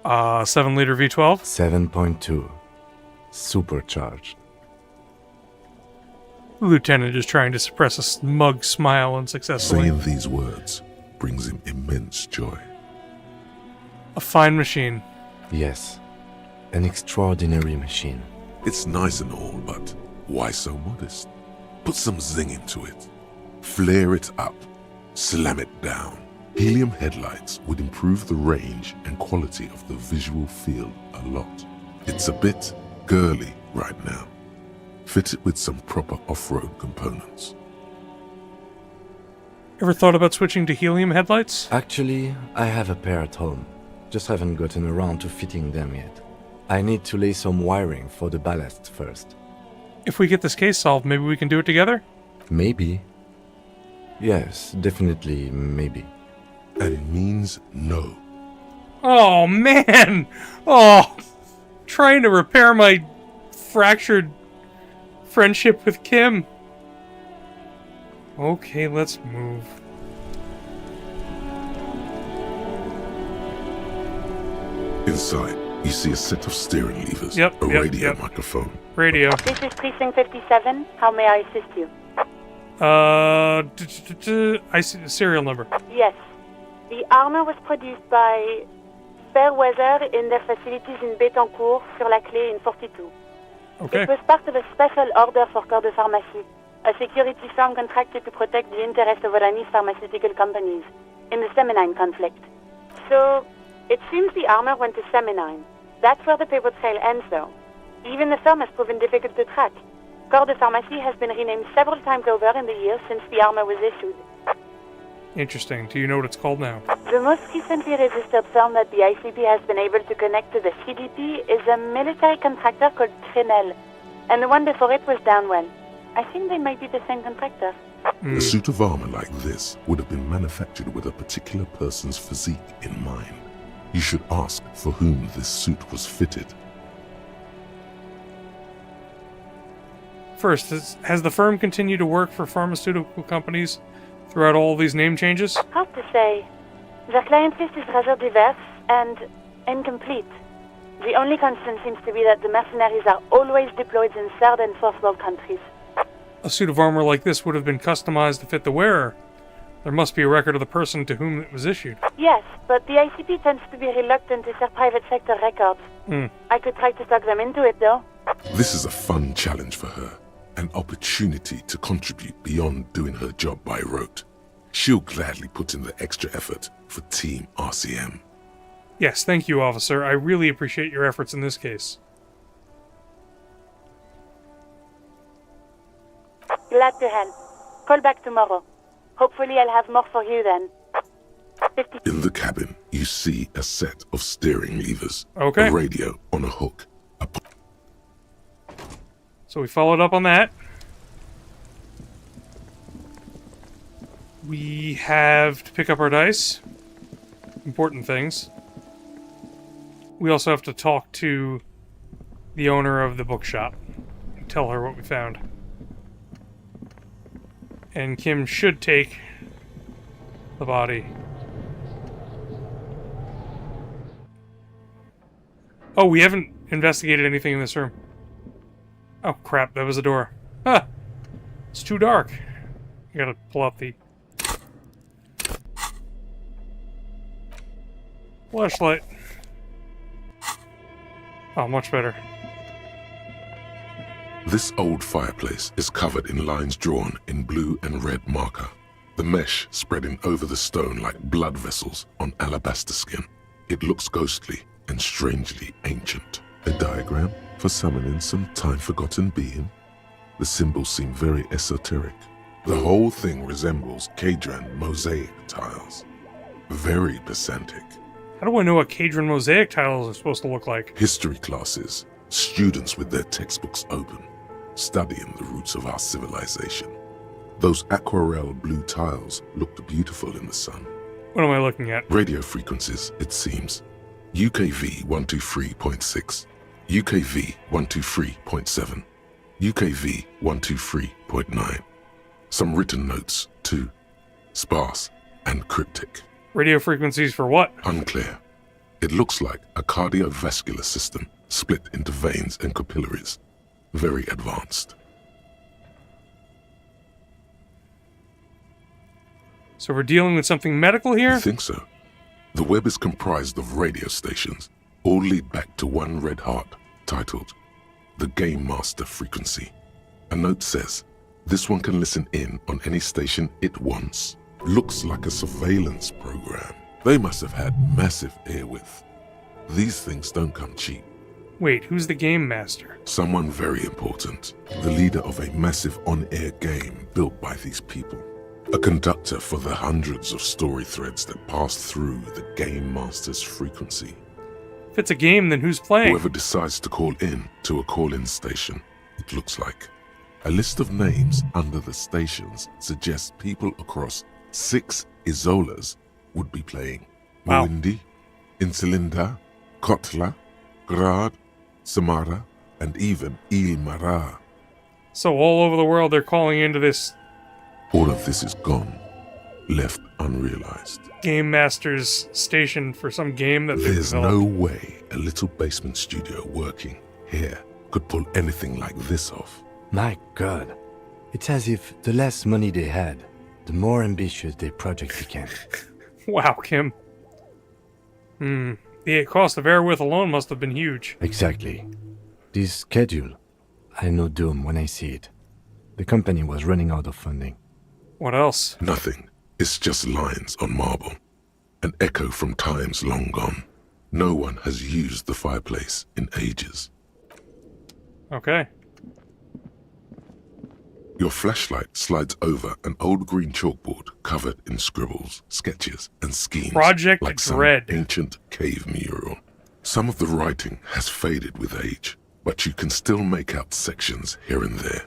7-liter V12? 7.2. Supercharged. The lieutenant is trying to suppress a smug smile unsuccessfully. Saying these words brings him immense joy. A fine machine. Yes. An extraordinary machine. It's nice and all, but why so modest? Put some zing into it. Flare it up. Slam it down. Helium headlights would improve the range and quality of the visual field a lot. It's a bit girly right now. Fit it with some proper off-road components. Ever thought about switching to helium headlights? Actually, I have a pair at home. Just haven't gotten around to fitting them yet. I need to lay some wiring for the ballast first. If we get this case solved, maybe we can do it together? Maybe. Yes, definitely maybe. And it means no. Oh, man! Oh, trying to repair my fractured friendship with Kim. Okay, let's move. Inside, you see a set of steering levers, Yep, a yep, radio yep. microphone. Radio. This is Precinct 57. How may I assist you? I see the serial number. Yes. The armor was produced by Fairweather in their facilities in Bétancourt, sur la Clé in 42. Okay. It was part of a special order for Corps de Pharmacie, a security firm contracted to protect the interests of Oranese pharmaceutical companies in the Semenine conflict. So, it seems the armor went to Semenine. That's where the paper trail ends, though. Even the firm has proven difficult to track. Corps de Pharmacie has been renamed several times over in the years since the armor was issued. Interesting. Do you know what it's called now? The most recently registered firm that the ICP has been able to connect to the CDP is a military contractor called Trinell, and the one before it was Downwell. I think they might be the same contractor. A suit of armor like this would have been manufactured with a particular person's physique in mind. You should ask for whom this suit was fitted. First, has the firm continued to work for pharmaceutical companies throughout all these name changes? Hard to say. Their client list is rather diverse and incomplete. The only constant seems to be that the mercenaries are always deployed in third and fourth world countries. A suit of armor like this would have been customized to fit the wearer. There must be a record of the person to whom it was issued. Yes, but the ICP tends to be reluctant to share private sector records. Hmm. I could try to talk them into it, though. This is a fun challenge for her. An opportunity to contribute beyond doing her job by rote. She'll gladly put in the extra effort for Team RCM. Yes, thank you, officer. I really appreciate your efforts in this case. Glad to help. Call back tomorrow. Hopefully I'll have more for you then. In the cabin, you see a set of steering levers. Okay. A radio on a hook. So we followed up on that. We have to pick up our dice. Important things. We also have to talk to the owner of the bookshop and tell her what we found. And Kim should take the body. Oh, we haven't investigated anything in this room. Oh, crap, that was a door. Ah! It's too dark. I gotta pull out the flashlight. Oh, much better. This old fireplace is covered in lines drawn in blue and red marker, the mesh spreading over the stone like blood vessels on alabaster skin. It looks ghostly and strangely ancient. A diagram for summoning some time-forgotten being. The symbols seem very esoteric. The whole thing resembles Kadran mosaic tiles. Very pedantic. How do I know what Kadran mosaic tiles are supposed to look like? History classes, students with their textbooks open, studying the roots of our civilization. Those aquarelle blue tiles looked beautiful in the sun. What am I looking at? Radio frequencies, it seems. UKV 123.6, UKV 123.7, UKV 123.9. Some written notes, too. Sparse and cryptic. Radio frequencies for what? Unclear. It looks like a cardiovascular system split into veins and capillaries. Very advanced. So we're dealing with something medical here? I think so. The web is comprised of radio stations, all lead back to one red heart, titled The Game Master Frequency. A note says, this one can listen in on any station it wants. Looks like a surveillance program. They must have had massive airwidth. These things don't come cheap. Wait, who's the game master? Someone very important. The leader of a massive on-air game built by these people. A conductor for the hundreds of story threads that pass through the Game Master's frequency. If it's a game, then who's playing? Whoever decides to call in to a call-in station, it looks like. A list of names under the stations suggests people across 6 Isolas would be playing. Wow. Muindi, Insulinda, Kotla, Grad, Samara, and even Ilmara. So all over the world they're calling into this All of this is gone, left unrealized. Game Master's station for some game that they've There's developed. no way a little basement studio working here could pull anything like this off. My God. It's as if the less money they had, the more ambitious their project became. Wow, Kim. The cost of airwidth alone must have been huge. Exactly. This schedule, I know doom when I see it. The company was running out of funding. What else? Nothing. It's just lines on marble. An echo from times long gone. No one has used the fireplace in ages. Okay. Your flashlight slides over an old green chalkboard covered in scribbles, sketches, and schemes. Project like Dread. some ancient cave mural. Some of the writing has faded with age, but you can still make out sections here and there.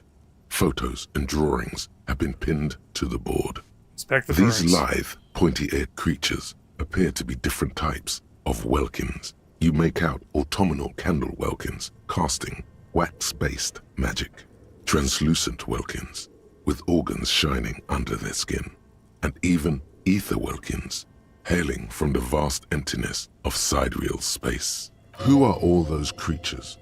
Photos and drawings have been pinned to the board. Inspect the These drawings. lithe, pointy-eared creatures appear to be different types of welkins. You make out autumnal candle welkins, casting wax-based magic. Translucent welkins, with organs shining under their skin. And even ether welkins, hailing from the vast emptiness of sidereal space. Who are all those creatures?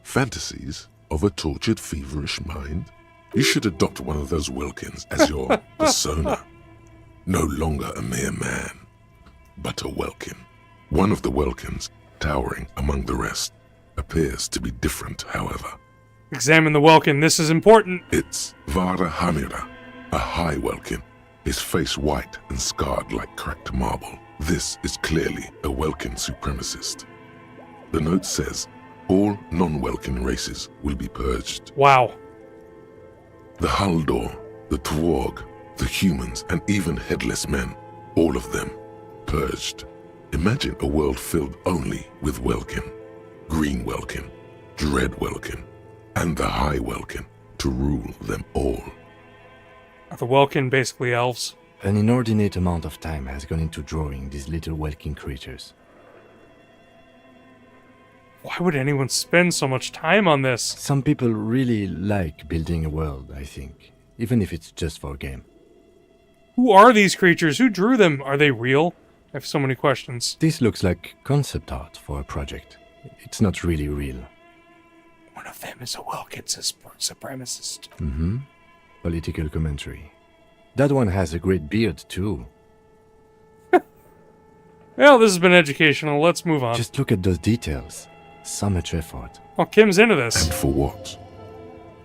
Fantasies of a tortured, feverish mind? You should adopt one of those welkins as your persona. No longer a mere man, but a welkin. One of the welkins, towering among the rest, appears to be different, however. Examine the welkin. This is important. It's Vara Hamira, a high welkin, his face white and scarred like cracked marble. This is clearly a welkin supremacist. The note says, all non-welkin races will be purged. Wow. The Haldor, the Tworg, the humans, and even headless men, all of them, purged. Imagine a world filled only with welkin, green welkin, dread welkin, and the high welkin to rule them all. Are the welkin basically elves? An inordinate amount of time has gone into drawing these little welkin creatures. Why would anyone spend so much time on this? Some people really like building a world, I think, even if it's just for a game. Who are these creatures? Who drew them? Are they real? I have so many questions. This looks like concept art for a project. It's not really real. One of them is a welkin supremacist. Mm-hmm. Political commentary. That one has a great beard, too. Well, this has been educational. Let's move on. Just look at those details. So much effort. Oh, Kim's into this. And for what?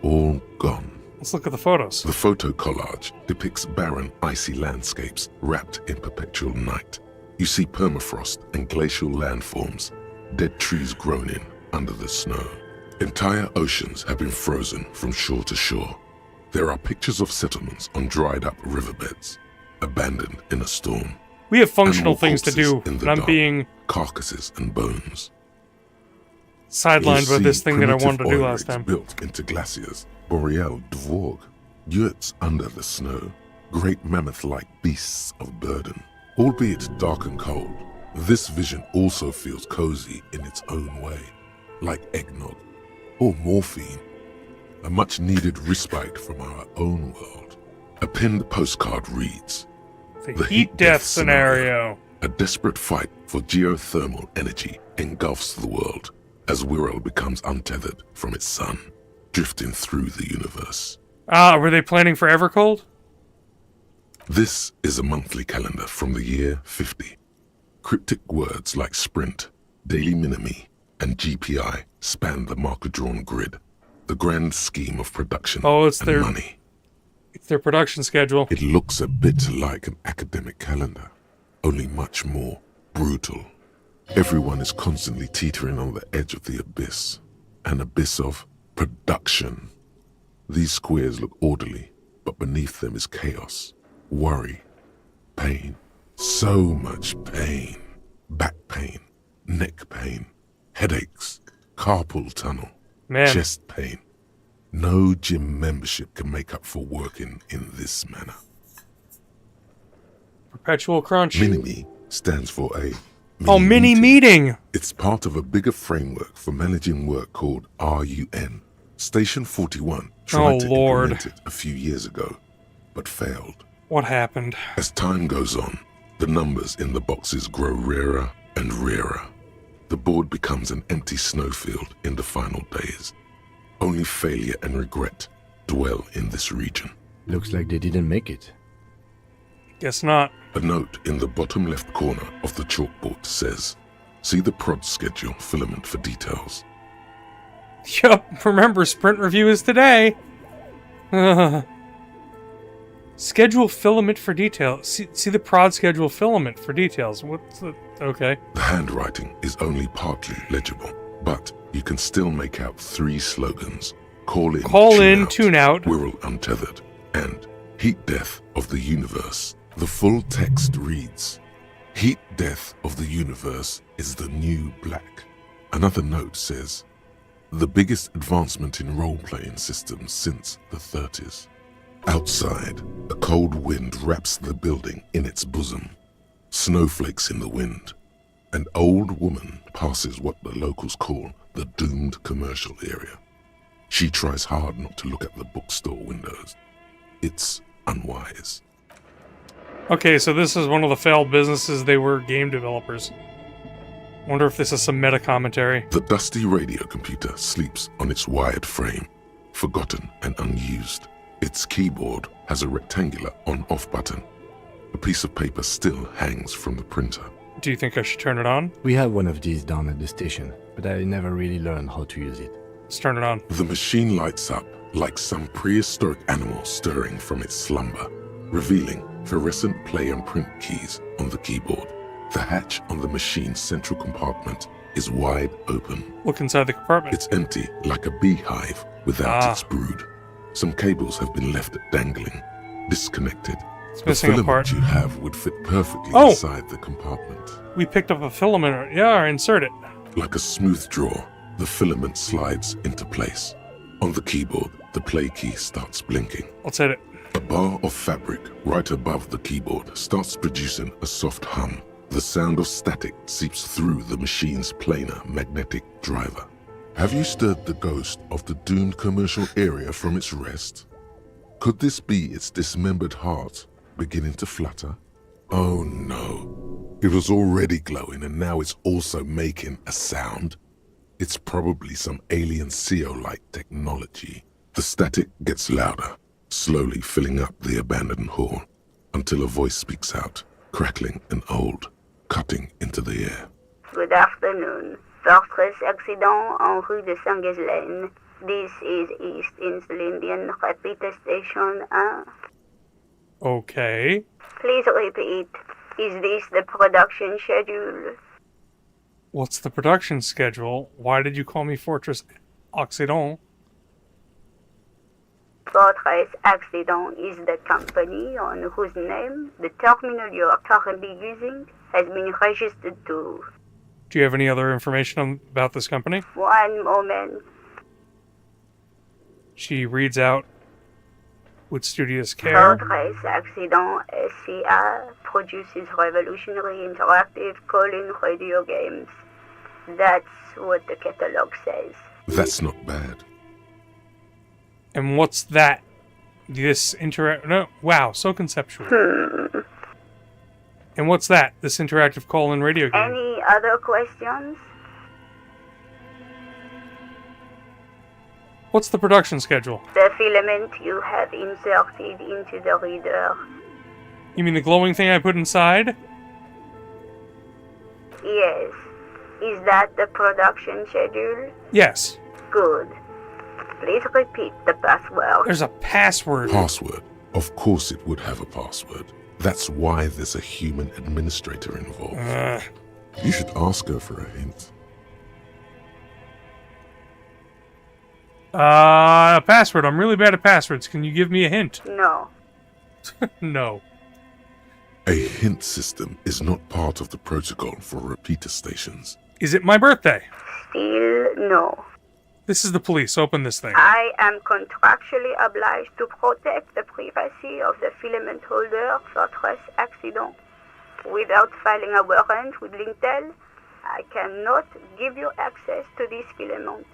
All gone. Let's look at the photos. The photo collage depicts barren, icy landscapes wrapped in perpetual night. You see permafrost and glacial landforms, dead trees grown in under the snow. Entire oceans have been frozen from shore to shore. There are pictures of settlements on dried-up riverbeds, abandoned in a storm. We have functional Animal things to do, corpses in the and I'm dark, being carcasses and bones. sidelined by You this see thing that I primitive wanted to do oil last rigs time. built into glaciers, boreal dvorg, yurts under the snow, great mammoth-like beasts of burden. Albeit dark and cold, this vision also feels cozy in its own way, like eggnog or morphine, a much-needed respite from our own world. A pinned postcard reads, The heat death scenario. A desperate fight for geothermal energy engulfs the world as Wirral becomes untethered from its sun, drifting through the universe. Ah, were they planning for Evercold? This is a monthly calendar from the year 50. Cryptic words like sprint, daily minimi, and GPI span the marker-drawn grid, the grand scheme of production it's and their money. It's their production schedule. It looks a bit like an academic calendar, only much more brutal. Everyone is constantly teetering on the edge of the abyss, an abyss of production. These squares look orderly, but beneath them is chaos, worry, pain, so much pain. Back pain, neck pain, headaches, carpal tunnel, Man. chest pain. No gym membership can make up for working in this manner. Perpetual crunch. Minimi stands for a mini meeting. It's part of a bigger framework for managing work called RUN. Station 41 tried to implement it a few years ago, but failed. What happened? As time goes on, the numbers in the boxes grow rarer and rarer. The board becomes an empty snowfield in the final days. Only failure and regret dwell in this region. Looks like they didn't make it. Guess not. A note in the bottom left corner of the chalkboard says, see the prod schedule filament for details. Yup, remember, sprint review is today. Schedule filament for details. See the prod schedule filament for details. What's the... Okay. The handwriting is only partly legible, but you can still make out 3 slogans, Call in, tune out. Wirral Untethered, and Heat Death of the Universe. The full text reads, Heat Death of the Universe is the new black. Another note says, the biggest advancement in role-playing systems since the 30s. Outside, a cold wind wraps the building in its bosom. Snowflakes in the wind. An old woman passes what the locals call the doomed commercial area. She tries hard not to look at the bookstore windows. It's unwise. Okay, so this is one of the failed businesses. They were game developers. Wonder if this is some meta commentary. The dusty radio computer sleeps on its wired frame, forgotten and unused. Its keyboard has a rectangular on-off button. A piece of paper still hangs from the printer. Do you think I should turn it on? We have one of these down at the station, but I never really learned how to use it. Let's turn it on. The machine lights up like some prehistoric animal stirring from its slumber, revealing fluorescent play and print keys on the keyboard. The hatch on the machine's central compartment is wide open. Look inside the compartment. It's empty like a beehive without its brood. Some cables have been left dangling, disconnected. It's the missing a filament part. you have would fit perfectly Oh! inside the compartment. We picked up a filament. Yeah, insert it. Like a smooth draw, the filament slides into place. On the keyboard, the play key starts blinking. Let's hit it. A bar of fabric right above the keyboard starts producing a soft hum. The sound of static seeps through the machine's planar magnetic driver. Have you stirred the ghost of the doomed commercial area from its rest? Could this be its dismembered heart beginning to flutter? Oh no. It was already glowing and now it's also making a sound. It's probably some alien CO-like technology. The static gets louder, slowly filling up the abandoned hall, until a voice speaks out, crackling and old, cutting into the air. Good afternoon. Fortress accident en rue de Saint-Ghislaine. This is East Insulindian Repeater Station 1. Okay. Please repeat. Is this the production schedule? What's the production schedule? Why did you call me Fortress Occident? Fortress Accident is the company on whose name the terminal you are currently using has been registered to. Do you have any other information about this company? One moment. She reads out with studious care. Fortress Accident SCA produces revolutionary interactive call-in radio games. That's what the catalog says. That's not bad. And what's that? This no, wow, so conceptual. And what's that? This interactive call-in radio game? Any other questions? What's the production schedule? The filament you have inserted into the reader. You mean the glowing thing I put inside? Yes. Is that the production schedule? Yes. Good. Please repeat the password. There's a password. Password. Of course it would have a password. That's why there's a human administrator involved. You should ask her for a hint. Password. I'm really bad at passwords. Can you give me a hint? No. No. A hint system is not part of the protocol for repeater stations. Is it my birthday? Still no. This is the police. Open this thing. I am contractually obliged to protect the privacy of the filament holder Fortress Accident. Without filing a warrant with Lintel, I cannot give you access to this filament.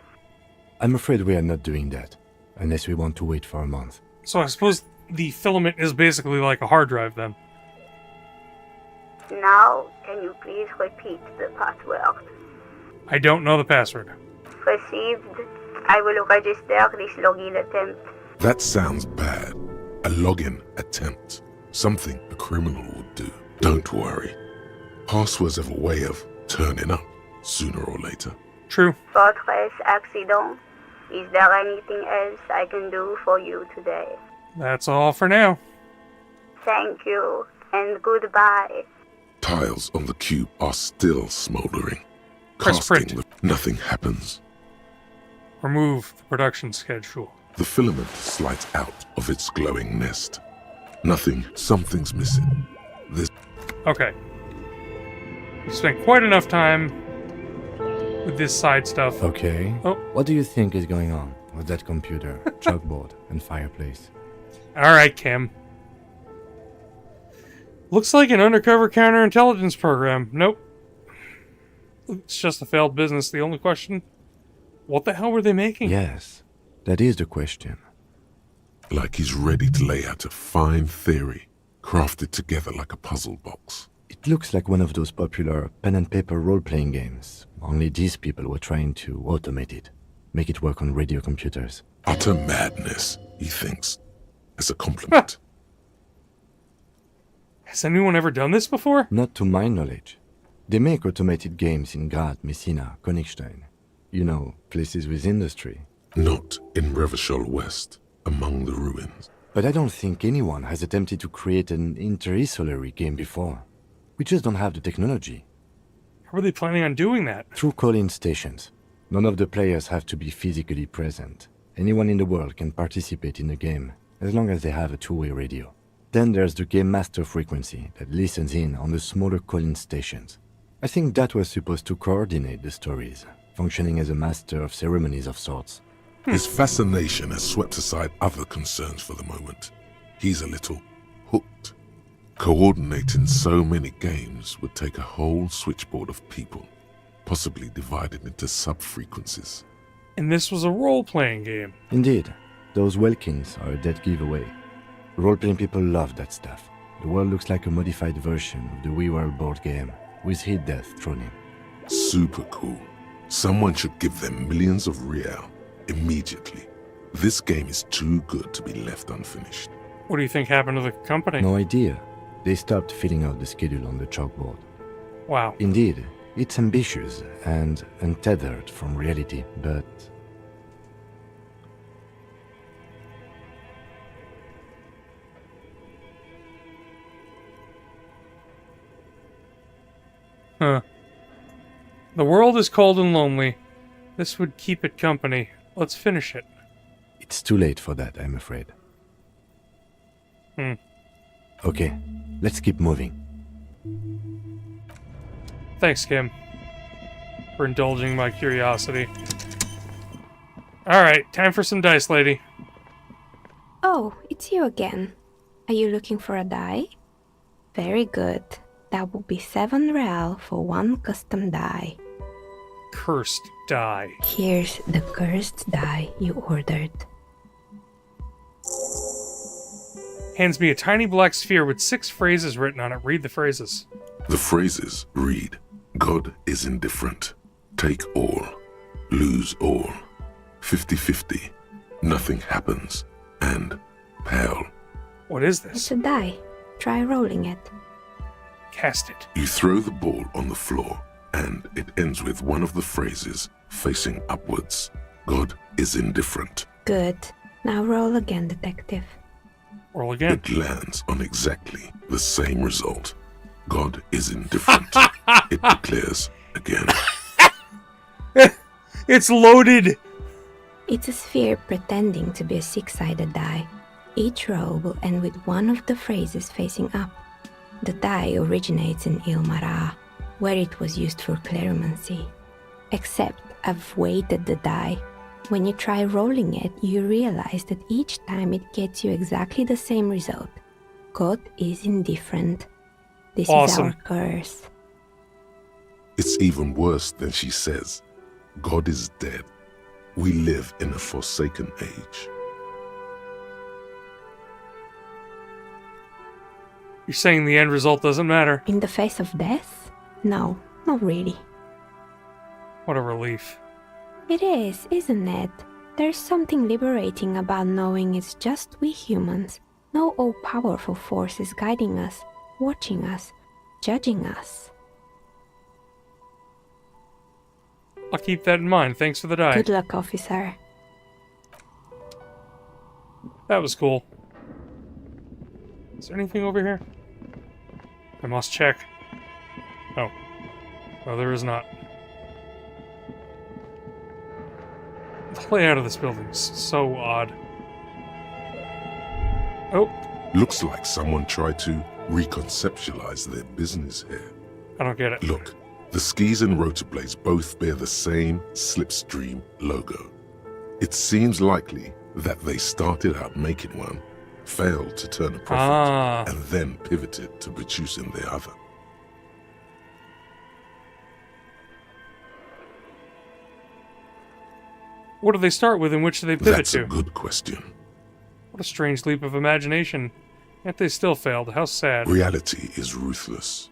I'm afraid we are not doing that, unless we want to wait for a month. So I suppose the filament is basically like a hard drive then. Now, can you please repeat the password? I don't know the password. Received. I will register this login attempt. That sounds bad. A login attempt. Something a criminal would do. Don't worry. Passwords have a way of turning up sooner or later. True. Fortress Accident. Is there anything else I can do for you today? That's all for now. Thank you, and goodbye. Tiles on the cube are still smoldering. Press print. Nothing happens. Remove the production schedule. The filament slides out of its glowing nest. Something's missing. Okay. We spent quite enough time with this side stuff. Okay. Oh. What do you think is going on with that computer, chalkboard, and fireplace? Alright, Kim. Looks like an undercover counterintelligence program. Nope. It's just a failed business. The only question, what the hell were they making? Yes, that is the question. Like he's ready to lay out a fine theory, crafted together like a puzzle box. It looks like one of those popular pen and paper role-playing games, only these people were trying to automate it, make it work on radio computers. Utter madness, he thinks, as a compliment. Has anyone ever done this before? Not to my knowledge. They make automated games in Grad, Messina, Königstein. You know, places with industry. Not in Revachol West, among the ruins. But I don't think anyone has attempted to create an inter-isolary game before. We just don't have the technology. How are they planning on doing that? Through call-in stations. None of the players have to be physically present. Anyone in the world can participate in the game, as long as they have a two-way radio. Then there's the game master frequency that listens in on the smaller call-in stations. I think that was supposed to coordinate the stories, functioning as a master of ceremonies of sorts. His fascination has swept aside other concerns for the moment. He's a little hooked. Coordinating so many games would take a whole switchboard of people, possibly divided into sub-frequencies. And this was a role-playing game. Indeed, those Welkins are a dead giveaway. Role-playing people love that stuff. The world looks like a modified version of the WeWorld board game, with hit death thrown in. Super cool. Someone should give them millions of real immediately. This game is too good to be left unfinished. What do you think happened to the company? No idea. They stopped filling out the schedule on the chalkboard. Wow. Indeed, it's ambitious and untethered from reality, but... Huh. The world is cold and lonely. This would keep it company. Let's finish it. It's too late for that, I'm afraid. Okay, let's keep moving. Thanks, Kim, for indulging my curiosity. Alright, time for some dice, lady. Oh, it's you again. Are you looking for a die? Very good. That will be 7 real for one custom die. Cursed die. Here's the cursed die you ordered. Hands me a tiny black sphere with 6 phrases written on it. Read the phrases. The phrases read, God is indifferent. Take all. Lose all. 50-50. Nothing happens. And pale. What is this? It's a die. Try rolling it. Cast it. You throw the ball on the floor, and it ends with one of the phrases facing upwards. God is indifferent. Good. Now roll again, detective. Roll again. It lands on exactly the same result. God is indifferent. It declares again. It's loaded! It's a sphere pretending to be a 6-sided die. Each roll will end with one of the phrases facing up. The die originates in Ilmara, where it was used for cleromancy. Except I've weighted the die. When you try rolling it, you realize that each time it gets you exactly the same result. God is indifferent. This is our curse. It's even worse than she says. God is dead. We live in a forsaken age. You're saying the end result doesn't matter? In the face of death? No, not really. What a relief. It is, isn't it? There's something liberating about knowing it's just we humans. No all-powerful force is guiding us, watching us, judging us. I'll keep that in mind. Thanks for the die. Good luck, officer. That was cool. Is there anything over here? I must check. Oh. No, there is not. layout of this building's so odd. Oh. Looks like someone tried to reconceptualize their business here. I don't get it. Look, the skis and rotor blades both bear the same Slipstream logo. It seems likely that they started out making one, failed to turn a profit, and then pivoted to producing the other. What do they start with and which do they pivot That's to? a good question. What a strange leap of imagination. Yet they still failed. How sad. Reality is ruthless.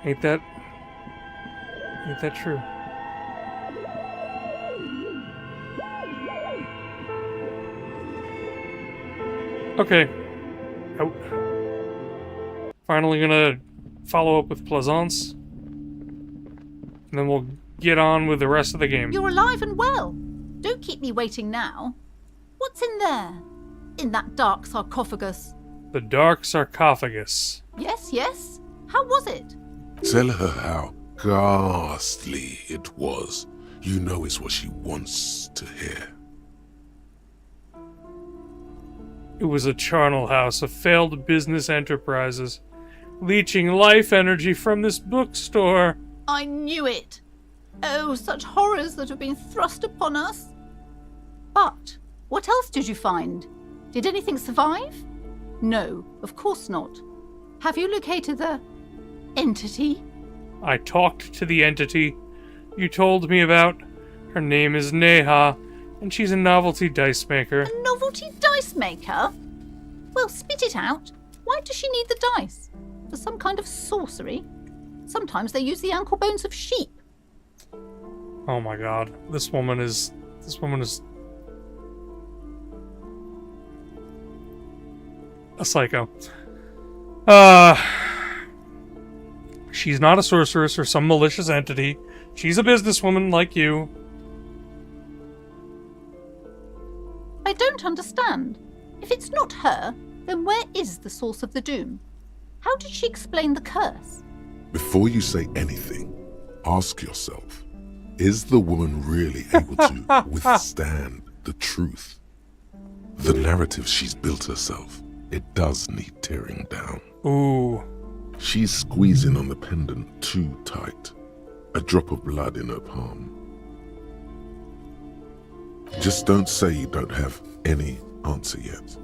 Ain't that true? Okay. Out. Finally gonna follow up with Plaisance. And then we'll get on with the rest of the game. You're alive and well. Don't keep me waiting now. What's in there? In that dark sarcophagus? The Dark Sarcophagus. Yes, yes. How was it? Tell her how ghastly it was. You know it's what she wants to hear. It was a charnel house of failed business enterprises, leeching life energy from this bookstore. I knew it. Oh, such horrors that have been thrust upon us. But what else did you find? Did anything survive? No, of course not. Have you located the entity? I talked to the entity you told me about. Her name is Neha, and she's a novelty dice maker. A novelty dice maker? Well, spit it out. Why does she need the dice? For some kind of sorcery? Sometimes they use the ankle bones of sheep. Oh my god. This woman is a psycho. She's not a sorceress or some malicious entity. She's a businesswoman like you. I don't understand. If it's not her, then where is the source of the doom? How did she explain the curse? Before you say anything, ask yourself, is the woman really able to withstand the truth? The narrative she's built herself, it does need tearing down. Ooh. She's squeezing on the pendant too tight. A drop of blood in her palm. Just don't say you don't have any answer yet.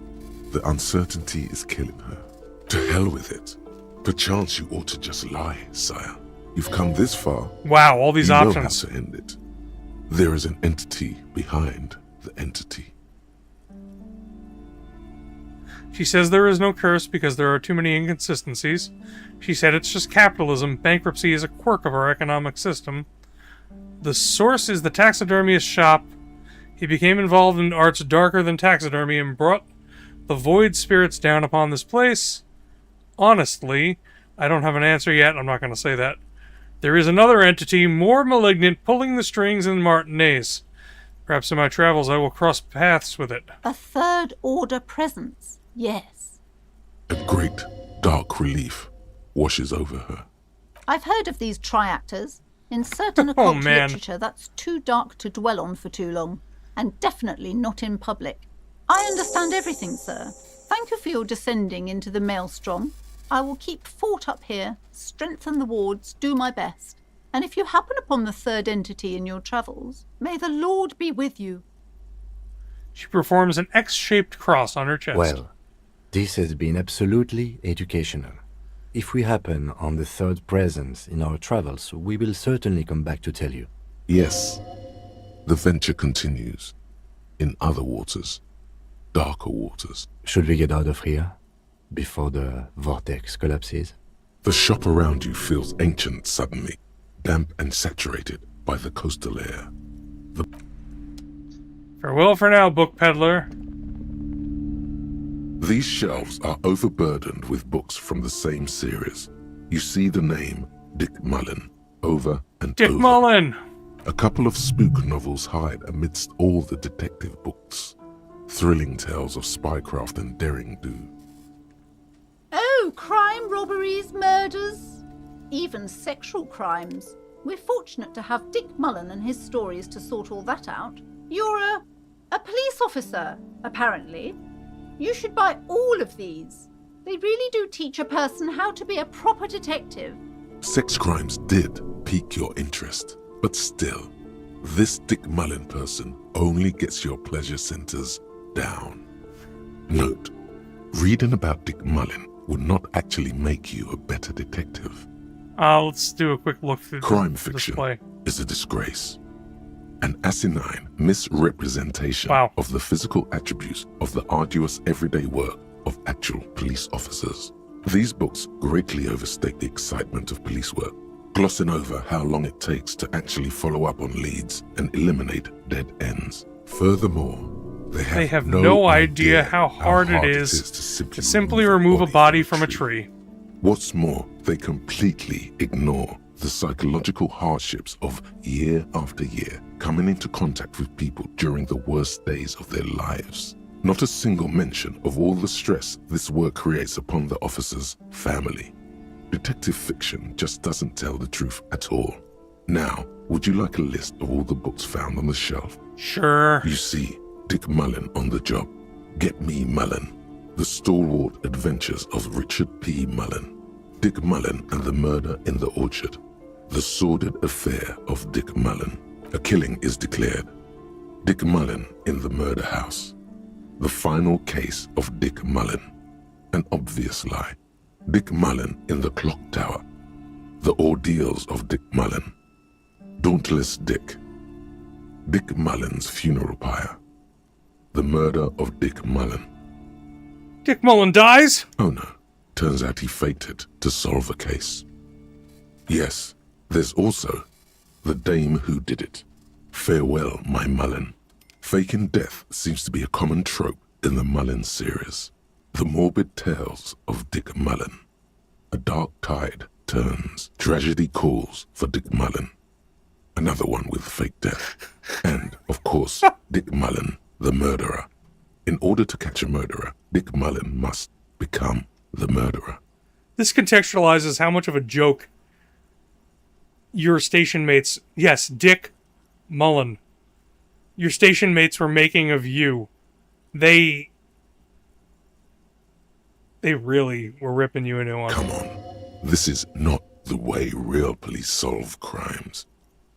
The uncertainty is killing her. To hell with it. Perchance you ought to just lie, sire. You've come this far. Wow, all these options. You know how to end it. There is an entity behind the entity. She says there is no curse because there are too many inconsistencies. She said it's just capitalism. Bankruptcy is a quirk of our economic system. The source is the taxidermist's shop. He became involved in arts darker than taxidermy and brought the void spirits down upon this place. Honestly, I don't have an answer yet. I'm not going to say that. There is another entity, more malignant, pulling the strings in Martinez. Perhaps in my travels I will cross paths with it. A third order presence, yes. A great dark relief washes over her. I've heard of these triactors. In certain occult literature, that's too dark to dwell on for too long, and definitely not in public. I understand everything, sir. Thank you for your descending into the maelstrom. I will keep fort up here, strengthen the wards, do my best. And if you happen upon the third entity in your travels, may the Lord be with you. She performs an X-shaped cross on her chest. Well, this has been absolutely educational. If we happen on the third presence in our travels, we will certainly come back to tell you. Yes, the venture continues. In other waters. Darker waters. Should we get out of here? Before the vortex collapses? The shop around you feels ancient suddenly. Damp and saturated by the coastal air. Farewell for now, book peddler. These shelves are overburdened with books from the same series. You see the name Dick Mullen over and Dick over. Mullen! A couple of spook novels hide amidst all the detective books. Thrilling tales of spycraft and daring do. Oh, crime, robberies, murders, even sexual crimes. We're fortunate to have Dick Mullen and his stories to sort all that out. You're a police officer, apparently. You should buy all of these. They really do teach a person how to be a proper detective. Sex crimes did pique your interest, but still, this Dick Mullen person only gets your pleasure centers down. Note, reading about Dick Mullen would not actually make you a better detective. Let's do a quick look through Crime the fiction display. is a disgrace. An asinine misrepresentation of the physical attributes of the arduous everyday work of actual police officers. These books greatly overstate the excitement of police work, glossing over how long it takes to actually follow up on leads and eliminate dead ends. Furthermore, they have no idea how hard it is to simply remove a body from a tree. What's more, they completely ignore the psychological hardships of year after year coming into contact with people during the worst days of their lives. Not a single mention of all the stress this work creates upon the officer's family. Detective fiction just doesn't tell the truth at all. Now, would you like a list of all the books found on the shelf? Sure. You see, Dick Mullen on the job. Get Me Mullen. The Stalwart Adventures of Richard P. Mullen. Dick Mullen and the Murder in the Orchard. The Sordid Affair of Dick Mullen. A killing is declared. Dick Mullen in the Murder House. The Final Case of Dick Mullen. An Obvious Lie. Dick Mullen in the Clock Tower. The Ordeals of Dick Mullen. Dauntless Dick. Dick Mullen's Funeral Pyre. The Murder of Dick Mullen. Dick Mullen dies? Oh no. Turns out he faked it to solve a case. Yes, there's also The Dame Who Did It. Farewell, My Mullen. Faking death seems to be a common trope in the Mullen series. The morbid tales of Dick Mullen. A dark tide turns. Tragedy calls for Dick Mullen. Another one with fake death. And, of course, Dick Mullen, the murderer. In order to catch a murderer, Dick Mullen must become the murderer. This contextualizes how much of a joke your station mates, yes, Dick Mullen, your station mates were making of you. They really were ripping you a new one. Come on. This is not the way real police solve crimes.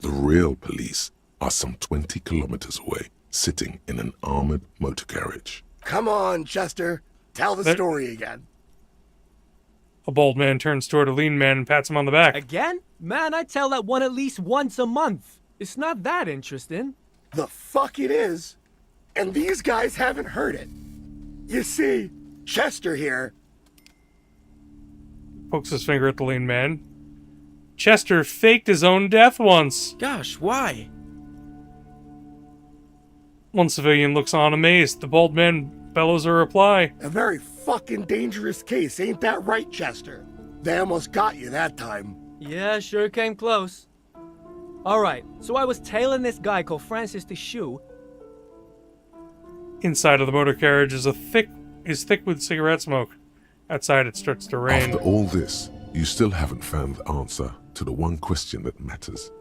The real police are some 20 kilometers away, sitting in an armored motor carriage. Come on, Chester. Tell the story again. A bald man turns toward a lean man and pats him on the back. Again? Man, I tell that one at least once a month. It's not that interesting. The fuck it is. And these guys haven't heard it. You see, Chester here pokes his finger at the lean man. Chester faked his own death once. Gosh, why? One civilian looks on amazed. The bald man bellows a reply. A very fucking dangerous case, ain't that right, Chester? They almost got you that time. Yeah, sure came close. Alright, so I was tailing this guy called Francis the Shoe. Inside of the motor carriage is thick with cigarette smoke. Outside it starts to rain. After all this, you still haven't found the answer to the one question that matters.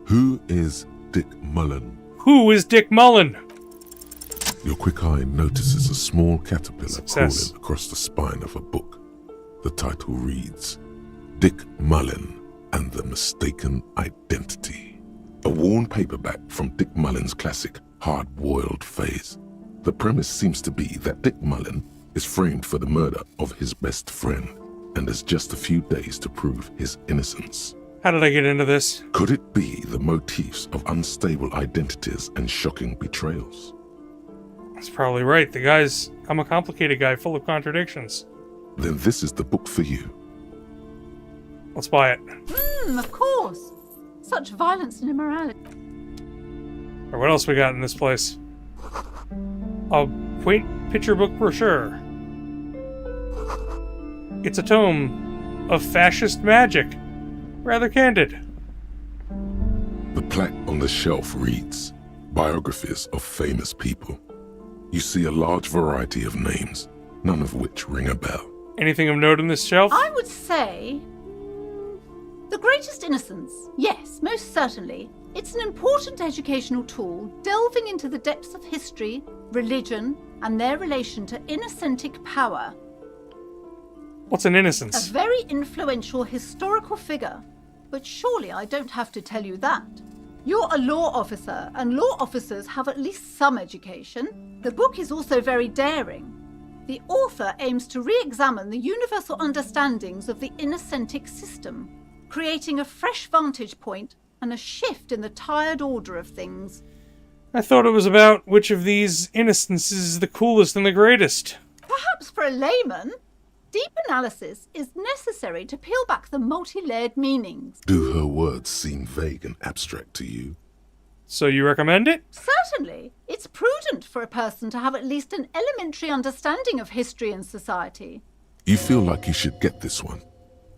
Who is Dick Mullen? Who is Dick Mullen? Your quick eye notices a small caterpillar crawling across the spine of a book. The title reads, Dick Mullen and the Mistaken Identity. A worn paperback from Dick Mullen's classic Hard-Boiled Phase. The premise seems to be that Dick Mullen is framed for the murder of his best friend and has just a few days to prove his innocence. How did I get into this? Could it be the motifs of unstable identities and shocking betrayals? That's probably right. I'm a complicated guy full of contradictions. Then this is the book for you. Let's buy it. Of course. Such violence and immorality. Or what else we got in this place? A quaint picture book brochure. It's a tome of fascist magic. Rather candid. The plaque on the shelf reads, Biographies of Famous People. You see a large variety of names, none of which ring a bell. Anything of note in this shelf? I would say The greatest innocence. Yes, most certainly. It's an important educational tool, delving into the depths of history, religion, and their relation to innocentic power. What's an innocence? A very influential historical figure. But surely I don't have to tell you that. You're a law officer, and law officers have at least some education. The book is also very daring. The author aims to re-examine the universal understandings of the innocentic system, creating a fresh vantage point and a shift in the tired order of things. I thought it was about which of these innocences is the coolest and the greatest. Perhaps for a layman, deep analysis is necessary to peel back the multi-layered meanings. Do her words seem vague and abstract to you? So you recommend it? Certainly. It's prudent for a person to have at least an elementary understanding of history and society. You feel like you should get this one?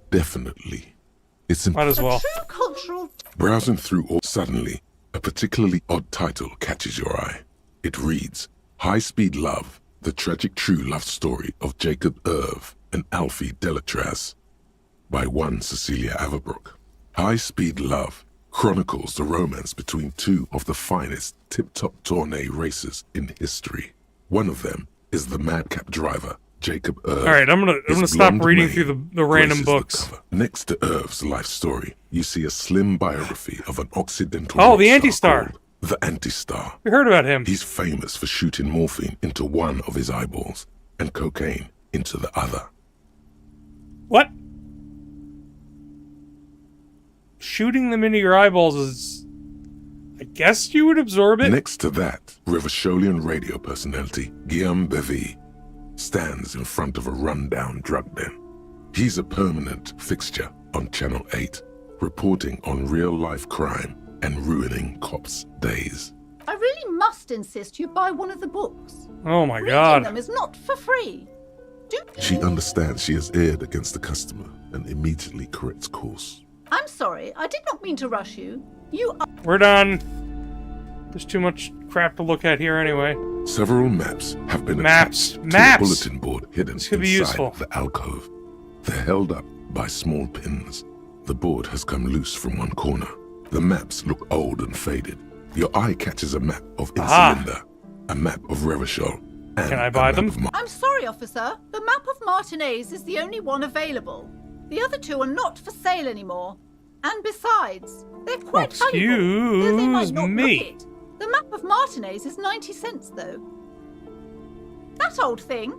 Definitely. It's Might as well. A true cultural... Browsing through all suddenly, a particularly odd title catches your eye. It reads, High Speed Love, the tragic true love story of Jacob Irv and Alfie Delatraz, by one Cecilia Averbrook. High Speed Love chronicles the romance between two of the finest tip-top tourney racers in history. One of them is the madcap driver, Jacob Irv. Alright, I'm gonna stop reading through the random books. Next to Irv's life story, you see a slim biography of an Occidental Oh, the rock Anti-Star. called The Anti-Star. We heard about him. He's famous for shooting morphine into one of his eyeballs and cocaine into the other. What? Shooting them into your eyeballs is... I guess you would absorb it? Next to that, Rivasholian radio personality Guillaume Bevy stands in front of a rundown drug den. He's a permanent fixture on Channel 8, reporting on real-life crime and ruining cops' days. I really must insist you buy one of the books. Oh my Reading god. them is not for free. She understands she has erred against the customer and immediately corrects course. I'm sorry, I did not mean to rush you. You are... We're done. There's too much crap to look at here anyway. Several maps have been Maps. attached Maps. to a bulletin board hidden This could be inside useful. the alcove. They're held up by small pins. The board has come loose from one corner. The maps look old and faded. Your eye catches a map of Insulinda, a map of Revachol, and Can I buy them? I'm sorry, officer. The map of Martinez is the only one available. The other two are not for sale anymore. And besides, they're quite valuable, though they might not Excuse me. look it. The map of Martinez is 90 cents, though. That old thing.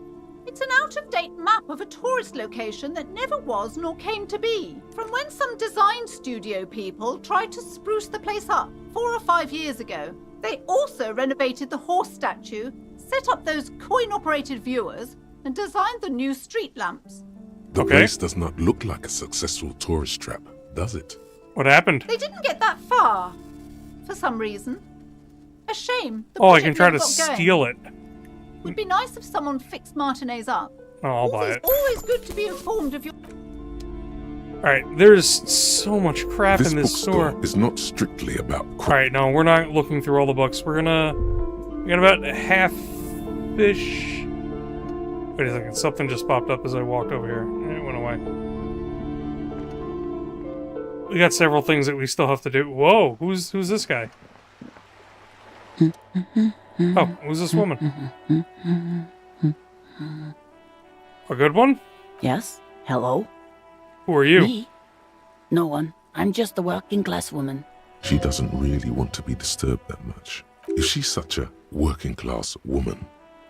It's an out-of-date map of a tourist location that never was nor came to be. From when some design studio people tried to spruce the place up 4 or 5 years ago. They also renovated the horse statue, set up those coin-operated viewers, and designed the new street lamps. The place does not look like a successful tourist trap, does it? What happened? They didn't get that far, for some reason. A shame. The Oh, I can project try to never got going. steal it. Would be nice if someone fixed Martinez up. Oh, I'll buy it. Always good to be informed of your... Alright, there's so much crap This in this store. bookstore is not strictly about Alright, no, we're not looking through all the books. We got about half-ish... Wait a second, something just popped up as I walked over here. It went away. We got several things that we still have to do. Whoa, who's this guy? Oh, who's this woman? A good one? Yes? Hello? Who are you? Me? No one. I'm just a working class woman. She doesn't really want to be disturbed that much. If she's such a working class woman,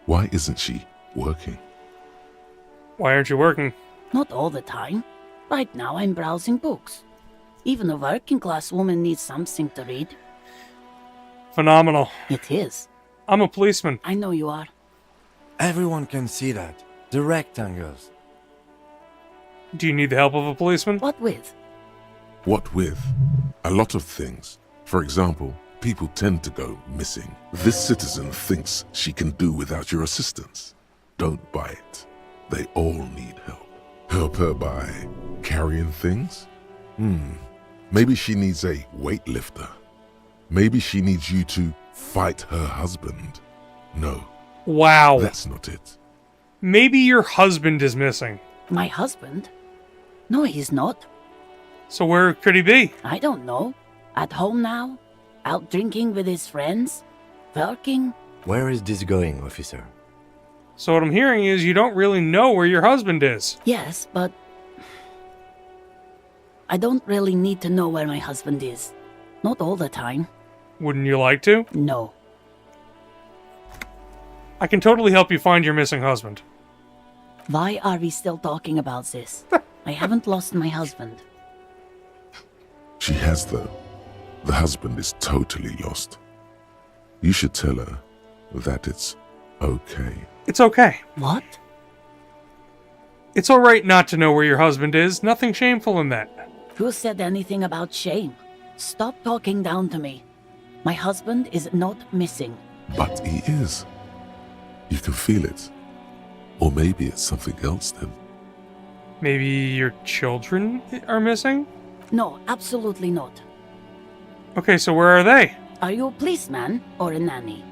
why isn't she working? Why aren't you working? Not all the time. Right now I'm browsing books. Even a working class woman needs something to read. Phenomenal. It is. I'm a policeman. I know you are. Everyone can see that. The rectangles. Do you need the help of a policeman? What with? What with? A lot of things. For example, people tend to go missing. This citizen thinks she can do without your assistance. Don't buy it. They all need help. Help her by carrying things? Maybe she needs a weightlifter. Maybe she needs you to fight her husband. No. Wow. That's not it. Maybe your husband is missing. My husband? No, he's not. So where could he be? I don't know. At home now? Out drinking with his friends? Working? Where is this going, officer? So what I'm hearing is you don't really know where your husband is. Yes, but I don't really need to know where my husband is. Not all the time. Wouldn't you like to? No. I can totally help you find your missing husband. Why are we still talking about this? I haven't lost my husband. She has, though. The husband is totally lost. You should tell her that it's okay. It's okay. What? It's alright not to know where your husband is. Nothing shameful in that. Who said anything about shame? Stop talking down to me. My husband is not missing. But he is. You can feel it. Or maybe it's something else then. Maybe your children are missing? No, absolutely not. Okay, so where are they? Are you a policeman or a nanny?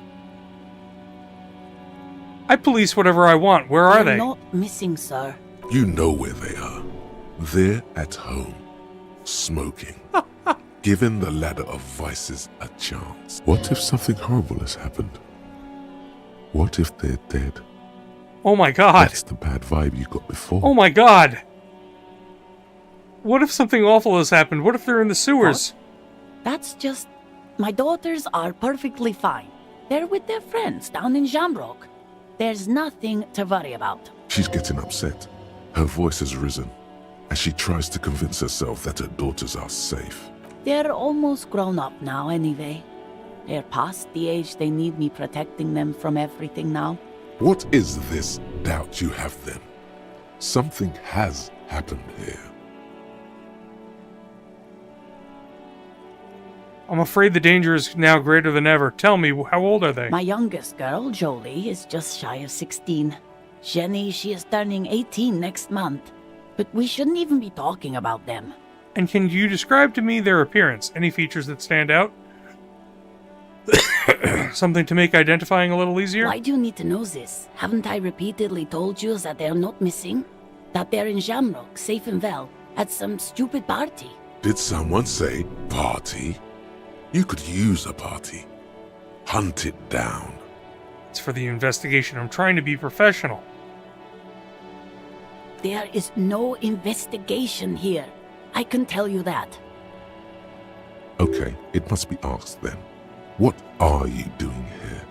I police whatever I want. Where are They're they? not missing, sir. You know where they are. They're at home, smoking, giving the ladder of vices a chance. What if something horrible has happened? What if they're dead? Oh my god. That's the bad vibe you got before. Oh my god. What if something awful has happened? What if they're in the sewers? That's just... My daughters are perfectly fine. They're with their friends down in Shamrock. There's nothing to worry about. She's getting upset. Her voice has risen as she tries to convince herself that her daughters are safe. They're almost grown up now anyway. They're past the age they need me protecting them from everything now. What is this doubt you have then? Something has happened here. I'm afraid the danger is now greater than ever. Tell me, how old are they? My youngest girl, Jolie, is just shy of 16. Jenny, she is turning 18 next month. But we shouldn't even be talking about them. And can you describe to me their appearance? Any features that stand out? Something to make identifying a little easier? Why do you need to know this? Haven't I repeatedly told you that they're not missing? That they're in Shamrock, safe and well, at some stupid party? Did someone say party? You could use a party. Hunt it down. It's for the investigation. I'm trying to be professional. There is no investigation here. I can tell you that. Okay, it must be asked then. What are you doing here?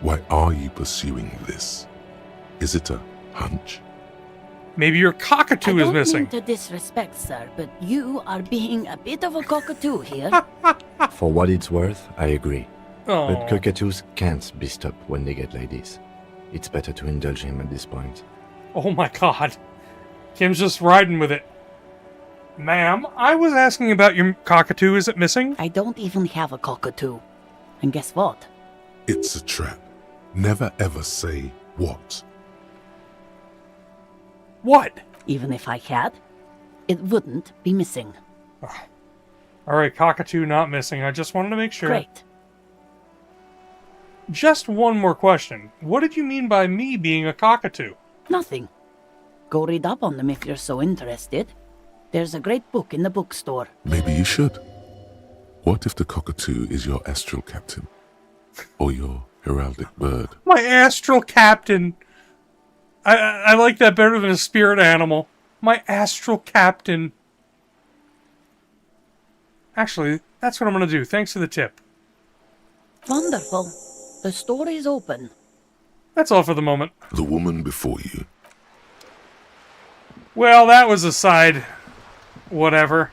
Why are you pursuing this? Is it a hunch? Maybe your cockatoo is missing. I don't mean to disrespect, sir, but you are being a bit of a cockatoo here. For what it's worth, I agree. Oh. But cockatoos can't be stopped when they get like this. It's better to indulge him at this point. Oh my god. Kim's just riding with it. Ma'am, I was asking about your cockatoo. Is it missing? I don't even have a cockatoo. And guess what? It's a trap. Never ever say what. What? Even if I had, it wouldn't be missing. Alright, cockatoo not missing. I just wanted to make sure. Great. Just one more question. What did you mean by me being a cockatoo? Nothing. Go read up on them if you're so interested. There's a great book in the bookstore. Maybe you should. What if the cockatoo is your astral captain? Or your heraldic bird? My astral captain. I like that better than a spirit animal. My astral captain. Actually, that's what I'm going to do. Thanks for the tip. Wonderful. The store is open. That's all for the moment. The woman before you. Well, that was a side... whatever.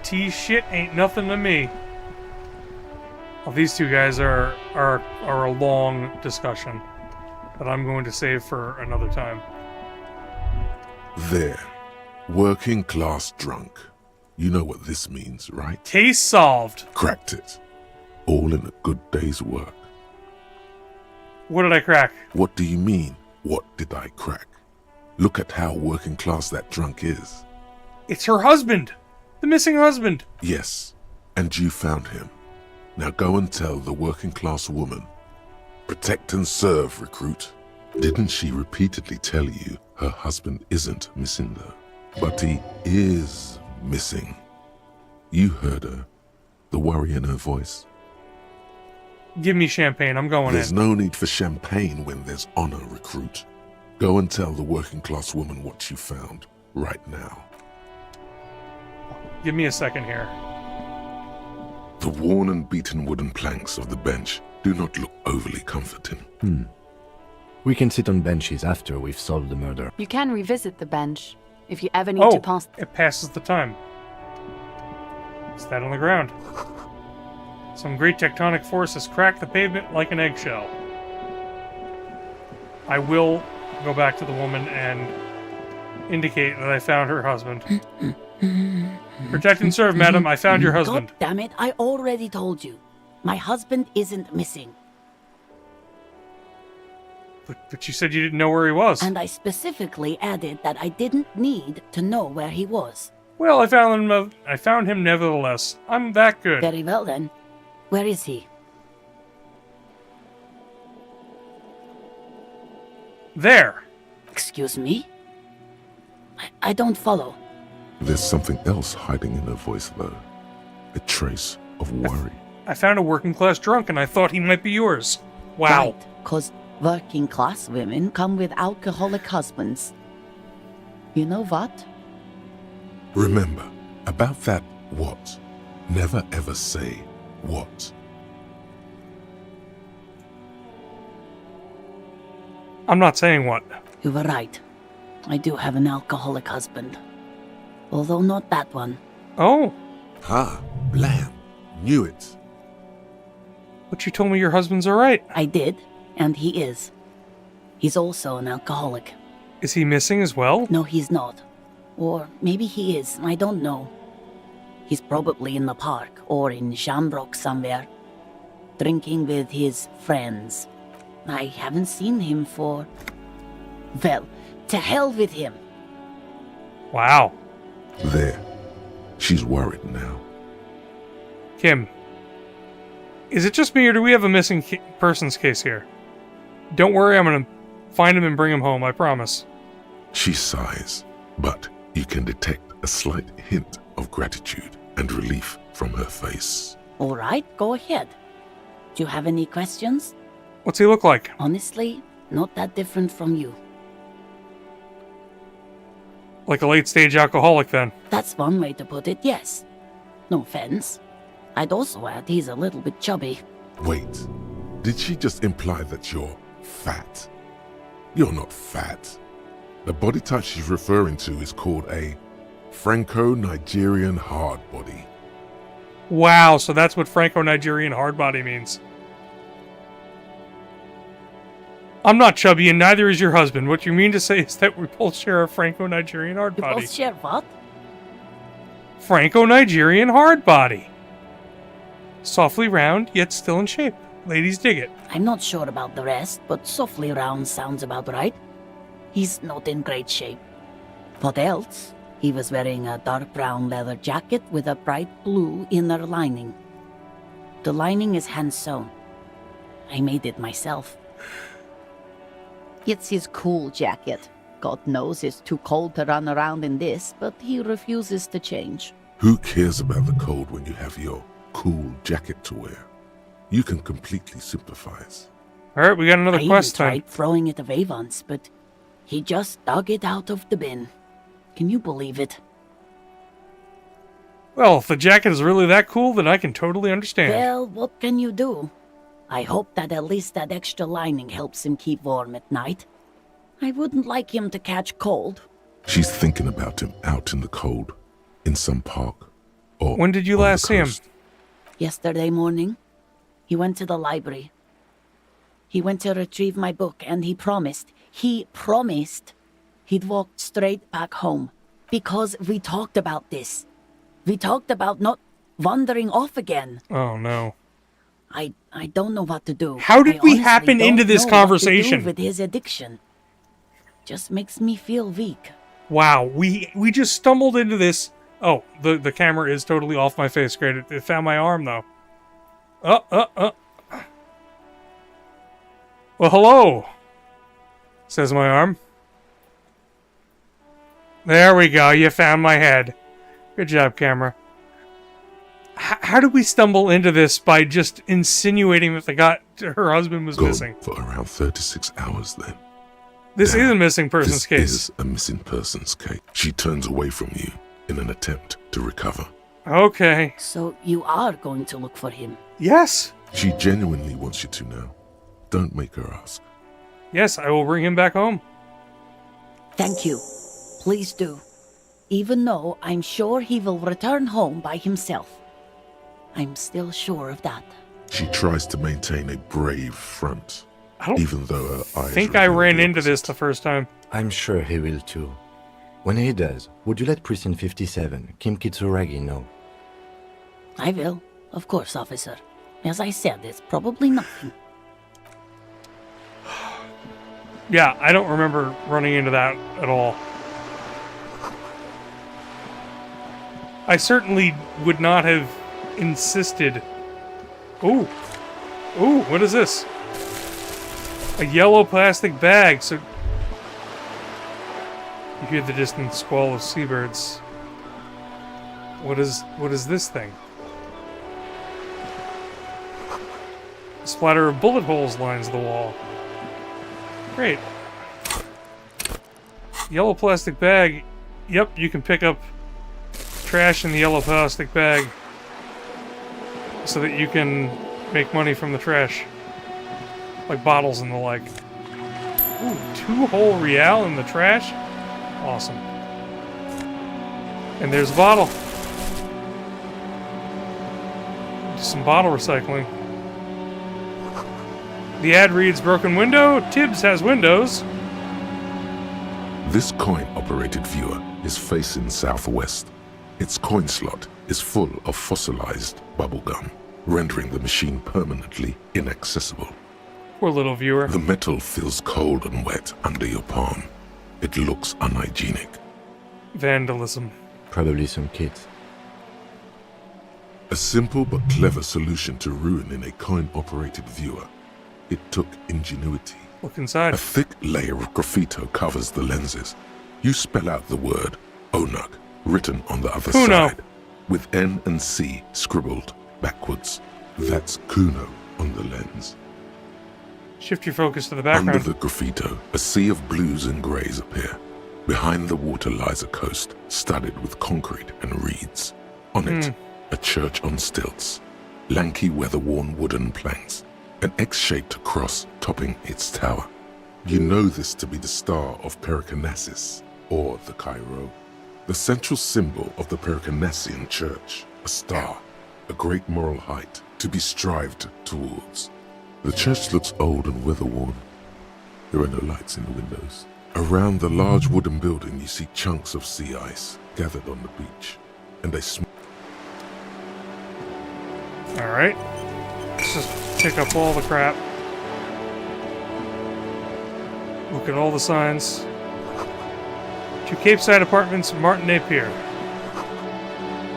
T-shit ain't nothing to me. Well, these two guys are a long discussion that I'm going to save for another time. There. Working class drunk. You know what this means, right? Case solved. Cracked it. All in a good day's work. What did I crack? What do you mean, what did I crack? Look at how working class that drunk is. It's her husband. The missing husband. Yes, and you found him. Now go and tell the working class woman. Protect and serve, recruit. Didn't she repeatedly tell you her husband isn't missing though? But he is missing. You heard her. The worry in her voice. Give me champagne. I'm going There's in. no need for champagne when there's honor, recruit. Go and tell the working class woman what you found right now. Give me a second here. The worn and beaten wooden planks of the bench do not look overly comforting. We can sit on benches after we've solved the murder. You can revisit the bench if you ever need to pass. It passes the time. Is that on the ground? Some great tectonic force has cracked the pavement like an eggshell. I will go back to the woman and indicate that I found her husband. Protect and serve, madam. I found your husband. God damn it, I already told you. My husband isn't missing. But you said you didn't know where he was. And I specifically added that I didn't need to know where he was. Well, I found him nevertheless. I'm that good. Very well then. Where is he? There. Excuse me? I don't follow. There's something else hiding in her voice, though. A trace of worry. I found a working class drunk and I thought he might be yours. Wow. Right, 'cause working class women come with alcoholic husbands. You know what? Remember, about that what, never ever say what. I'm not saying what. You were right. I do have an alcoholic husband. Although not that one. Oh. Ha, blam. Knew it. But you told me your husband's alright. I did, and he is. He's also an alcoholic. Is he missing as well? No, he's not. Or maybe he is, I don't know. He's probably in the park or in Shamrock somewhere, drinking with his friends. I haven't seen him for... Well, to hell with him. Wow. There. She's worried now. Kim, is it just me or do we have a missing persons case here? Don't worry, I'm gonna find him and bring him home, I promise. She sighs, but you can detect a slight hint of gratitude and relief from her face. All right, go ahead. Do you have any questions? What's he look like? Honestly, not that different from you. Like a late-stage alcoholic, then. That's one way to put it, yes. No offense. I'd also add he's a little bit chubby. Wait, did she just imply that you're fat? You're not fat. The body type she's referring to is called a Franco-Nigerian hard body. Wow, so that's what Franco-Nigerian hard body means. I'm not chubby and neither is your husband. What you mean to say is that we both share a Franco-Nigerian hard body. You both share what? Franco-Nigerian hard body. Softly round, yet still in shape. Ladies dig it. I'm not sure about the rest, but softly round sounds about right. He's not in great shape. What else? He was wearing a dark brown leather jacket with a bright blue inner lining. The lining is hand-sewn. I made it myself. It's his cool jacket. God knows it's too cold to run around in this, but he refuses to change. Who cares about the cold when you have your cool jacket to wear? You can completely sympathize. Alright, we got another I quest even time. tried throwing it away once, but he just dug it out of the bin. Can you believe it? Well, if the jacket is really that cool, then I can totally understand. Well, what can you do? I hope that at least that extra lining helps him keep warm at night. I wouldn't like him to catch cold. She's thinking about him out in the cold, in some park, or when did you on the last see him? coast. Yesterday morning, he went to the library. He went to retrieve my book, and he promised he'd walk straight back home. Because we talked about this. We talked about not wandering off again. Oh, no. I don't know what to do. How did I we honestly happen don't into this know what to do conversation? with his addiction. Just makes me feel weak. Wow, we just stumbled into this. Oh, the camera is totally off my face. Great, it found my arm, though. Well, hello, says my arm. There we go. You found my head. Good job, camera. How did we stumble into this by just insinuating that her husband was missing? For around 36 hours then. This is a missing persons case. This is a missing persons case. She turns away from you in an attempt to recover. Okay. So you are going to look for him? Yes. She genuinely wants you to now. Don't make her ask. Yes, I will bring him back home. Thank you. Please do. Even though I'm sure he will return home by himself. I'm still sure of that. She tries to maintain a brave front, even though her eyes... I think I ran into this the first time. I'm sure he will too. When he does, would you let Precinct 57, Kim Kitsuragi, know? I will. Of course, officer. As I said, it's probably nothing. Yeah, I don't remember running into that at all. I certainly would not have insisted. Ooh. Ooh, what is this? A yellow plastic bag, so... You hear the distant squall of seabirds. What is this thing? A splatter of bullet holes lines the wall. Great. Yellow plastic bag. Yep, you can pick up trash in the yellow plastic bag so that you can make money from the trash. Like bottles and the like. Ooh, 2 whole real in the trash? Awesome. And there's a bottle. Some bottle recycling. The ad reads, broken window, Tibbs has windows. This coin-operated viewer is facing southwest. Its coin slot is full of fossilized bubblegum, rendering the machine permanently inaccessible. Poor little viewer. The metal feels cold and wet under your palm. It looks unhygienic. Vandalism. Probably some kids. A simple but clever solution to ruining a coin-operated viewer. It took ingenuity. Look inside. A thick layer of graffito covers the lenses. You spell out the word Onuk written on the other Kuno. side, with N and C scribbled backwards. That's Kuno on the lens. Shift your focus to the background. Under the graffito, a sea of blues and greys appear. Behind the water lies a coast studded with concrete and reeds. On it, a church on stilts, lanky weather-worn wooden planks, an X-shaped cross topping its tower. You know this to be the Star of Pericarnassus, or the Cairo, the central symbol of the Pericarnassian Church, a star, a great moral height to be strived towards. The church looks old and weather-worn. There are no lights in the windows. Around the large wooden building you see chunks of sea ice gathered on the beach, and a small... Alright. Let's just pick up all the crap. Look at all the signs. To Capeside Apartments, Martinet Pier.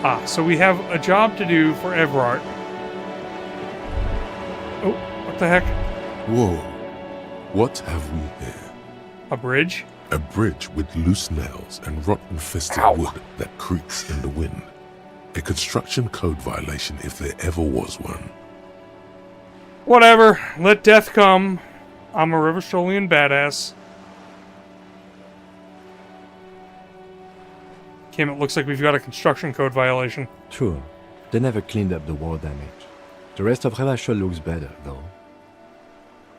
Ah, so we have a job to do for Everard. Oh, what the heck? Whoa. What have we here? A bridge? A bridge with loose nails and rot-infested wood that creaks in the wind. A construction code violation if there ever was one. Whatever. Let death come. I'm a Riverstolian badass. Kim, it looks like we've got a construction code violation. True. They never cleaned up the war damage. The rest of Revachol looks better, though.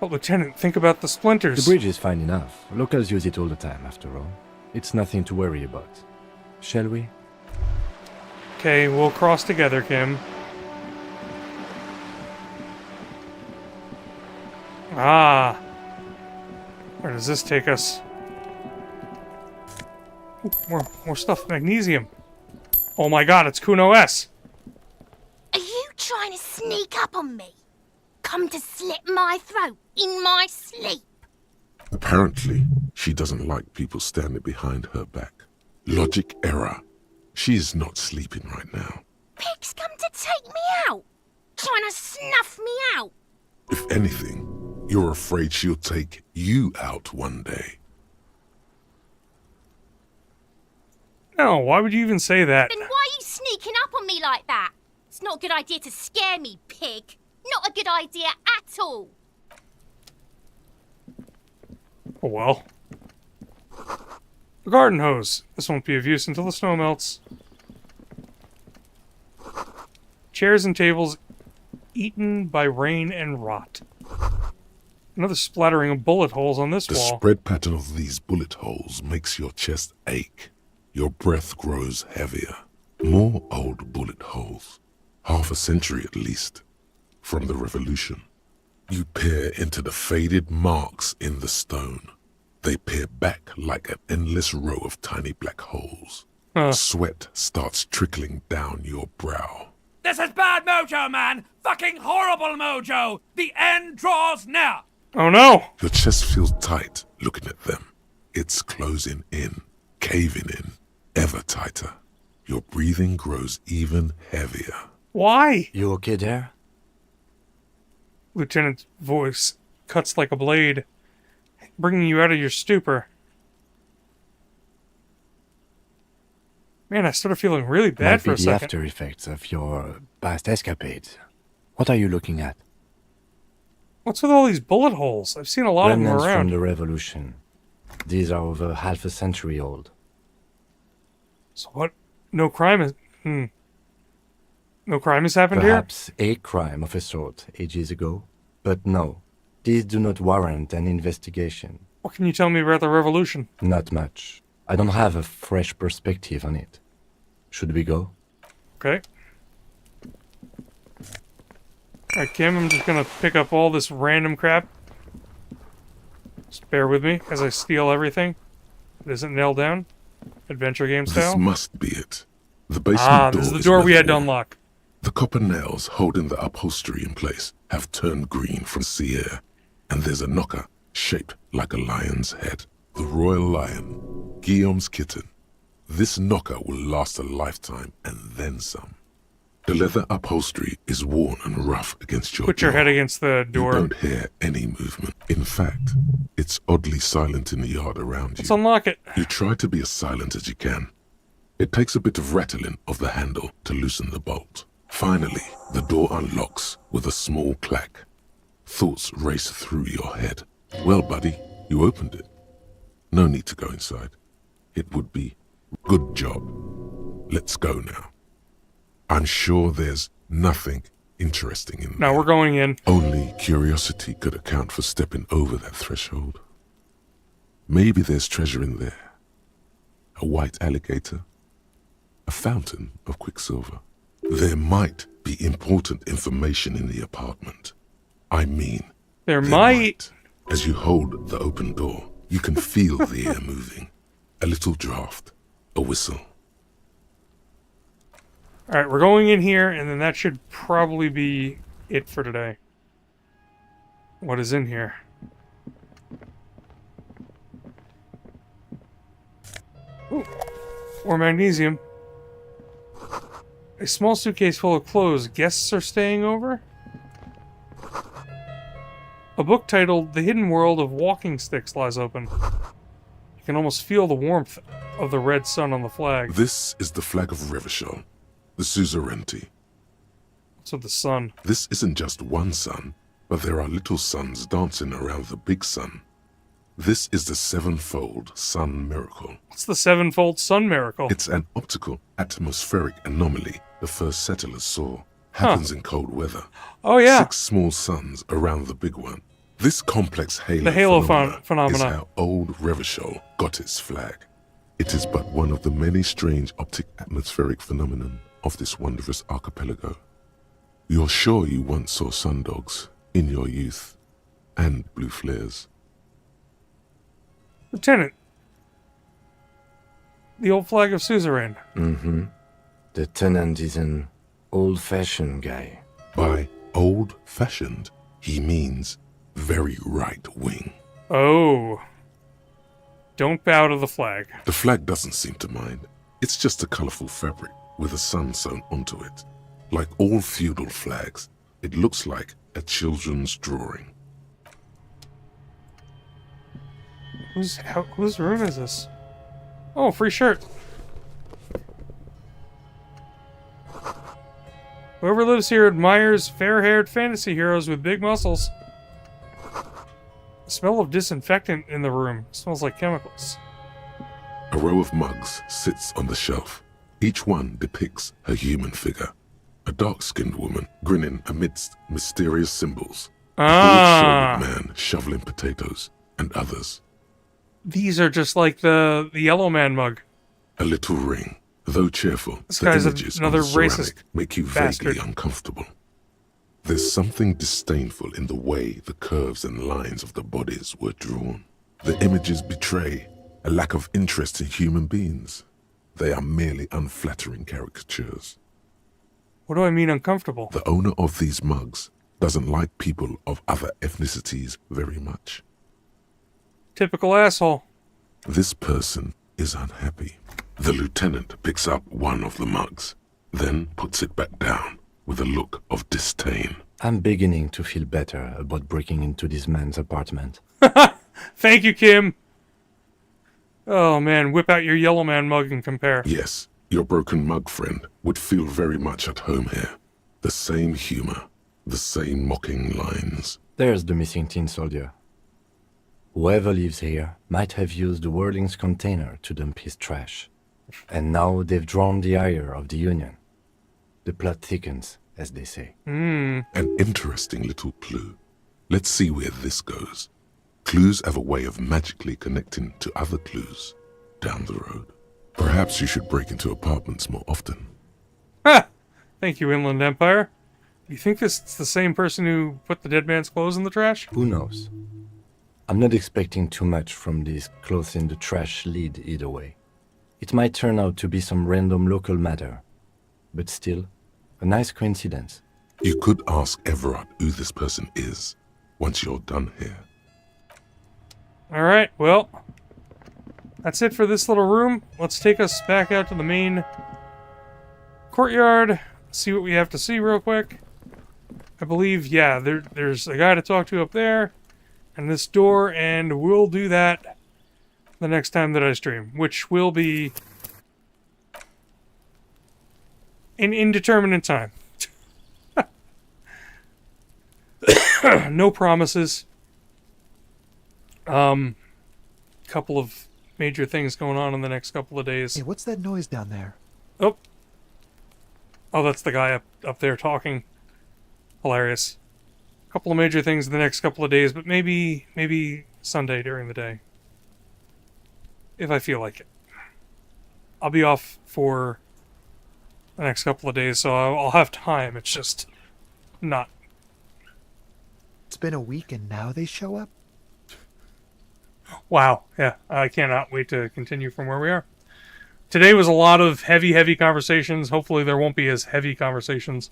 But Lieutenant, think about the splinters. The bridge is fine enough. Locals use it all the time, after all. It's nothing to worry about. Shall we? Okay, we'll cross together, Kim. Ah. Where does this take us? Ooh, more stuff. Magnesium. Oh my god, it's Kuno S. Are you trying to sneak up on me? Come to slit my throat in my sleep? Apparently, she doesn't like people standing behind her back. Logic error. She is not sleeping right now. Pig's come to take me out? Trying to snuff me out? If anything, you're afraid she'll take you out one day. No, why would you even say that? Then why are you sneaking up on me like that? It's not a good idea to scare me, pig. Not a good idea at all. Oh well. The garden hose. This won't be of use until the snow melts. Chairs and tables eaten by rain and rot. Another splattering of bullet holes on this The wall. spread pattern of these bullet holes makes your chest ache. Your breath grows heavier. More old bullet holes. Half a century at least. From the revolution. You peer into the faded marks in the stone. They peer back like an endless row of tiny black holes. Sweat starts trickling down your brow. This is bad mojo, man! Fucking horrible mojo! The end draws near! Oh no! Your chest feels tight looking at them. It's closing in, caving in, ever tighter. Your breathing grows even heavier. Why? You okay there? Lieutenant's voice cuts like a blade, bringing you out of your stupor. Man, I started feeling really bad Might for be a the second. after effects of your past escapades. What are you looking at? What's with all these bullet holes? I've seen a lot Remnants of them around. from the revolution. These are over half a century old. So what? No crime is... No crime has happened Perhaps a crime of a sort ages ago. But no, these do not warrant an investigation. here? What can you tell me about the revolution? Not much. I don't have a fresh perspective on it. Should we go? Okay. Alright, Kim, I'm just gonna pick up all this random crap. Just bear with me as I steal everything. It isn't nailed down. Adventure game style. This must be it. The basement door this is the door we had to unlock. The copper nails holding the upholstery in place have turned green from sea air, and there's a knocker shaped like a lion's head. The royal lion, Guillaume's kitten. This knocker will last a lifetime and then some. The leather upholstery is worn and rough against your Put your jaw. head against the door. You don't hear any movement. In fact, it's oddly silent in the yard around you. Let's unlock it. You try to be as silent as you can. It takes a bit of rattling of the handle to loosen the bolt. Finally, the door unlocks with a small clack. Thoughts race through your head. Well, buddy, you opened it. No need to go inside. It would be good job. Let's go now. I'm sure there's nothing interesting in there. No, we're going in. Only curiosity could account for stepping over that threshold. Maybe there's treasure in there. A white alligator. A fountain of quicksilver. There might be important information in the apartment. I mean, there might. As you hold the open door, you can feel the air moving. A little draft. A whistle. Alright, we're going in here, and then that should probably be it for today. What is in here? Ooh, more magnesium. A small suitcase full of clothes. Guests are staying over? A book titled The Hidden World of Walking Sticks lies open. You can almost feel the warmth of the red sun on the flag. This is the flag of Revachol, the suzerainty. So the sun. This isn't just one sun, but there are little suns dancing around the big sun. This is the sevenfold sun miracle. What's the sevenfold sun miracle? It's an optical atmospheric anomaly the first settlers saw. Happens in cold weather. Oh yeah. 6 small suns around the big one. This complex halo, The halo phenomena is how old Revachol got its flag. It is but one of the many strange optic atmospheric phenomenon of this wondrous archipelago. You're sure you once saw sundogs in your youth, and blue flares. Lieutenant. The old flag of suzerain. Mm-hmm. The tenant is an old-fashioned guy. By old-fashioned, he means very right-wing. Oh. Don't bow to the flag. The flag doesn't seem to mind. It's just a colorful fabric with a sun sewn onto it. Like all feudal flags, it looks like a children's drawing. Whose room is this? Oh, free shirt. Whoever lives here admires fair-haired fantasy heroes with big muscles. The smell of disinfectant in the room. It smells like chemicals. A row of mugs sits on the shelf. Each one depicts a human figure. A dark-skinned woman grinning amidst mysterious symbols. Ah. A broad-shouldered man shoveling potatoes, and others. These are just like the Yellow Man mug. A little ring, though cheerful, This the guy's images on another the ceramic racist make you bastard. vaguely uncomfortable. There's something disdainful in the way the curves and lines of the bodies were drawn. The images betray a lack of interest in human beings. They are merely unflattering caricatures. What do I mean uncomfortable? The owner of these mugs doesn't like people of other ethnicities very much. Typical asshole. This person is unhappy. The lieutenant picks up one of the mugs, then puts it back down with a look of disdain. I'm beginning to feel better about breaking into this man's apartment. Thank you, Kim. Oh man, whip out your Yellow Man mug and compare. Yes, your broken mug friend would feel very much at home here. The same humor, the same mocking lines. There's the missing tin soldier. Whoever lives here might have used the Whirling's container to dump his trash. And now they've drawn the ire of the Union. The plot thickens, as they say. An interesting little clue. Let's see where this goes. Clues have a way of magically connecting to other clues down the road. Perhaps you should break into apartments more often. Ha! Thank you, Inland Empire. You think this is the same person who put the dead man's clothes in the trash? Who knows? I'm not expecting too much from this clothes in the trash lead either way. It might turn out to be some random local matter, but still, a nice coincidence. You could ask Everard who this person is once you're done here. Alright, well, that's it for this little room. Let's take us back out to the main courtyard, see what we have to see real quick. I believe, yeah, there's a guy to talk to up there, and this door, and we'll do that the next time that I stream, which will be an indeterminate time. No promises. Couple of major things going on in the next couple of days. Hey, what's that noise down there? Oh, that's the guy up there talking. Hilarious. Couple of major things in the next couple of days, but maybe Sunday during the day. If I feel like it. I'll be off for the next couple of days, so I'll have time. It's just not. It's been a week and now they show up? Wow, yeah, I cannot wait to continue from where we are. Today was a lot of heavy conversations. Hopefully there won't be as heavy conversations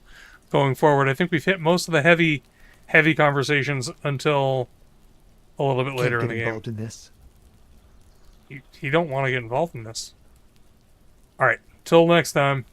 going forward. I think we've hit most of the heavy conversations until a little bit later in the game. Involved in this. You don't want to get involved in this. Alright, till next time.